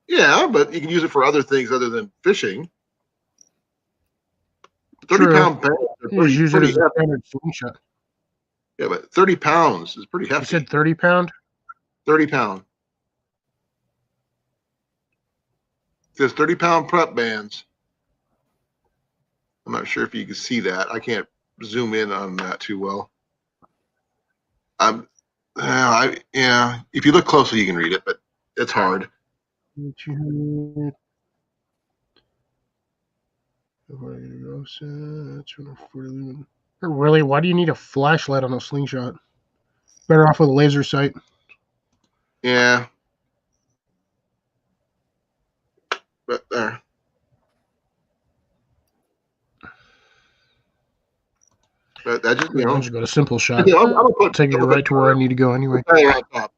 Yeah, but you can use it for other things other than fishing. True. 30-pound band. You just use it Pretty as a hefty. standard slingshot. Yeah, but 30 pounds is pretty You hefty. said 30 pound? 30-pound. It says 30-pound prep bands. I'm not sure if you can see that. I can't zoom in on that too well. Yeah. If you look closely, you can read it, but it's hard. Really? Why do you need a flashlight on a slingshot? Better off with a laser sight. Yeah. But there. But that just, I'll just go to simple shot. Yeah, I'm gonna put, Take you right to where I need to go anyway. on top.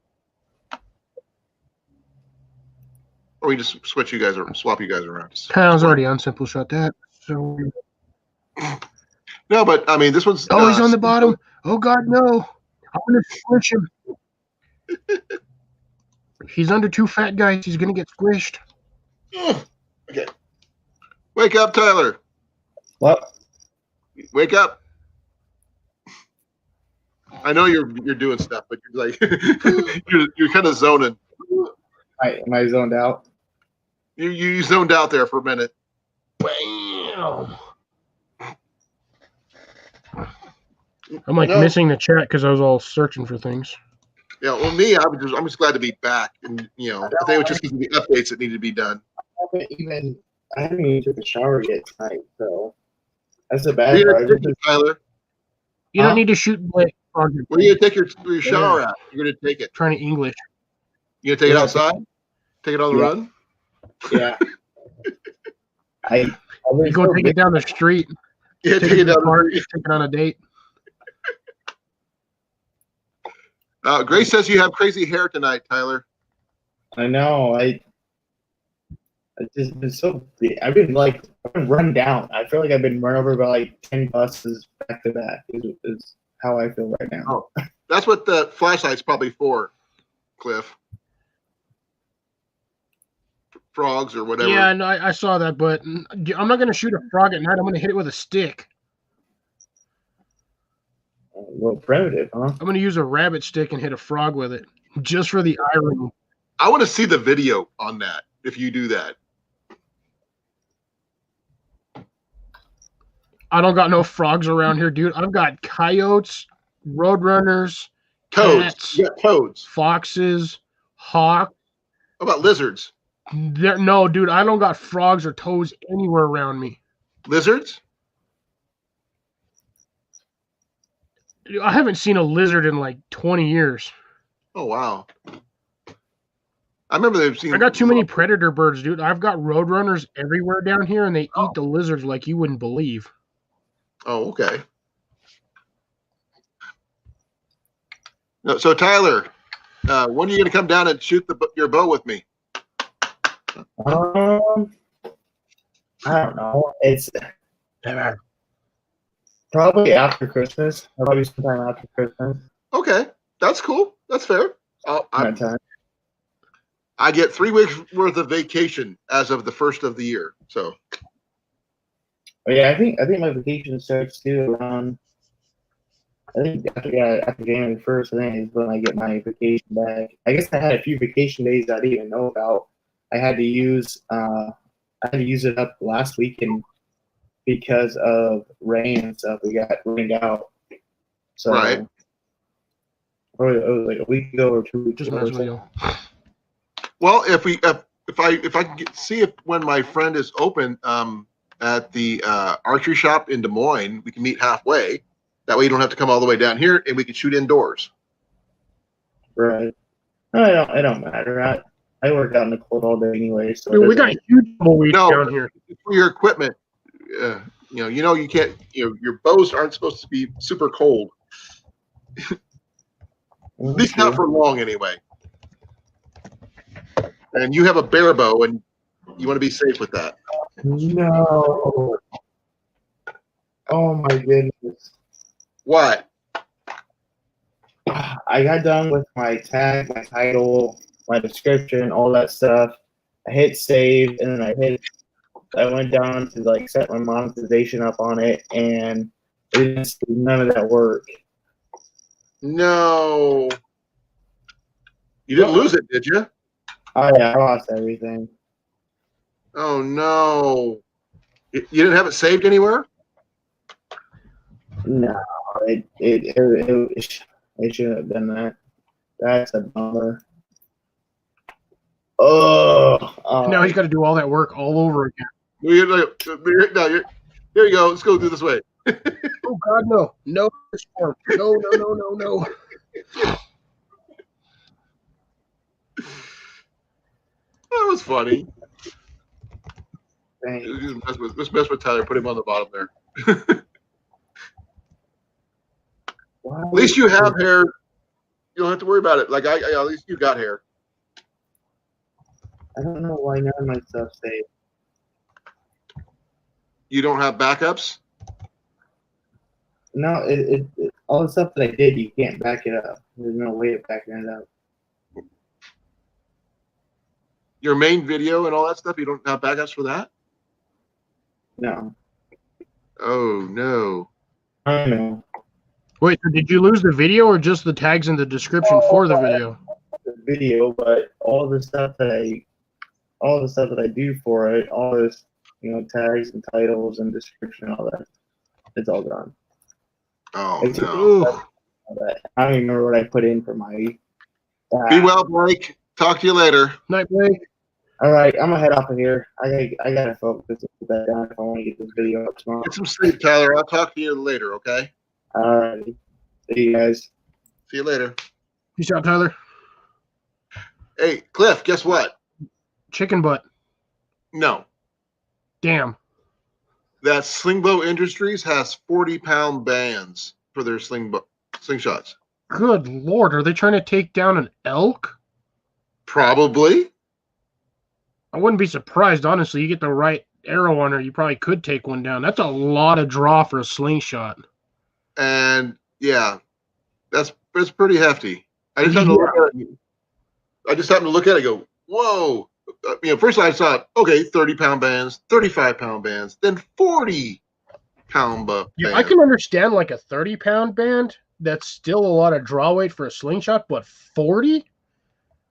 Or we just switch you guys or swap you guys around. I was already on simple shot that. So No, but I mean, this one's. oh, he's on the bottom. Oh God, no! I'm gonna squish him. He's under 2 fat guys. He's gonna get squished. Okay. Wake up, Tyler. What? Wake up. I know you're doing stuff, but you're like you're kind of zoning. Am I zoned out? You zoned out there for a minute. Bam! I'm like No. missing the chat because I was all searching for things. Yeah, well, me, I'm just glad to be back, and I think it was just the updates that needed to be done. I haven't even took a shower yet tonight, so that's a bad You're part. gonna take it, Tyler. You don't need to shoot Blake. Where are you gonna take your shower at? You're gonna take it. Trying to English. You gonna take it outside? Take it on the Yeah. run? Yeah. You go take it down the street. Yeah, Take take it it to the down. park. Take it on a date. Grace says you have crazy hair tonight, Tyler. I know. I just been so. I've been run down. I feel like I've been run over by like 10 buses back to back. Is how I feel right now. Oh. That's what the flashlight's probably for, Cliff. Frogs or whatever. Yeah, no, I saw that, but I'm not going to shoot a frog at night. I'm going to hit it with a stick. A little primitive, huh? I'm going to use a rabbit stick and hit a frog with it, just for the irony. I want to see the video on that if you do that. I don't got no frogs around here, dude. I've got coyotes, roadrunners, Toads. cats, You got toads. foxes, hawk. How about lizards? No, dude, I don't got frogs or toads anywhere around me. Lizards? I haven't seen a lizard in like 20 years. Oh, wow. I remember they've seen. I got too many predator birds, dude. I've got roadrunners everywhere down here, and they eat the lizards like you wouldn't believe. Oh, okay. No, so Tyler, when are you going to come down and shoot your bow with me? I don't know. It's probably after Christmas. Probably sometime after Christmas. Okay, that's cool. That's fair. That time. I get 3 weeks worth of vacation as of the first of the year. So. But yeah, I think my vacation starts too around. I think after January 1st, I think is when I get my vacation back. I guess I had a few vacation days I didn't even know about. I had to use it up last weekend because of rain and stuff. We got rained out. So Right. It was like a week ago or 2 weeks Just ago. mess with you. Well, if I can see if when my friend is open at the archery shop in Des Moines, we can meet halfway. That way you don't have to come all the way down here, and we can shoot indoors. Right. No, it don't matter. I work out in the cold all day anyway. So Dude, we got huge tumbleweeds down here. For your equipment, you can't. Your bows aren't supposed to be super cold. At least not for long, anyway. And you have a bare bow, and you want to be safe with that. No. Oh my goodness. What? I got done with my tag, my title, my description, all that stuff. I hit save, and then I went down to like set my monetization up on it, and it didn't do none of that work. No. You didn't lose it, did you? Oh yeah, I lost everything. Oh no. You didn't have it saved anywhere? No, it shouldn't have done that. That's a bummer. Oh. Now he's got to do all that work all over again. Here you go. Let's go through this way. Oh God, no! No, no. That was funny. Dang. Let's mess with Tyler. Put him on the bottom there. At least you have hair. You don't have to worry about it. Like at least you got hair. I don't know why none of my stuff saved. You don't have backups? No, it all the stuff that I did, you can't back it up. There's no way of backing it up. Your main video and all that stuff, you don't have backups for that? No. Oh no. I know. Wait, so did you lose the video or just the tags in the description for the video? The video, but all the stuff that I do for it, all this, tags and titles and description, all that, it's all gone. Oh It's no. Ooh. all that. I don't even remember what I put in for my. Be well, Blake. Talk to you later. Night, Blake. All right, I'm gonna head off of here. I gotta focus and put that down if I want to get this video up tomorrow. Get some sleep, Tyler. I'll talk to you later, okay? All right, see you guys. See you later. Peace out, Tyler. Hey, Cliff, guess what? Chicken butt. No. Damn. That Slingbow Industries has 40-pound bands for their slingshots. Good Lord, are they trying to take down an elk? Probably. I wouldn't be surprised, honestly. You get the right arrow on her, you probably could take one down. That's a lot of draw for a slingshot. And yeah, that's pretty hefty. I just happened to look at it and go, whoa. First I saw, okay, 30-pound bands, 35-pound bands, then 40-pound bands. Yeah, I can understand like a 30-pound band. That's still a lot of draw weight for a slingshot, but 40?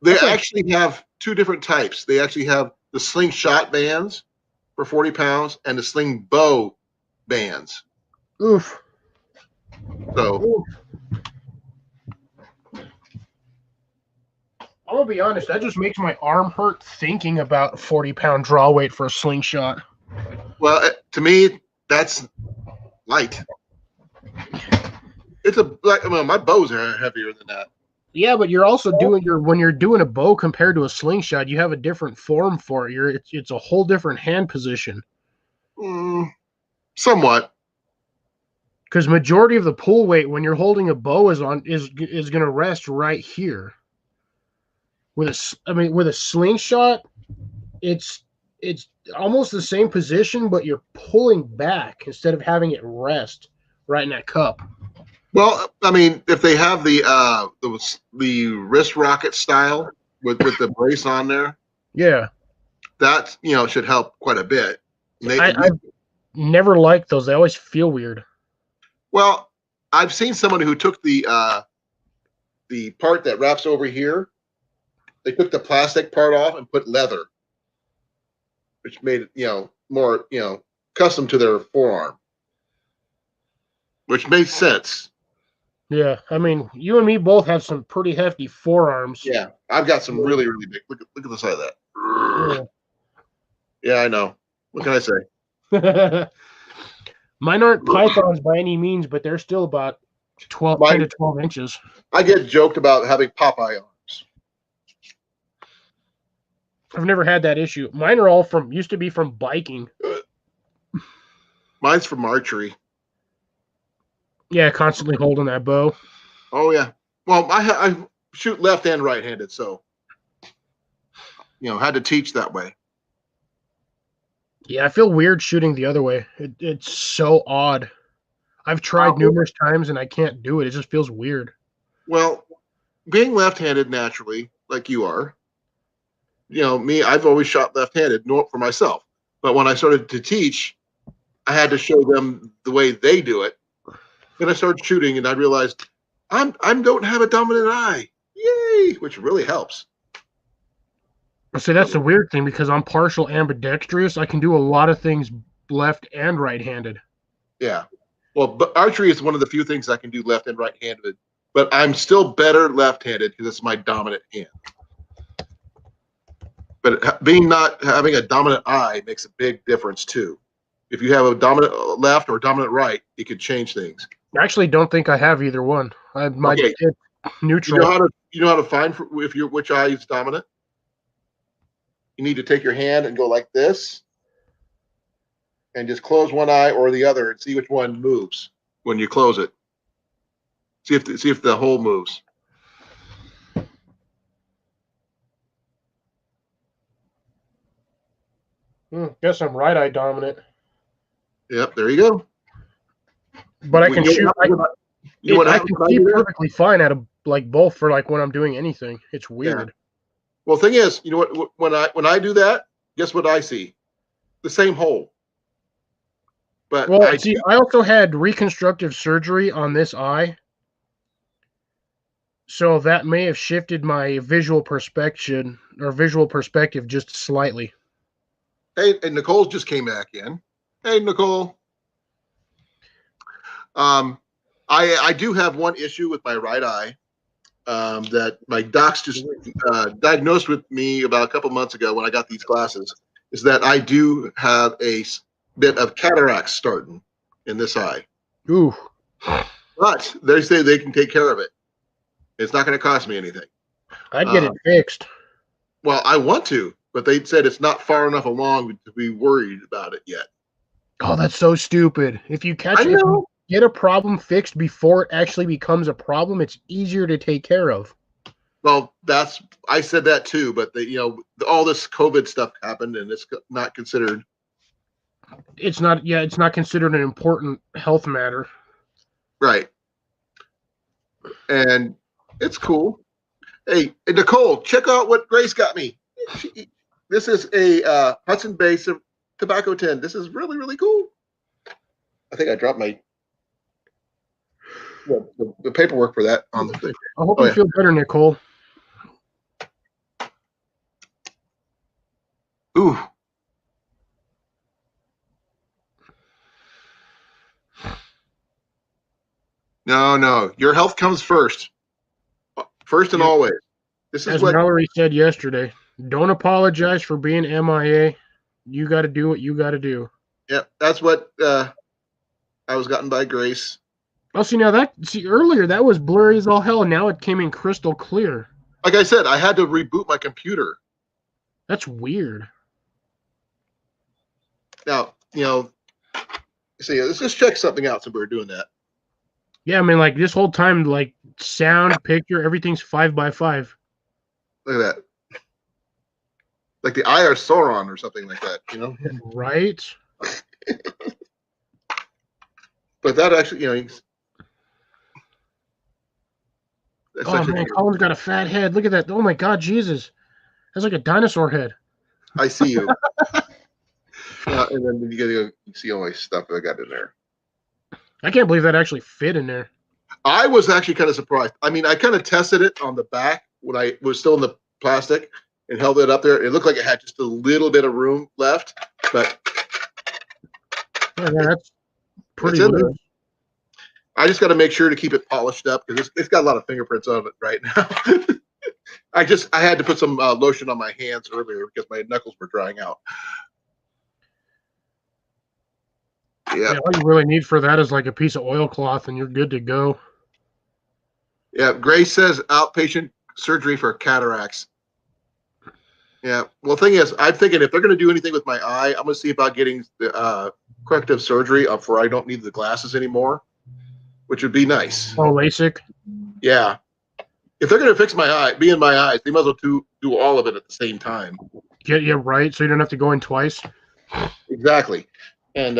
They actually have two different types. They actually have the slingshot bands for 40 pounds and the sling bow bands. Oof. So Oof. I'm gonna be honest. That just makes my arm hurt thinking about 40-pound draw weight for a slingshot. well, to me, that's light. It's my bows are heavier than that. Yeah, but you're also doing when you're doing a bow compared to a slingshot, you have a different form for it. It's a whole different hand position. Somewhat. Because majority of the pull weight when you're holding a bow is going to rest right here. With a slingshot, it's almost the same position, but you're pulling back instead of having it rest right in that cup. Well, I mean, if they have the wrist rocket style with the brace on there, Yeah, that should help quite a bit. I've never liked those. They always feel weird. Well, I've seen somebody who took the part that wraps over here. They took the plastic part off and put leather, which made it more custom to their forearm, which makes sense. Yeah, I mean, you and me both have some pretty hefty forearms. Yeah, I've got some really, really big. Look at the side of that. Yeah, I know. What can I say? Yeah. Mine aren't pythons by any means, but they're still about 10 to 12 inches. I get joked about having Popeye arms. I've never had that issue. Mine are all used to be from biking. Mine's from archery. Yeah, constantly holding that bow. Oh yeah. Well, I shoot left and right-handed, so had to teach that way. Yeah, I feel weird shooting the other way. It's so odd. I've tried numerous times and I can't do it. It just feels weird. Well, being left-handed naturally, like you are, me, I've always shot left-handed, for myself. But when I started to teach, I had to show them the way they do it. Then I started shooting, and I realized I don't have a dominant eye. Yay! Which really helps. See, that's the weird thing because I'm partial ambidextrous. I can do a lot of things left and right-handed. Yeah. Well, but archery is one of the few things I can do left and right-handed. But I'm still better left-handed because it's my dominant hand. But not having a dominant eye makes a big difference too. If you have a dominant left or dominant right, it could change things. I actually don't think I have either one. Okay. Neutral. You know how to find which eye is dominant? You need to take your hand and go like this and just close one eye or the other and see which one moves when you close it. See if the whole moves. Guess I'm right eye dominant. Yep, there you go. But I can shoot. I can see perfectly fine out of both for when I'm doing anything. It's weird. Yeah. Well, the thing is, you know what? When I do that, guess what I see? The same hole. But I also had reconstructive surgery on this eye, so that may have shifted my visual perspective just slightly. Hey, and Nicole just came back in. Hey, Nicole. I do have one issue with my right eye that my docs just diagnosed with me about a couple months ago when I got these glasses, is that I do have a bit of cataracts starting in this eye. Ooh. But they say they can take care of it. It's not going to cost me anything. I'd get it fixed. Well, I want to, but they said it's not far enough along to be worried about it yet. Oh, that's so stupid. If you get a problem fixed before it actually becomes a problem, it's easier to take care of. Well, I said that too, but all this COVID stuff happened and it's not considered. It's not considered an important health matter. Right. And it's cool. Hey, Nicole, check out what Grace got me. This is a Hudson Bay tobacco tin. This is really, really cool. I think I dropped the paperwork for that on the thing. I hope you feel better, Nicole. Ooh. No. Your health comes first. First and Yep. always. This is As what Mallory said yesterday, don't apologize for being MIA. You got to do what you got to do. that's what I was gotten by Grace. Oh, see earlier that was blurry as all hell, and now it came in crystal clear. Like I said, I had to reboot my computer. That's weird. Now, see, let's just check something out since we were doing that. Yeah, I mean, like this whole time, like sound, picture, everything's 5x5. Look at that. Like the Eye of Sauron or something like that, Right? But that actually, that's Oh actually man, Colin's got a fat head. Look at that. Oh my God, Jesus. That's like a dinosaur head. I see you. And then you see all my stuff that I got in there. I can't believe that actually fit in there. I was actually kind of surprised. I mean, I kind of tested it on the back when I was still in the plastic and held it up there. It looked like it had just a little bit of room left, but Yeah, that's pretty it's in there. loose. I just got to make sure to keep it polished up because it's got a lot of fingerprints on it right now. I had to put some lotion on my hands earlier because my knuckles were drying out. Yeah. All you really need for that is like a piece of oilcloth and you're good to go. Yeah. Grace says outpatient surgery for cataracts. Yeah. Well, the thing is, I'm thinking if they're going to do anything with my eye, I'm going to see about getting the corrective surgery for I don't need the glasses anymore, which would be nice. Oh, LASIK? Yeah. If they're going to fix my eye, be in my eyes, they might as well do all of it at the same time. Get you right, so you don't have to go in twice. Exactly. And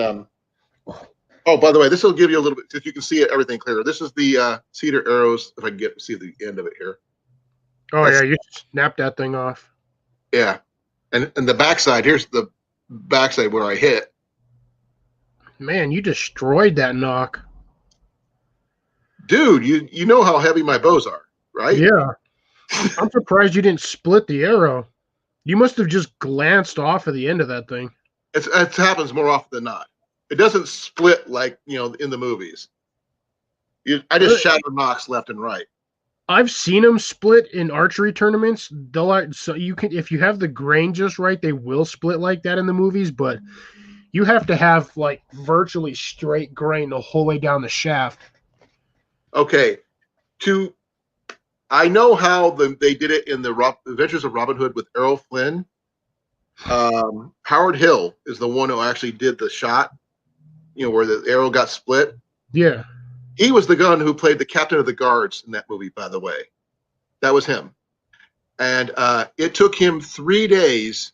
oh, by the way, this will give you a little bit, so you can see everything clearer. This is the Cedar Arrows. If I can see the end of it here. Oh yeah, you snap that thing off. Yeah, and the backside. Here's the backside where I hit. Man, you destroyed that knock. Dude, you know how heavy my bows are, right? Yeah. I'm surprised you didn't split the arrow. You must have just glanced off of the end of that thing. It happens more often than not. It doesn't split like in the movies. I just shatter knocks left and right. I've seen them split in archery tournaments. So you can, if you have the grain just right, they will split like that in the movies. But you have to have like virtually straight grain the whole way down the shaft. Okay, I know how they did it in the Adventures of Robin Hood with Errol Flynn. Howard Hill is the one who actually did the shot, where the arrow got split. Yeah. He was the gun who played the captain of the guards in that movie, by the way. That was him. And it took him 3 days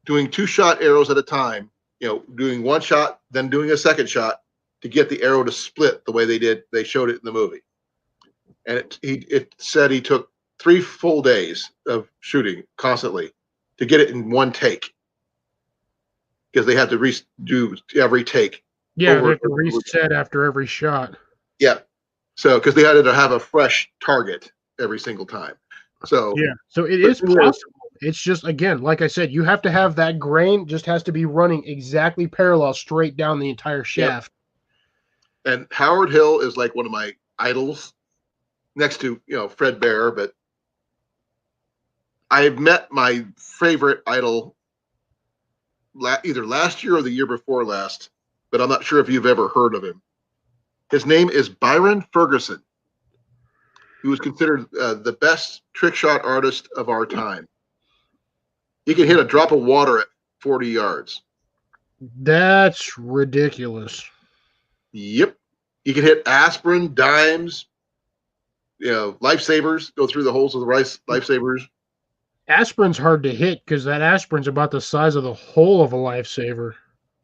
doing 2-shot arrows at a time, doing one shot, then doing a second shot to get the arrow to split the way they did. They showed it in the movie. And it said he took 3 full days of shooting constantly to get it in one take. Because they had to redo every take. Yeah, they have to reset after every shot. Yeah. So, because they had to have a fresh target every single time. So, yeah. So it is possible. It's just, again, like I said, you have to have that grain, just has to be running exactly parallel straight down the entire shaft. Yep. And Howard Hill is like one of my idols next to, Fred Bear. But I've met my favorite idol either last year or the year before last, but I'm not sure if you've ever heard of him. His name is Byron Ferguson, who is considered the best trick shot artist of our time. He can hit a drop of water at 40 yards. That's ridiculous. Yep. He can hit aspirin, dimes, lifesavers, go through the holes of the lifesavers. Aspirin's hard to hit because that aspirin's about the size of the hole of a lifesaver.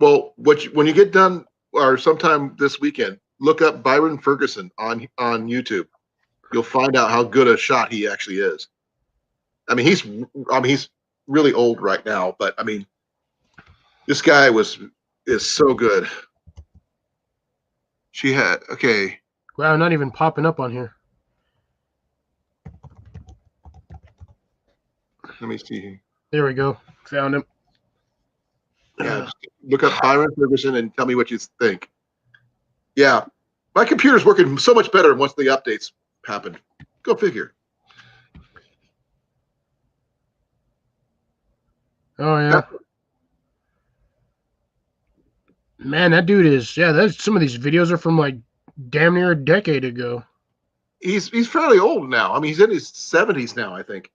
Well, when you get done, or sometime this weekend, look up Byron Ferguson on YouTube. You'll find out how good a shot he actually is. I mean, he's really old right now, but I mean, this guy is so good. Okay. Wow, not even popping up on here. Let me see. There we go. Found him. Yeah, look up Byron Ferguson and tell me what you think. Yeah, my computer's working so much better once the updates happened. Go figure. Oh yeah. Man, that dude is that's some of these videos are from like damn near a decade ago. He's fairly old now. I mean, he's in his 70s now, I think.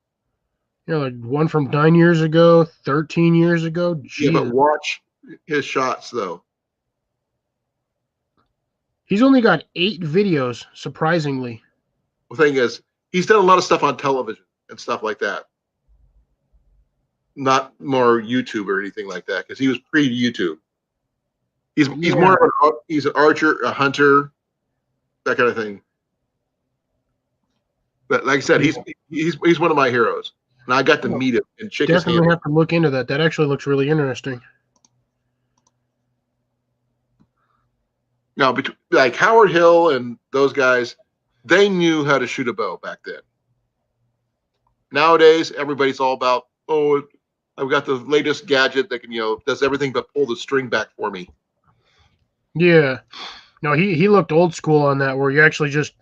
You know, like one from 9 years ago, 13 years ago. Jeez. Yeah, but watch his shots though. He's only got 8 videos, surprisingly. The thing is, he's done a lot of stuff on television and stuff like that. Not more YouTube or anything like that, because he was pre-YouTube. He's more of he's an archer, a hunter, that kind of thing. But like I said, he's one of my heroes, and I got to meet him and shake his hand. Definitely have to look into that. That actually looks really interesting. Now, like Howard Hill and those guys, they knew how to shoot a bow back then. Nowadays, everybody's all about, oh, I've got the latest gadget that can, does everything but pull the string back for me. Yeah. No, he looked old school on that, where you actually just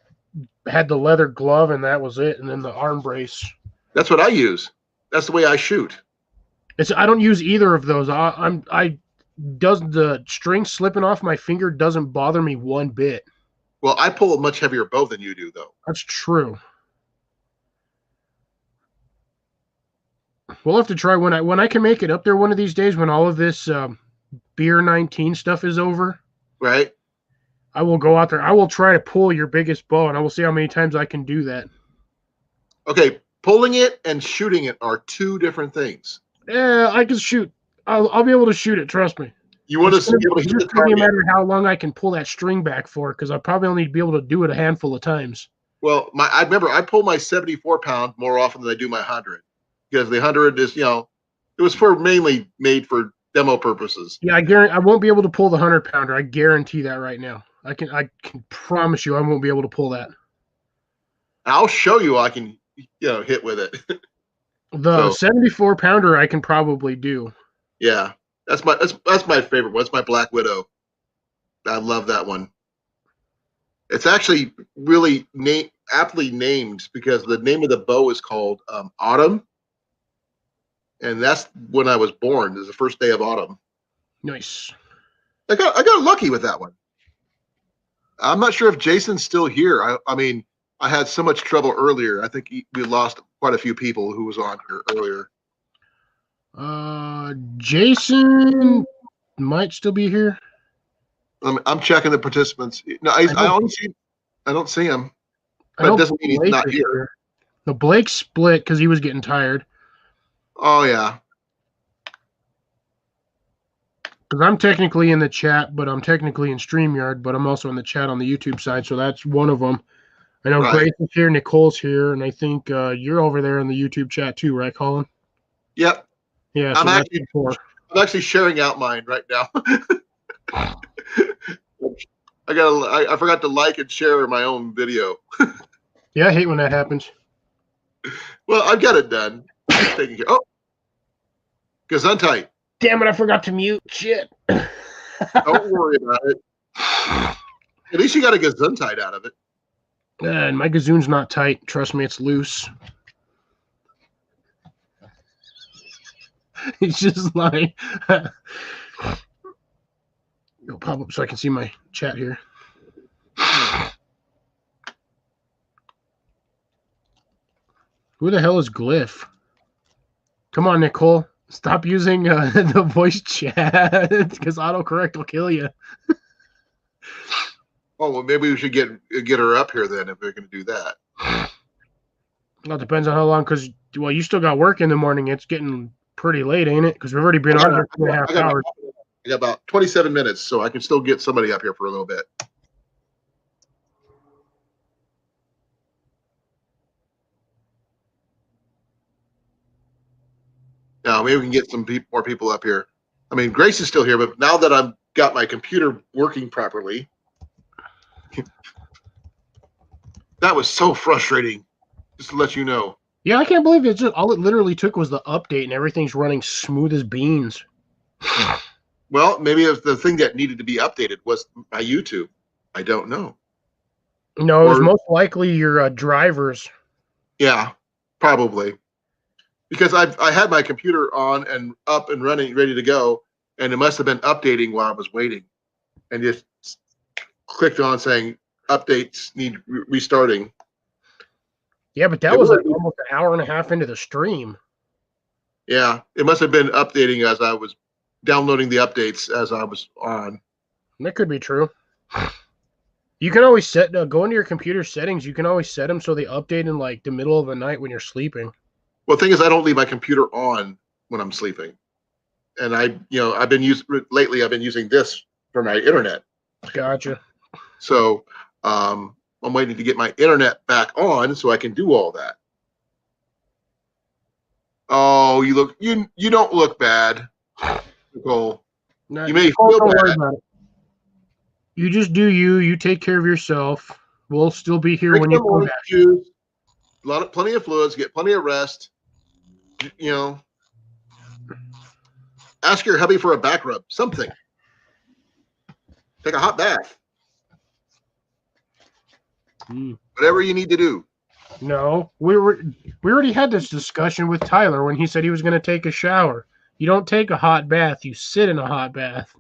had the leather glove and that was it, and then the arm brace. That's what I use. That's the way I shoot. I don't use either of those. Does the string slipping off my finger doesn't bother me one bit. Well, I pull a much heavier bow than you do, though. That's true. We'll have to try when I can make it up there one of these days, when all of this Beer 19 stuff is over. Right. I will go out there. I will try to pull your biggest bow, and I will see how many times I can do that. Okay, pulling it and shooting it are two different things. Yeah, I can shoot. I'll be able to shoot it. Trust me. You want to be able to It's hit the just going to target. matter how long I can pull that string back for, because I'll probably only be able to do it a handful of times. Well, I remember I pull my 74-pound more often than I do my 100, because the 100 is, it was mainly made for demo purposes. Yeah, I won't be able to pull the 100-pounder. I guarantee that right now. I can promise you I won't be able to pull that. I'll show you I can, hit with it. The 74-pounder I can probably do. Yeah, that's my favorite one. It's my Black Widow. I love that one. It's actually really aptly named, because the name of the bow is called Autumn, and that's when I was born. Is the first day of autumn. Nice. I got lucky with that one. I'm not sure if Jason's still here. I mean, I had so much trouble earlier. I think we lost quite a few people who was on here earlier. Jason might still be here. I'm checking the participants. No, I don't see him. But it doesn't mean he's Blake not is here. No, Blake split because he was getting tired. Oh yeah. Because I'm technically in the chat, but I'm technically in StreamYard, but I'm also in the chat on the YouTube side, so that's one of them. I know Grace is here, Nicole's here, and I think you're over there in the YouTube chat too, right, Colin? Yep. Yeah, so I'm actually sharing out mine right now. I forgot to like and share my own video. Yeah, I hate when that happens. Well, I've got it done. Taking care. Oh, Gesundheit. Damn it! I forgot to mute. Shit. Don't worry about it. At least you got a Gesundheit out of it. And my gazoon's not tight. Trust me, it's loose. It's just like go pop up so I can see my chat here. Who the hell is Glyph? Come on, Nicole. Stop using the voice chat, because autocorrect will kill you. Oh, well, maybe we should get her up here then, if we're going to do that. Well, it depends on how long, because, well, you still got work in the morning. It's getting pretty late, ain't it? Because we've already been on here for 2.5 hours. I got about 27 minutes, so I can still get somebody up here for a little bit. Now, maybe we can get some more people up here. I mean, Grace is still here, but now that I've got my computer working properly, that was so frustrating, just to let you know. Yeah, I can't believe it. All it literally took was the update, and everything's running smooth as beans. Well, maybe if the thing that needed to be updated was my YouTube. I don't know. No, it was Or- most likely your drivers. Yeah, probably. Because I had my computer on and up and running, ready to go, and it must have been updating while I was waiting, and just clicked on saying updates need restarting. Yeah, but that It was was- like almost an hour and a half into the stream. Yeah, it must have been updating as I was downloading the updates as I was on. That could be true. You can always set go into your computer settings. You can always set them so they update in like the middle of the night when you're sleeping. Well, the thing is, I don't leave my computer on when I'm sleeping, and I've been using this for my internet. Gotcha. So I'm waiting to get my internet back on so I can do all that. Oh, you don't look bad, Nicole. No, You may don't feel worry bad. about it. You just do you. You take care of yourself. We'll still be here Drink when you some come orange back. juice, plenty of fluids, get plenty of rest. Ask your hubby for a back rub, something. Take a hot bath, whatever you need to do. No, we already had this discussion with Tyler when he said he was going to take a shower. You don't take a hot bath. You sit in a hot bath.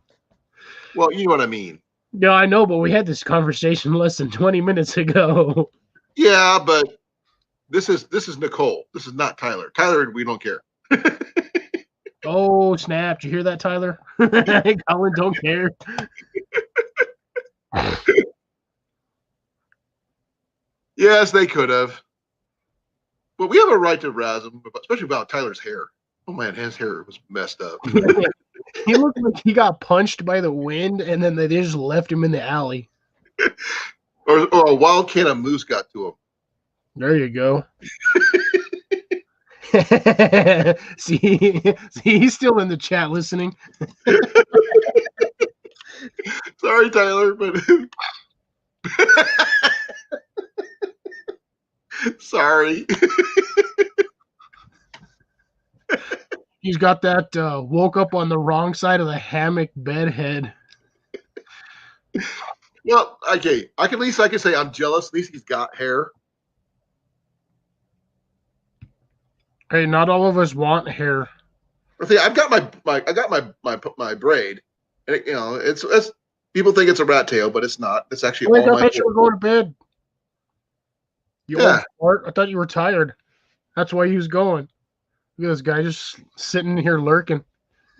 Well, you know what I mean. No, I know, but we had this conversation less than 20 minutes ago. Yeah, but this is Nicole. This is not Tyler. Tyler, we don't care. Oh, snap. Did you hear that, Tyler? Colin don't care. Yes, they could have. But we have a right to razz him, especially about Tyler's hair. Oh man, his hair was messed up. He looked like he got punched by the wind, and then they just left him in the alley. or a wild can of moose got to him. There you go. see, he's still in the chat listening. Sorry, Tyler, but sorry. He's got that woke up on the wrong side of the hammock bed head. Well, okay. I can say I'm jealous. At least he's got hair. Hey, not all of us want hair. I think I've got my braid. And it's people think it's a rat tail, but it's not. It's actually Wait, all I my thought you were going to bed. You Yeah. old fart. I thought you were tired. That's why he was going. Look at this guy just sitting here lurking.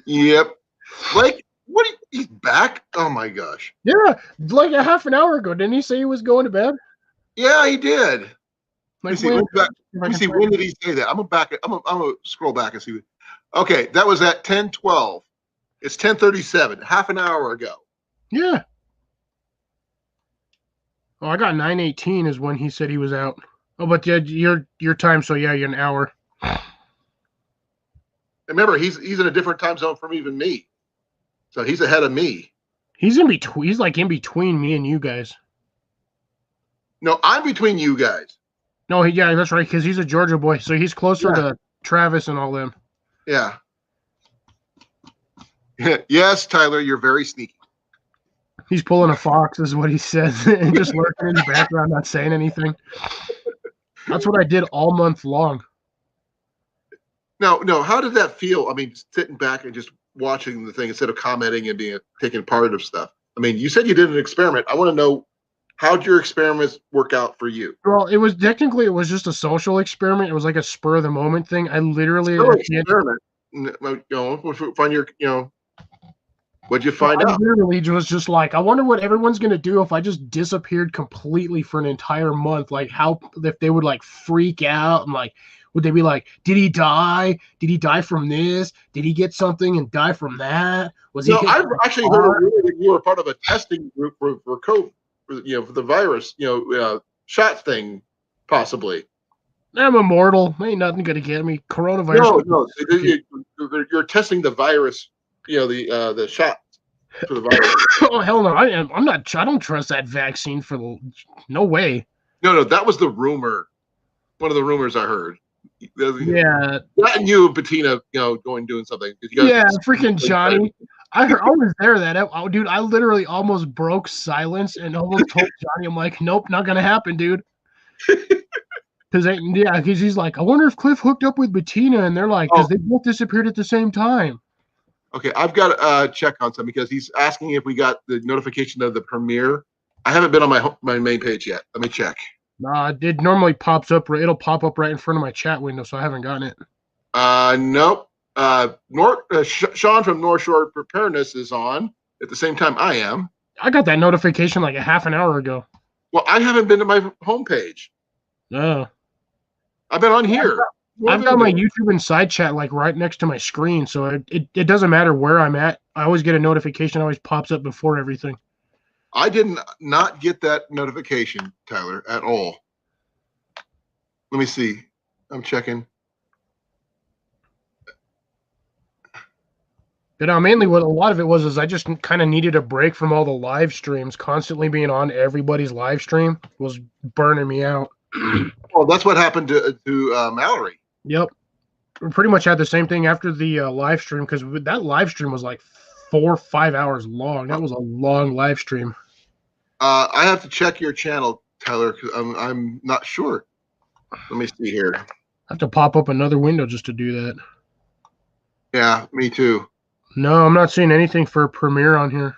Yep. Like, he's back? Oh my gosh. Yeah, like a half an hour ago. Didn't he say he was going to bed? Yeah, he did. Like, Let me see, when did he say that? I'm gonna scroll back and see. Okay, that was at 10:12. It's 10:37, half an hour ago. Yeah. Oh, I got 9:18 is when he said he was out. Oh, but yeah, your time. So yeah, you're an hour. Remember, he's in a different time zone from even me, so he's ahead of me. He's in between. He's like in between me and you guys. No, I'm between you guys. No, yeah, that's right. Because he's a Georgia boy, so he's closer Yeah. to Travis and all them. Yeah. Yes, Tyler, you're very sneaky. He's pulling a fox, is what he says, and just lurking in the background, not saying anything. That's what I did all month long. No, how did that feel? I mean, sitting back and just watching the thing instead of commenting and taking part of stuff. I mean, you said you did an experiment. I want to know, how'd your experiments work out for you? Well, it was just a social experiment. It was like a spur of the moment thing. I literally Still an at the end- experiment. Find your, what'd you find I out? literally was just like, I wonder what everyone's gonna do if I just disappeared completely for an entire month. Like, how if they would like freak out and like, would they be like, did he die? Did he die from this? Did he get something and die from that? Was he? No, hit I've by a actually car? heard a rumor that you were part of a testing group for COVID, for the virus, shot thing, possibly. I'm immortal. Ain't nothing gonna get me. Coronavirus. No, you're testing the virus, the shot for the virus. Oh hell no! I'm not. I don't trust that vaccine for the. No way. No, that was the rumor. One of the rumors I heard. Yeah, That and you and Bettina, doing something. You guys- freaking Johnny. I was there dude. I literally almost broke silence and almost told Johnny, I'm like, nope, not gonna happen, dude. Because he's like, I wonder if Cliff hooked up with Bettina, and they're like, because they both disappeared at the same time. Okay, I've got to check on something because he's asking if we got the notification of the premiere. I haven't been on my main page yet. Let me check. Nah, it normally pops up. It'll pop up right in front of my chat window, so I haven't gotten it. Nope. Sean from North Shore Preparedness is on at the same time I am. I got that notification like a half an hour ago. Well, I haven't been to my homepage. No. I've been on here. I've got my YouTube and side chat like right next to my screen, so it doesn't matter where I'm at. I always get a notification. It always pops up before everything. I did not get that notification, Tyler, at all. Let me see. I'm checking. But mainly what a lot of it was I just kind of needed a break from all the live streams. Constantly being on everybody's live stream was burning me out. Well, that's what happened to Mallory. Yep. We pretty much had the same thing after the live stream because that live stream was like 4 or 5 hours long. That was a long live stream. I have to check your channel, Tyler, because I'm not sure. Let me see here. I have to pop up another window just to do that. Yeah, me too. No, I'm not seeing anything for Premiere on here.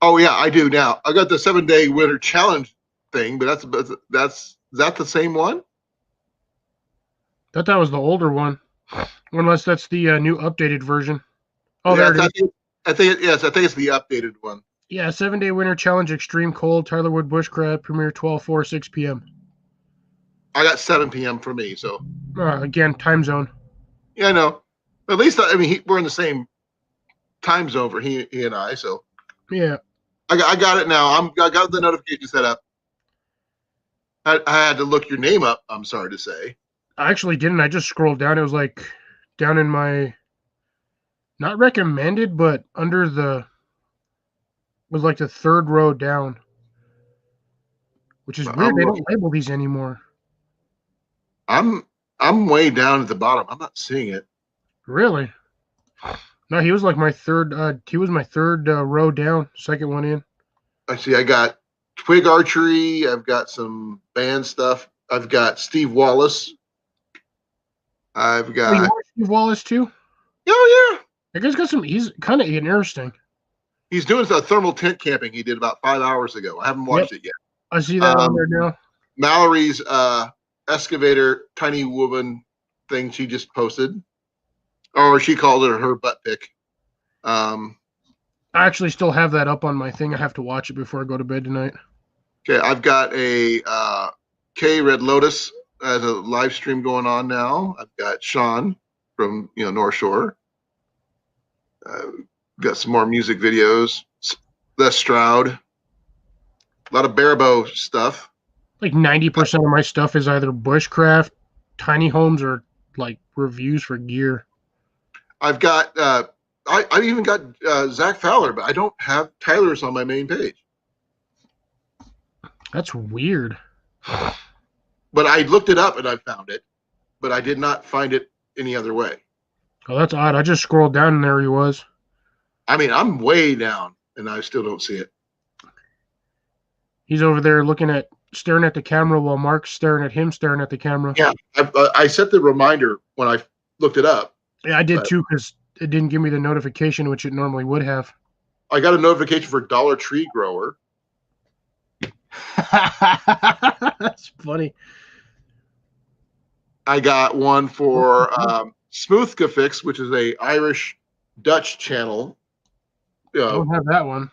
Oh yeah, I do now. I got the 7-day winter challenge thing, but is that the same one? Thought that was the older one, unless that's the new updated version. Oh, yeah, there it is. I think it's the updated one. Yeah, 7-day winter challenge, extreme cold, Tyler Wood Bushcraft, Premiere 12/4, 6 p.m. I got 7 p.m. for me, so again, time zone. yeah, I know. At least we're in the same time zone for he and I, so Yeah. I got it now. I got the notification set up. I had to look your name up. I'm sorry to say. I actually didn't. I just scrolled down. It was like down in my, not recommended, but under the, was like the third row down, which is weird. They don't label these anymore. I'm way down at the bottom. I'm not seeing it. Really? No, he was like my third. He was my third row down, second one in. I see. I got Twig Archery. I've got some band stuff. I've got Steve Wallace. I've got. Oh, you watch Steve Wallace too? Oh yeah. I guess got some. He's kind of interesting. He's doing the thermal tent camping he did about 5 hours ago. I haven't watched it yet. I see that on there now. Mallory's excavator tiny woman thing she just posted, or she called it her butt pick. I actually still have that up on my thing. I have to watch it before I go to bed tonight. Okay, I've got a K Red Lotus as a live stream going on now. I've got Sean from North Shore. Got some more music videos. Les Stroud. A lot of Barabo stuff. Like 90% of my stuff is either bushcraft, tiny homes, or like reviews for gear. I've got I even got Zach Fowler, but I don't have Tyler's on my main page. That's weird. But I looked it up and I found it, but I did not find it any other way. Oh, that's odd. I just scrolled down and there he was. I'm way down and I still don't see it. He's over there staring at the camera while Mark's staring at him, staring at the camera. Yeah, I set the reminder when I looked it up. Yeah, I did too, because it didn't give me the notification, which it normally would have. I got a notification for Dollar Tree Grower. That's funny. I got one for Smoothka Fix, which is a Irish Dutch channel. I don't have that one.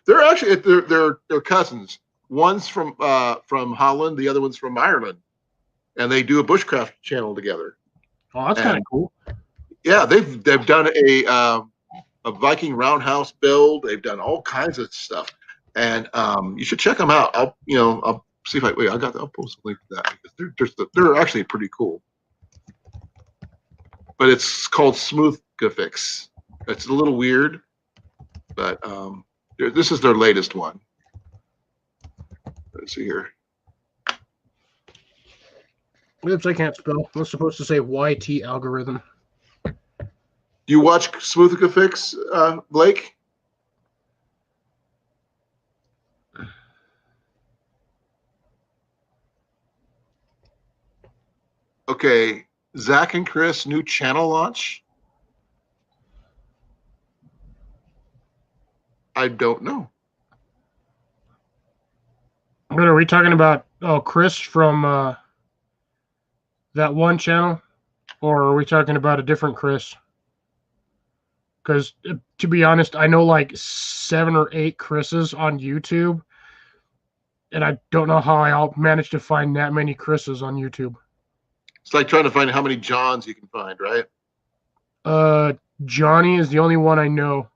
They're actually they're cousins. One's from Holland, the other one's from Ireland, and they do a bushcraft channel together. Oh, that's kind of cool. Yeah, they've done a Viking roundhouse build. They've done all kinds of stuff, and you should check them out. I'll see if I'll post a link to that because they're actually pretty cool. But it's called Smoothka Fix. It's a little weird, but this is their latest one. Let's see here. Oops, I can't spell. I was supposed to say YT algorithm. Do you watch Smoothika Fix, Blake? Okay, Zach and Chris, new channel launch? I don't know. But are we talking about Chris from that one channel, or are we talking about a different Chris? Because to be honest, I know like 7 or 8 Chris's on YouTube, and I don't know how I'll manage to find that many Chris's on YouTube. It's like trying to find how many Johns you can find, right? Johnny is the only one I know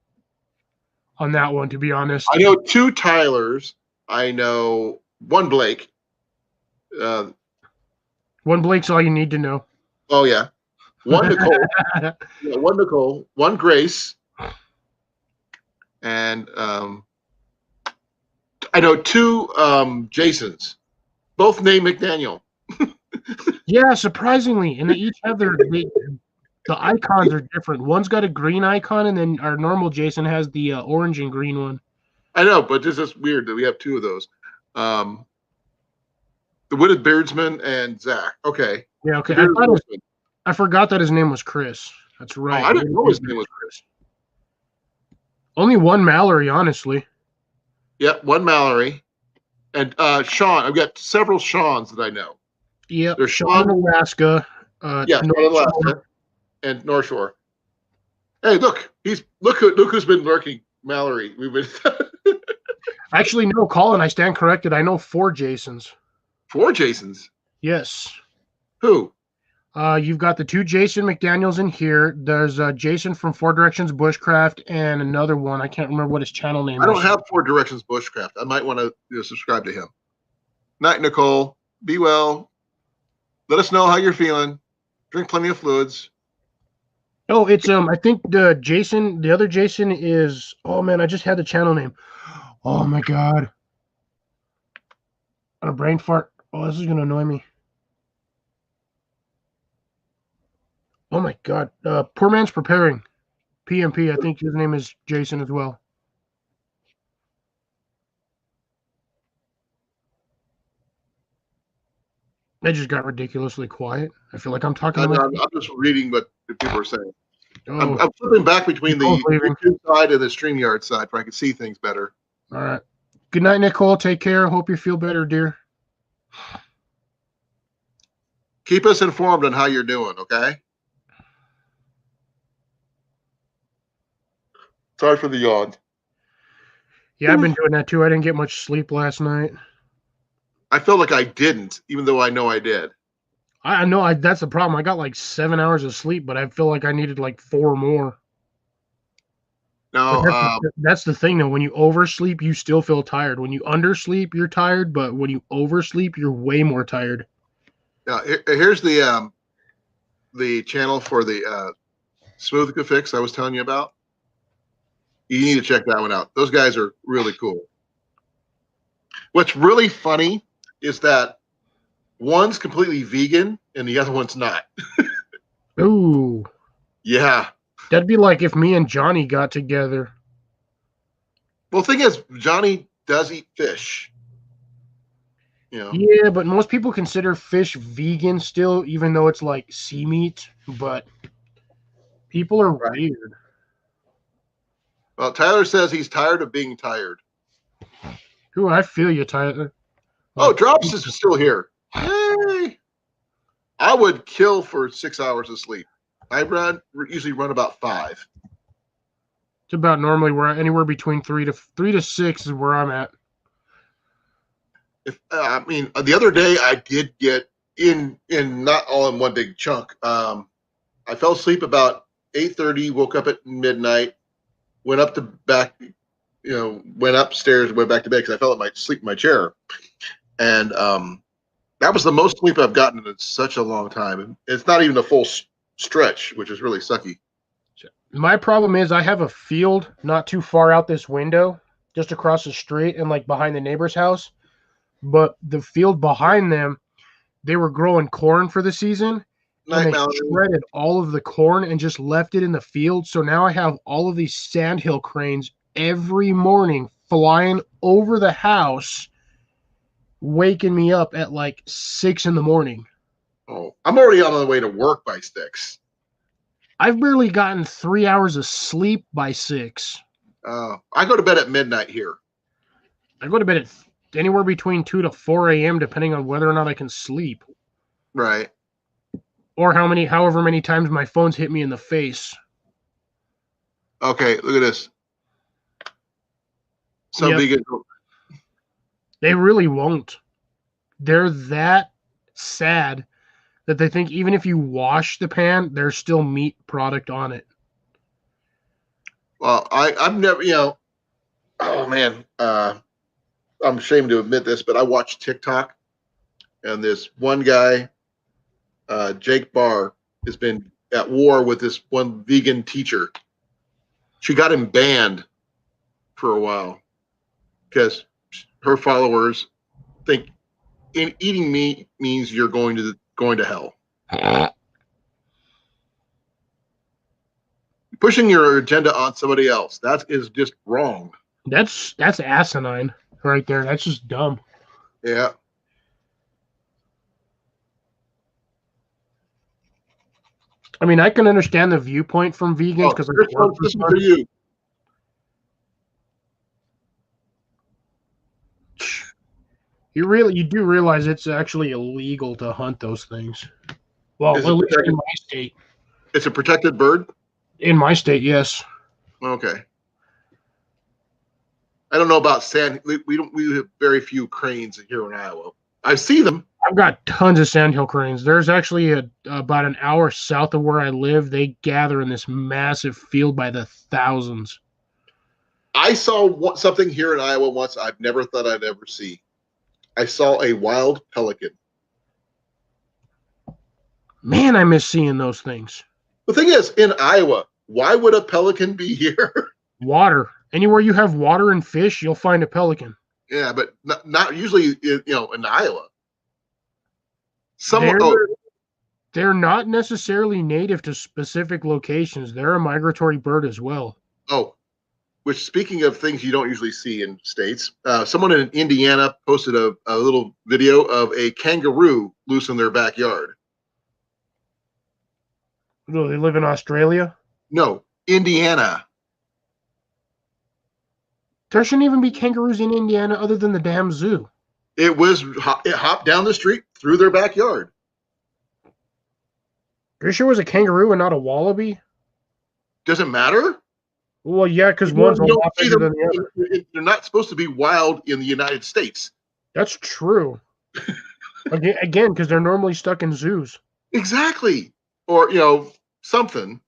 on that one, to be honest. I know 2 Tylers. I know 1 Blake. One Blake's all you need to know. Oh, yeah. 1 Nicole. Yeah, 1 Nicole. 1 Grace. And I know 2 Jasons. Both named McDaniel. Yeah, surprisingly. And they each have the icons are different. One's got a green icon, and then our normal Jason has the orange and green one. I know, but it's just weird that we have 2 of those. The Wooded Beardsman and Zach. Okay. Yeah, okay. I forgot that his name was Chris. That's right. Oh, I didn't know his name was Chris. Only 1 Mallory, honestly. Yep, 1 Mallory. And Sean. I've got several Seans that I know. Yep. There's Sean Alaska. Yeah, Alaska and North Shore. Hey, look who's been lurking, Mallory. We've been Actually, no, Colin, I stand corrected. I know 4 Jasons. 4 Jasons. Yes. Who? You've got the 2 Jason McDaniels in here. There's Jason from 4 Directions Bushcraft and another one. I can't remember what his channel name is. I don't have 4 Directions Bushcraft. I might want to subscribe to him. Night, Nicole. Be well. Let us know how you're feeling. Drink plenty of fluids. Oh, it's I think the other Jason is, oh man, I just had the channel name. Oh my god. On a brain fart. Oh, this is gonna annoy me. Oh my god. Poor Man's Preparing. PMP. I think his name is Jason as well. I just got ridiculously quiet. I feel like I'm talking. I'm just reading what people are saying. Oh, I'm flipping back between the YouTube side and the StreamYard side so I can see things better. all right. Good night, Nicole. Take care. Hope you feel better, dear. Keep us informed on how you're doing, okay? Sorry for the yawn. Yeah, I've been doing that too. I didn't get much sleep last night. I feel like I didn't, even though I know I did. I know that's the problem. I got like 7 hours of sleep, but I feel like I needed like 4 more. No, that's the thing though. When you oversleep, you still feel tired. When you undersleep, you're tired, but when you oversleep, you're way more tired. Now, here's the channel for the Smoothika Fix I was telling you about. You need to check that one out. Those guys are really cool. What's really funny is that one's completely vegan and the other one's not. Ooh. Yeah. That'd be like if me and Johnny got together. Well, the thing is, Johnny does eat fish. You know? Yeah, but most people consider fish vegan still, even though it's like sea meat. But people are weird. Well, Tyler says he's tired of being tired. Ooh, I feel you, Tyler. Oh, Drops is still here. Yay! I would kill for 6 hours of sleep. I usually run about 5. It's about normally where anywhere between 3 to 6 is where I'm at. The other day I did get in not all in one big chunk. I fell asleep about 8:30, woke up at midnight, went upstairs, went back to bed because I fell asleep in my chair. And that was the most sleep I've gotten in such a long time. It's not even a full stretch, which is really sucky. My problem is I have a field not too far out this window, just across the street and like behind the neighbor's house. But the field behind them they were growing corn for the season. Night And they Mountain. shredded all of the corn and just left it in the field. So now I have all of these sandhill cranes every morning flying over the house, waking me up at like 6 a.m. Oh, I'm already on the way to work by 6. I've barely gotten 3 hours of sleep by 6. I go to bed at midnight here. I go to bed at anywhere between 2 to 4 a.m. depending on whether or not I can sleep. Right. Or however many times my phone's hit me in the face. Okay, look at this. Some Yep. vegan. They really won't. They're that sad that they think even if you wash the pan, there's still meat product on it. Well, I've never, oh man, I'm ashamed to admit this, but I watch TikTok, and this one guy, Jake Barr, has been at war with this one vegan teacher. She got him banned for a while because her followers think eating meat means you're going to hell. Pushing your agenda on somebody else, that is just wrong. That's asinine right there. That's just dumb. Yeah. I mean, I can understand the viewpoint from vegans because this one's for you. You do realize it's actually illegal to hunt those things. Well, Is at it least protected? in my state. It's a protected bird? In my state, yes. Okay. I don't know about sand. We have very few cranes here in Iowa. I see them. I've got tons of sandhill cranes. There's actually about an hour south of where I live. They gather in this massive field by the thousands. I saw something here in Iowa once I've never thought I'd ever see. I saw a wild pelican. Man, I miss seeing those things. The thing is, in Iowa, why would a pelican be here? Water. Anywhere you have water and fish, you'll find a pelican. Yeah, but not usually, in Iowa. They're not necessarily native to specific locations. They're a migratory bird as well. Oh, which, speaking of things you don't usually see in states, someone in Indiana posted a little video of a kangaroo loose in their backyard. Do they live in Australia? No, Indiana. There shouldn't even be kangaroos in Indiana other than the damn zoo. It hopped down the street through their backyard. Are you sure it was a kangaroo and not a wallaby? Doesn't matter. Well, yeah, because one's a You lot don't see bigger them. than the other. They're not supposed to be wild in the United States. That's true. Again, because they're normally stuck in zoos. Exactly. Or, something.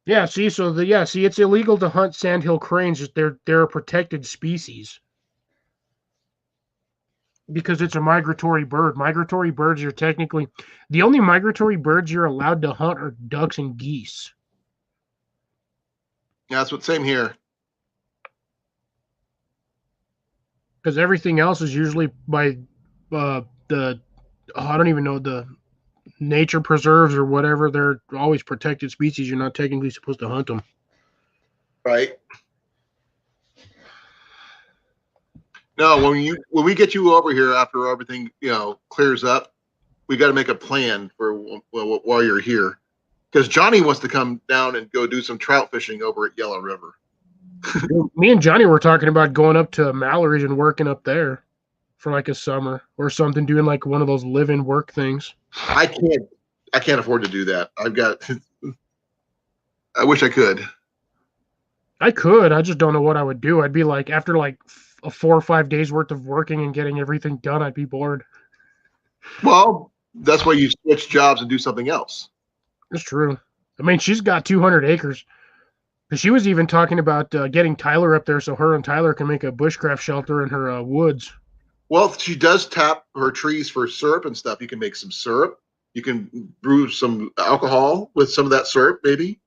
Yeah, see, it's illegal to hunt sandhill cranes. They're a protected species because it's a migratory bird. Migratory birds are technically the only migratory birds you're allowed to hunt are ducks and geese. Yeah, same here. Because everything else is usually by I don't even know, the nature preserves or whatever. They're always protected species. You're not technically supposed to hunt them. Right. No, when we get you over here after everything clears up, we got to make a plan for while you're here, because Johnny wants to come down and go do some trout fishing over at Yellow River. Me and Johnny were talking about going up to Mallory's and working up there for like a summer or something, doing like one of those live-in work things. I can't afford to do that. I wish I could. I could. I just don't know what I would do. I'd be like, after like 4 or 5 days worth of working and getting everything done, I'd be bored. Well, that's why you switch jobs and do something else. It's true. I mean, she's got 200 acres. She was even talking about getting Tyler up there so her and Tyler can make a bushcraft shelter in her woods. Well, she does tap her trees for syrup and stuff. You can make some syrup. You can brew some alcohol with some of that syrup, maybe.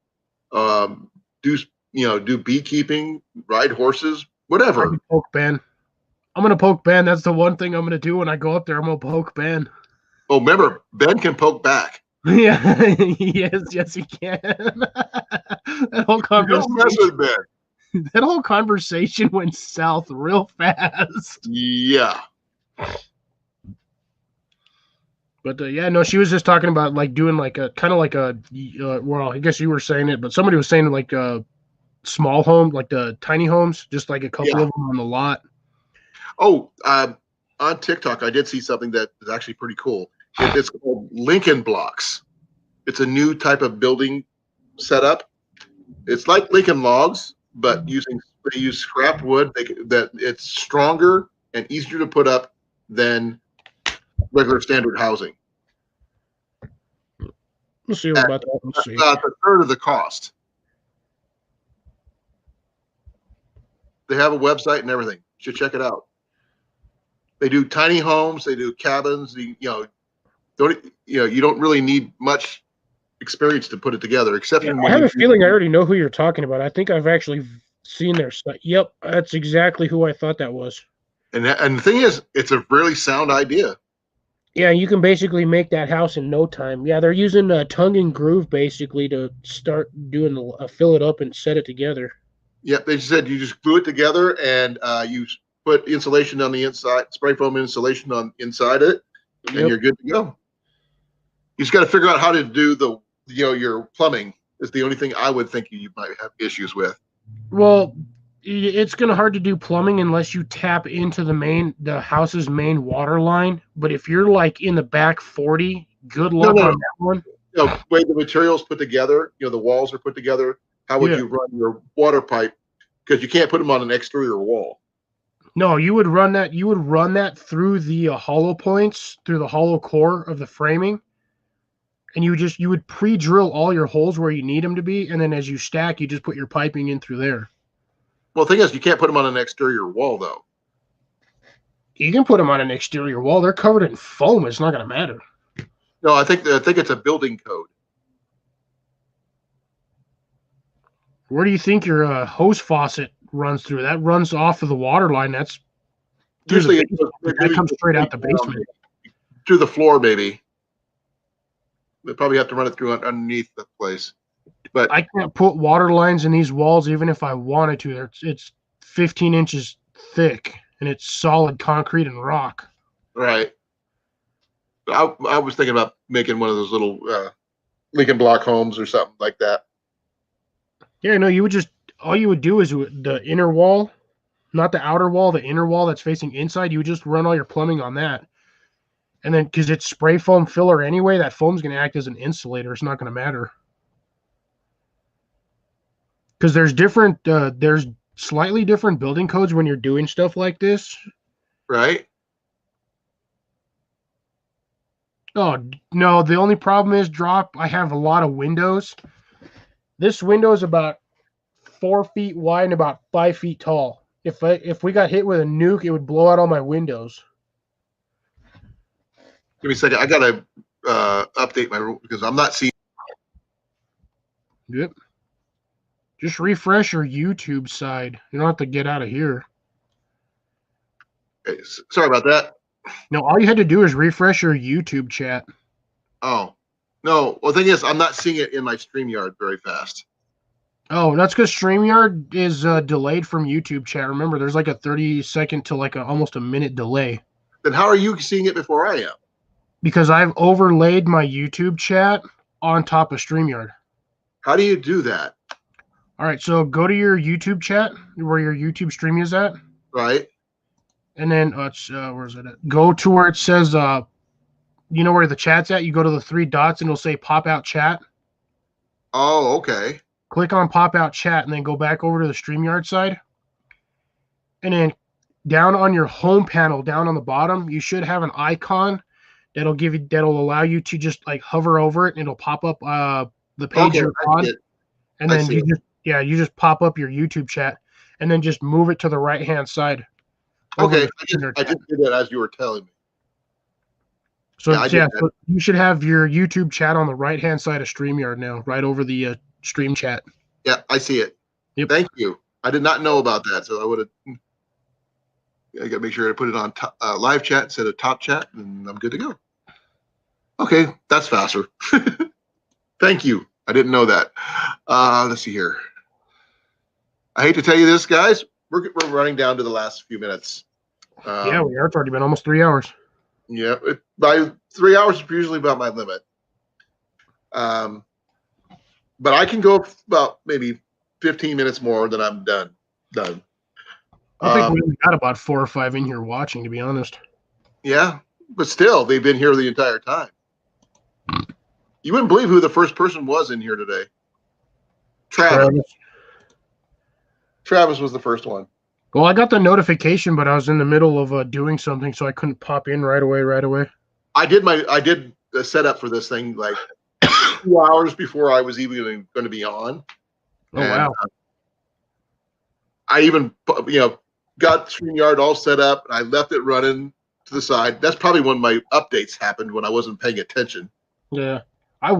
Do beekeeping, ride horses, whatever. Poke Ben. I'm gonna poke Ben. That's the one thing I'm gonna do when I go up there. I'm gonna poke Ben. Oh, remember, Ben can poke back. Yeah, yes, he can. That whole Don't mess conversation, with Ben. that whole conversation went south real fast. Yeah. But yeah, no, she was just talking about like doing like a kind of like a well, I guess you were saying it, but somebody was saying like a small home, like the tiny homes, just like a couple Yeah. of them on the lot. Oh, on TikTok, I did see something that is actually pretty cool. It's called Lincoln Blocks. It's a new type of building setup. It's like Lincoln Logs, but they use scrap wood. That it's stronger and easier to put up than regular standard housing. We'll see about that. We'll see. About a third of the cost. They have a website and everything. You should check it out. They do tiny homes. They do cabins. You don't really need much experience to put it together, except I have a feeling I already know who you're talking about. I think I've actually seen their site. Yep, that's exactly who I thought that was. And the thing is, it's a really sound idea. Yeah, you can basically make that house in no time. Yeah, they're using tongue and groove basically to start doing fill it up and set it together. Yep, they said you just glue it together and you put insulation on the inside, spray foam insulation on inside it, and you're good to go. You just got to figure out how to do your plumbing. Is the only thing I would think you might have issues with. Well, it's gonna hard to do plumbing unless you tap into the house's main water line. But if you're like in the back 40, good luck on that one. The way the materials put together, the walls are put together. How would you run your water pipe? Because you can't put them on an exterior wall. No, you would run that. You would run that through the hollow points, through the hollow core of the framing, and you would pre-drill all your holes where you need them to be, and then as you stack, you just put your piping in through there. Well, the thing is, you can't put them on an exterior wall, though. You can put them on an exterior wall. They're covered in foam. It's not going to matter. No, I think it's a building code. Where do you think your hose faucet runs through? That runs off of the water line. That's usually that comes straight out the basement. Through the floor, maybe. They probably have to run it through underneath the place. But I can't put water lines in these walls even if I wanted to. It's 15 inches thick and it's solid concrete and rock. Right. I was thinking about making one of those little Lincoln block homes or something like that. Yeah, no, all you would do is the inner wall, not the outer wall, the inner wall that's facing inside, you would just run all your plumbing on that. And then because it's spray foam filler anyway, that foam's going to act as an insulator. It's not going to matter. Because there's slightly different building codes when you're doing stuff like this. Right. Oh, no, the only problem is I have a lot of windows. This window is about 4 feet wide and about 5 feet tall. If we got hit with a nuke, it would blow out all my windows. Give me a second. I got to update my because I'm not seeing. Yep. Just refresh your YouTube side. You don't have to get out of here. Okay, sorry about that. No, all you had to do is refresh your YouTube chat. Oh, no. Well, the thing is, I'm not seeing it in my StreamYard very fast. Oh, that's because StreamYard is delayed from YouTube chat. Remember, there's like a 30-second to like almost a minute delay. Then how are you seeing it before I am? Because I've overlaid my YouTube chat on top of StreamYard. How do you do that? All right, so go to your YouTube chat where your YouTube stream is at. Right. And then where's it at? Go to where it says you know where the chat's at? You go to the 3 dots and it'll say pop out chat. Oh, okay. Click on pop out chat and then go back over to the StreamYard side. And then down on your home panel, down on the bottom, you should have an icon that'll allow you to just like hover over it and it'll pop up the page you're on. And then you just pop up your YouTube chat and then just move it to the right hand side. Okay, I just did that as you were telling me. So so you should have your YouTube chat on the right hand side of StreamYard now, right over the stream chat. Yeah, I see it. Yep. Thank you. I did not know about that, so I would have. I got to make sure I put it on live chat instead of top chat, and I'm good to go. Okay, that's faster. Thank you. I didn't know that. Let's see here. I hate to tell you this, guys. We're running down to the last few minutes. Yeah, we are. It's already been almost 3 hours. Yeah, by 3 hours is usually about my limit. But I can go about maybe 15 minutes more, then I'm done. I think we only got about 4 or 5 in here watching, to be honest. Yeah, but still, they've been here the entire time. You wouldn't believe who the first person was in here today. Travis was the first one. Well, I got the notification, but I was in the middle of doing something, so I couldn't pop in right away. I did the setup for this thing like 2 hours before I was even going to be on. Oh, wow. I even, got StreamYard all set up. And I left it running to the side. That's probably when my updates happened when I wasn't paying attention. Yeah. I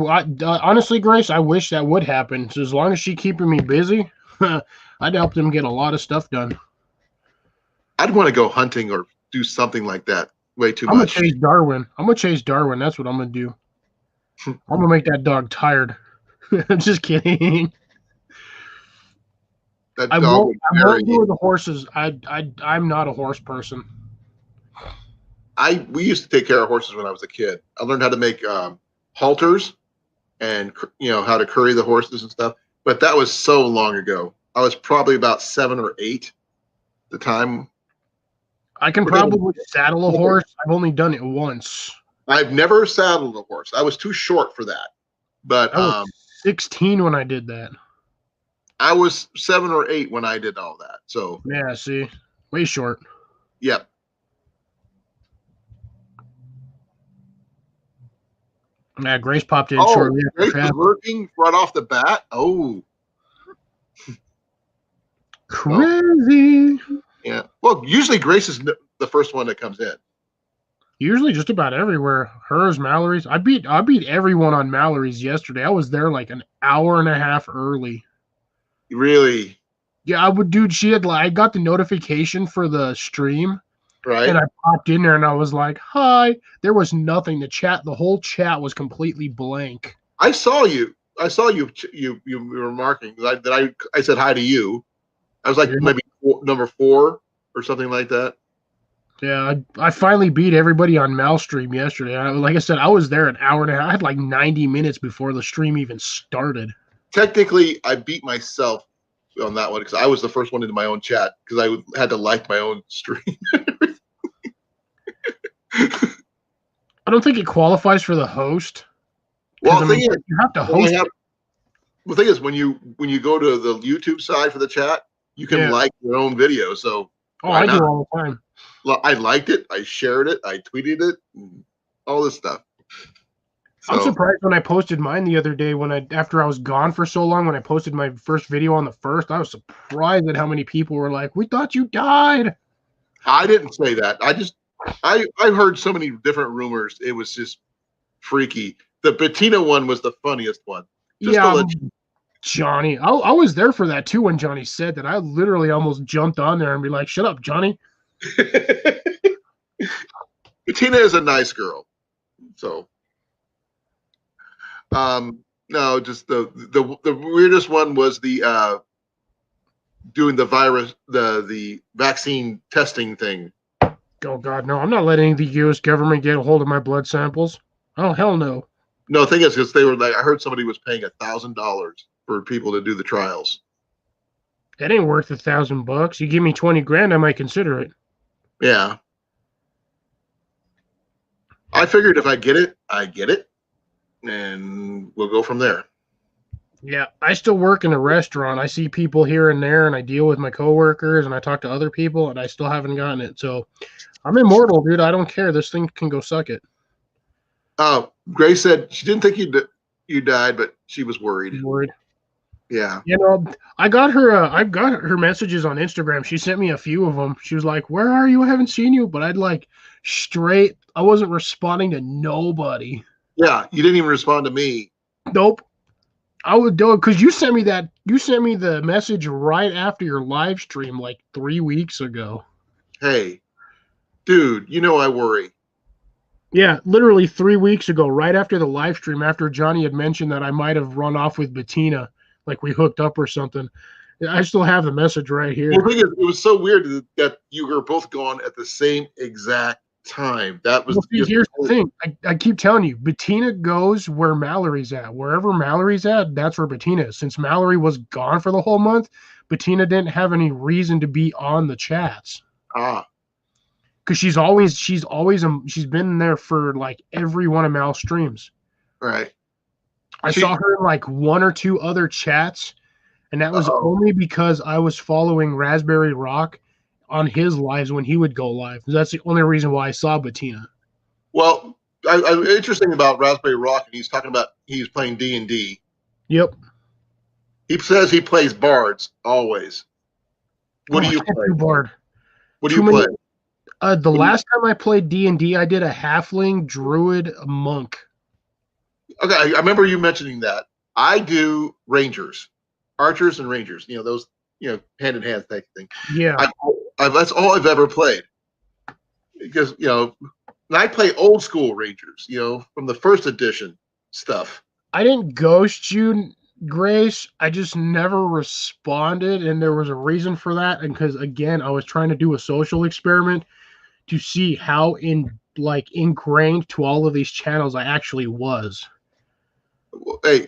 honestly, Grace, I wish that would happen. So as long as she's keeping me busy, I'd help them get a lot of stuff done. I'd want to go hunting or do something like that. Way too I'm much. I'm gonna chase Darwin. That's what I'm gonna do. I'm gonna make that dog tired. I'm just kidding. That I dog won't do the horses. I'm not a horse person. We used to take care of horses when I was a kid. I learned how to make halters and how to curry the horses and stuff. But that was so long ago. I was probably about 7 or 8 at the time. I can probably saddle a horse. I've only done it once. I've never saddled a horse. I was too short for that. But I was 16 when I did that. I was 7 or 8 when I did all that. So yeah, see, way short. Yep. Yeah, Grace popped in shortly. Grace was working right off the bat. Oh, crazy. Yeah. Well, usually Grace is the first one that comes in. Usually just about everywhere. Hers, Mallory's. I beat everyone on Mallory's yesterday. I was there like an hour and a half early. Really? Yeah, I got the notification for the stream. Right. And I popped in there and I was like, hi. There was nothing. The whole chat was completely blank. I saw you. You were marking that I said hi to you. I was like maybe number 4 or something like that. Yeah, I finally beat everybody on Malstream yesterday. Like I said, I was there an hour and a half. I had like 90 minutes before the stream even started. Technically, I beat myself on that one because I was the first one into my own chat because I had to like my own stream. I don't think it qualifies for the host. Well, the thing is, you have to host. The thing is, when you go to the YouTube side for the chat, you can like your own video. So I do all the time. I liked it. I shared it. I tweeted it. And all this stuff. So, I'm surprised when I posted mine the other day after I was gone for so long. When I posted my first video on the 1st, I was surprised at how many people were like, "We thought you died." I didn't say that. I heard so many different rumors. It was just freaky. The Bettina one was the funniest one. Johnny. I was there for that too when Johnny said that. I literally almost jumped on there and be like, "Shut up, Johnny." Bettina is a nice girl. So, no, just the weirdest one was the doing the virus, the vaccine testing thing. Oh God, no! I'm not letting the U.S. government get a hold of my blood samples. Oh hell no! No, the thing is, because they were like, I heard somebody was paying $1,000 for people to do the trials. That ain't worth $1,000. You give me 20 grand, I might consider it. Yeah. I figured if I get it, I get it, and we'll go from there. Yeah, I still work in a restaurant. I see people here and there, and I deal with my coworkers, and I talk to other people, and I still haven't gotten it. So I'm immortal, dude. I don't care. This thing can go suck it. Grace said she didn't think you died, but she was worried. Yeah. I got her messages on Instagram. She sent me a few of them. She was like, "Where are you? I haven't seen you." But I wasn't responding to nobody. Yeah, you didn't even respond to me. Nope. I would do it because you sent me the message right after your live stream like 3 weeks ago. hey, dude, you know I worry. Yeah, literally 3 weeks ago, right after the live stream, after Johnny had mentioned that I might have run off with Bettina, like we hooked up or something. I still have the message right here. Well, the thing is, it was so weird that you were both gone at the same exact time. That was Here's the thing. I keep telling you, Bettina goes where Mallory's at. Wherever Mallory's at, that's where Bettina is. Since Mallory was gone for the whole month, Bettina didn't have any reason to be on the chats. Because she's been there for like every one of Mal's streams. Right. I saw her in like one or two other chats, and that was only because I was following Raspberry Rock on his lives when he would go live. That's the only reason why I saw Bettina. Well, I'm interesting about Raspberry Rock, and he's talking about he's playing D&D. Yep. He says he plays bards always. What do you play? Bard. What do you play? The last time I played D&D, I did a halfling, druid, a monk. Okay, I remember you mentioning that. I do rangers, archers, and rangers. You know those, hand in hand type thing. Yeah, that's all I've ever played. Because and I play old school rangers. From the first edition stuff. I didn't ghost you, Grace. I just never responded, and there was a reason for that. And because again, I was trying to do a social experiment to see how ingrained to all of these channels I actually was. Hey,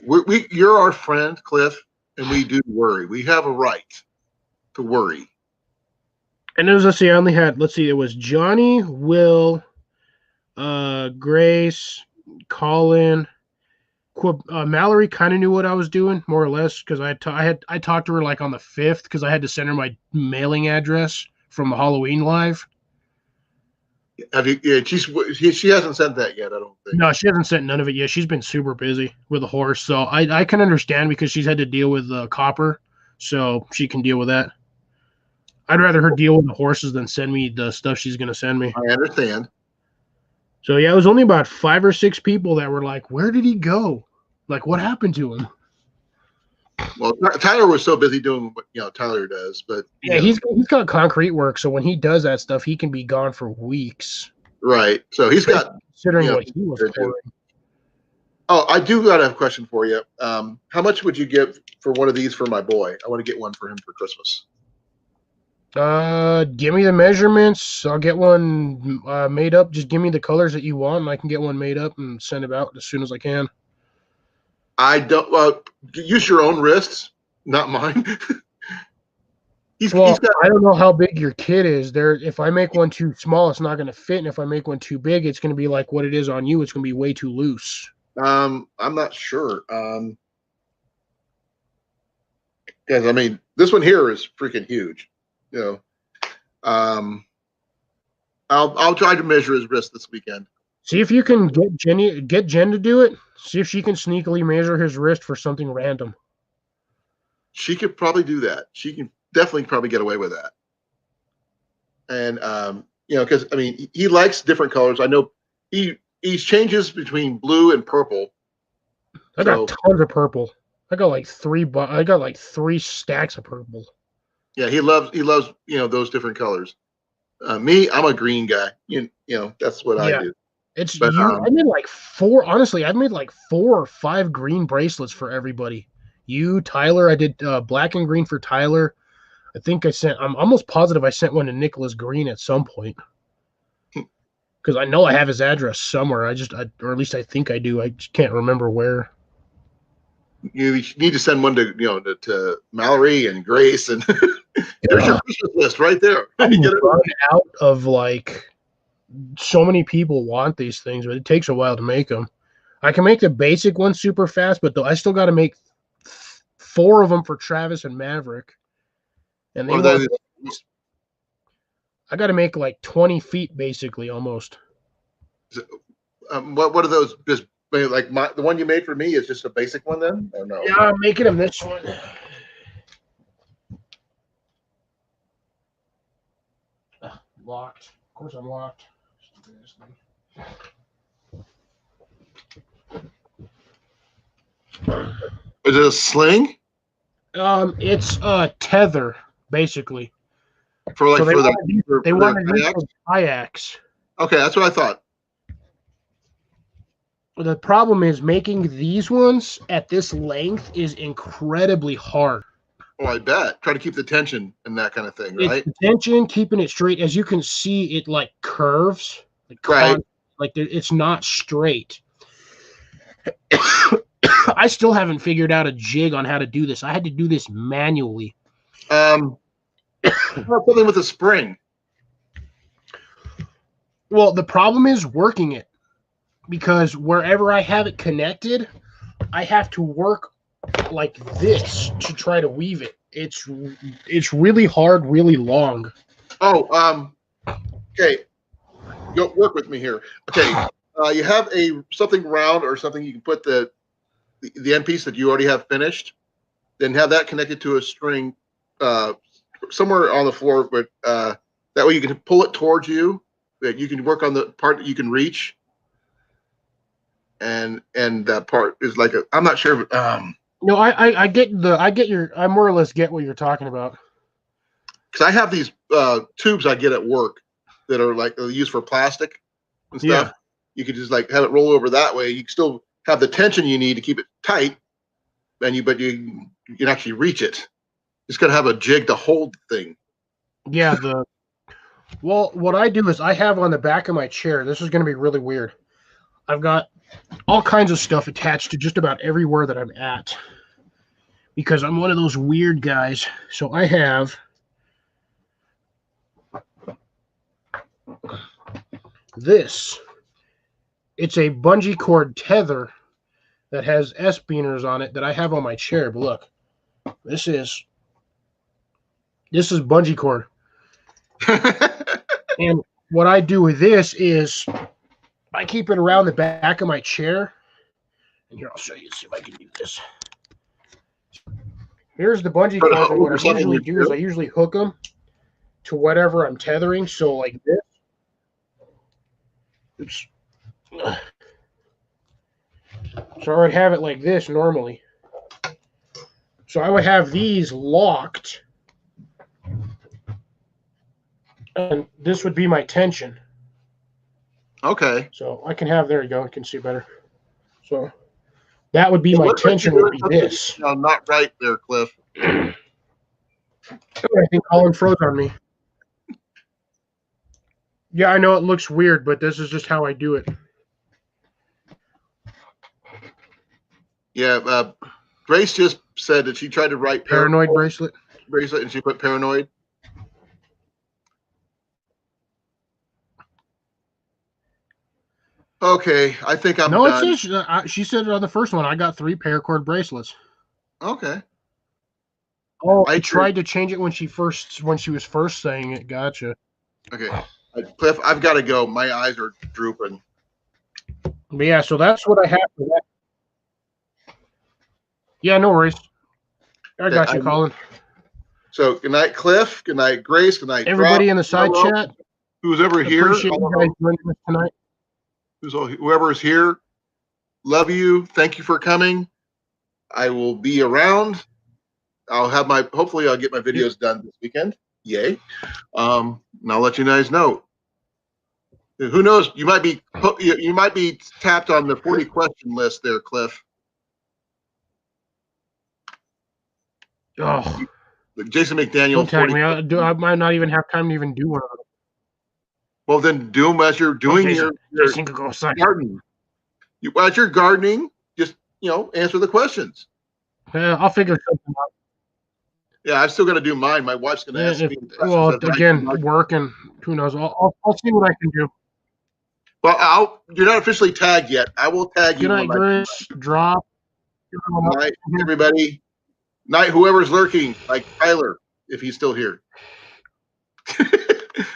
you're our friend, Cliff, and we do worry. We have a right to worry. And I only had, it was Johnny, Will, Grace, Colin, Mallory kind of knew what I was doing, more or less, because I talked to her like on the 5th because I had to send her my mailing address from the Halloween live. Have you? Yeah, she hasn't sent that yet. I don't think. No, she hasn't sent none of it yet. She's been super busy with the horse, so I can understand because she's had to deal with copper, so she can deal with that. I'd rather her deal with the horses than send me the stuff she's gonna send me. I understand. So yeah, it was only about 5 or 6 people that were like, "Where did he go? Like, what happened to him?" Well, Tyler was so busy doing what Tyler does, but yeah, he's got concrete work, so when he does that stuff, he can be gone for weeks. Right. So he's got considering what he was pouring. Oh, I do got a question for you. How much would you give for one of these for my boy? I want to get one for him for Christmas. Give me the measurements. I'll get one made up. Just give me the colors that you want, and I can get one made up and send it out as soon as I can. I don't use your own wrists, not mine. I don't know how big your kid is. If I make one too small, it's not going to fit, and if I make one too big, it's going to be like what it is on you. It's going to be way too loose. I'm not sure. Because this one here is freaking huge. I'll try to measure his wrist this weekend. See if you can get Jen to do it. See if she can sneakily measure his wrist for something random. She could probably do that. She can definitely probably get away with that. And because he likes different colors. I know he changes between blue and purple. I got tons of purple. I got like 3 stacks of purple. Yeah, he loves those different colors. Me, I'm a green guy. That's what I do. I made like 4. Honestly, I've made like 4 or 5 green bracelets for everybody. You, Tyler, I did black and green for Tyler. I think I'm almost positive I sent one to Nicholas Green at some point. Because I know I have his address somewhere. or at least I think I do. I just can't remember where. You need to send one to Mallory and Grace, and there's your Christmas list right there. I'm run out of so many people want these things, but it takes a while to make them. I can make the basic one super fast, but I still got to make 4 of them for Travis and Maverick. And I got to make like 20 feet basically almost. What are those? Just like the one you made for me is just a basic one then? Or no? Yeah, I'm making them this one. Locked. Of course I'm locked. Is it a sling? It's a tether, basically. For like So they for the wanted these- for they the wanted these kayaks? for kayaks. Okay, that's what I thought. The problem is making these ones at this length is incredibly hard. Oh, I bet. Try to keep the tension and that kind of thing, It's right? the tension, keeping it straight. As you can see, it like curves. Right. Like it's not straight. I still haven't figured out a jig on how to do this. I had to do this manually. Something with a spring. Well, the problem is working it, because wherever I have it connected, I have to work like this to try to weave it. It's really hard, really long. Oh, okay. Go work with me here. Okay, you have something round or something you can put the end piece that you already have finished, then have that connected to a string somewhere on the floor, but that way you can pull it towards you. That you can work on the part that you can reach, and that part is like I'm not sure. No, I I more or less get what you're talking about. Because I have these tubes I get at work that are like used for plastic and stuff. Yeah. You could just like have it roll over that way. You can still have the tension you need to keep it tight, but you can actually reach it. Just gotta have a jig to hold the thing. Yeah, well, what I do is I have on the back of my chair. This is going to be really weird. I've got all kinds of stuff attached to just about everywhere that I'm at, because I'm one of those weird guys. So I have this. It's a bungee cord tether that has S-beaners on it that I have on my chair. But look, this is bungee cord. And what I do with this is I keep it around the back of my chair. And here, I'll show you. See if I can do this. Here's the bungee cord. And what I usually do is I usually hook them to whatever I'm tethering. So like this. Oops. So I would have it like this normally. So I would have these locked. And this would be my tension. Okay. So I can have, there you go, I can see better. So that would be my tension, would be this. No, not right there, Cliff. I think Colin froze on me. Yeah, I know it looks weird, but this is just how I do it. Yeah, Grace just said that she tried to write Paranoid bracelet and she put paranoid. Okay, I think I'm no, done. it says she said it on the first one. I got 3 paracord bracelets. Okay. Oh, I tried to change it when she was first saying it. Gotcha. Okay, Cliff, I've got to go. My eyes are drooping. But yeah, so that's what I have for that. Yeah, no worries. I got you, Colin. So good night, Cliff. Good night, Grace. Good night, everybody in the side chat. Who's ever here? Appreciate you guys joining us tonight. Whoever is here, love you. Thank you for coming. I will be around. Hopefully I'll get my videos done this weekend. Yay. And I'll let you guys know. Who knows? You might be tapped on the 40 question list there, Cliff. Oh, Jason McDaniel. Don't tag me. I might not even have time to even do one of them. Well, then do them as you're doing your gardening. As you're gardening, just answer the questions. I'll figure something out. Yeah, I've still got to do mine. My wife's going to ask me. Well, again, work and who knows? I'll see what I can do. Well, you're not officially tagged yet. I will tag you. Good night, Grace. Drop. Good night, everybody. Night, whoever's lurking, like Tyler, if he's still here.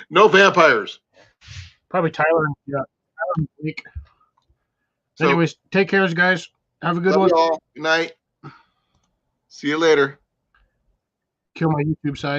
No vampires. Probably Tyler. Yeah. Anyways, take care, guys. Have a good one. All. Good night. See you later. Kill my YouTube side.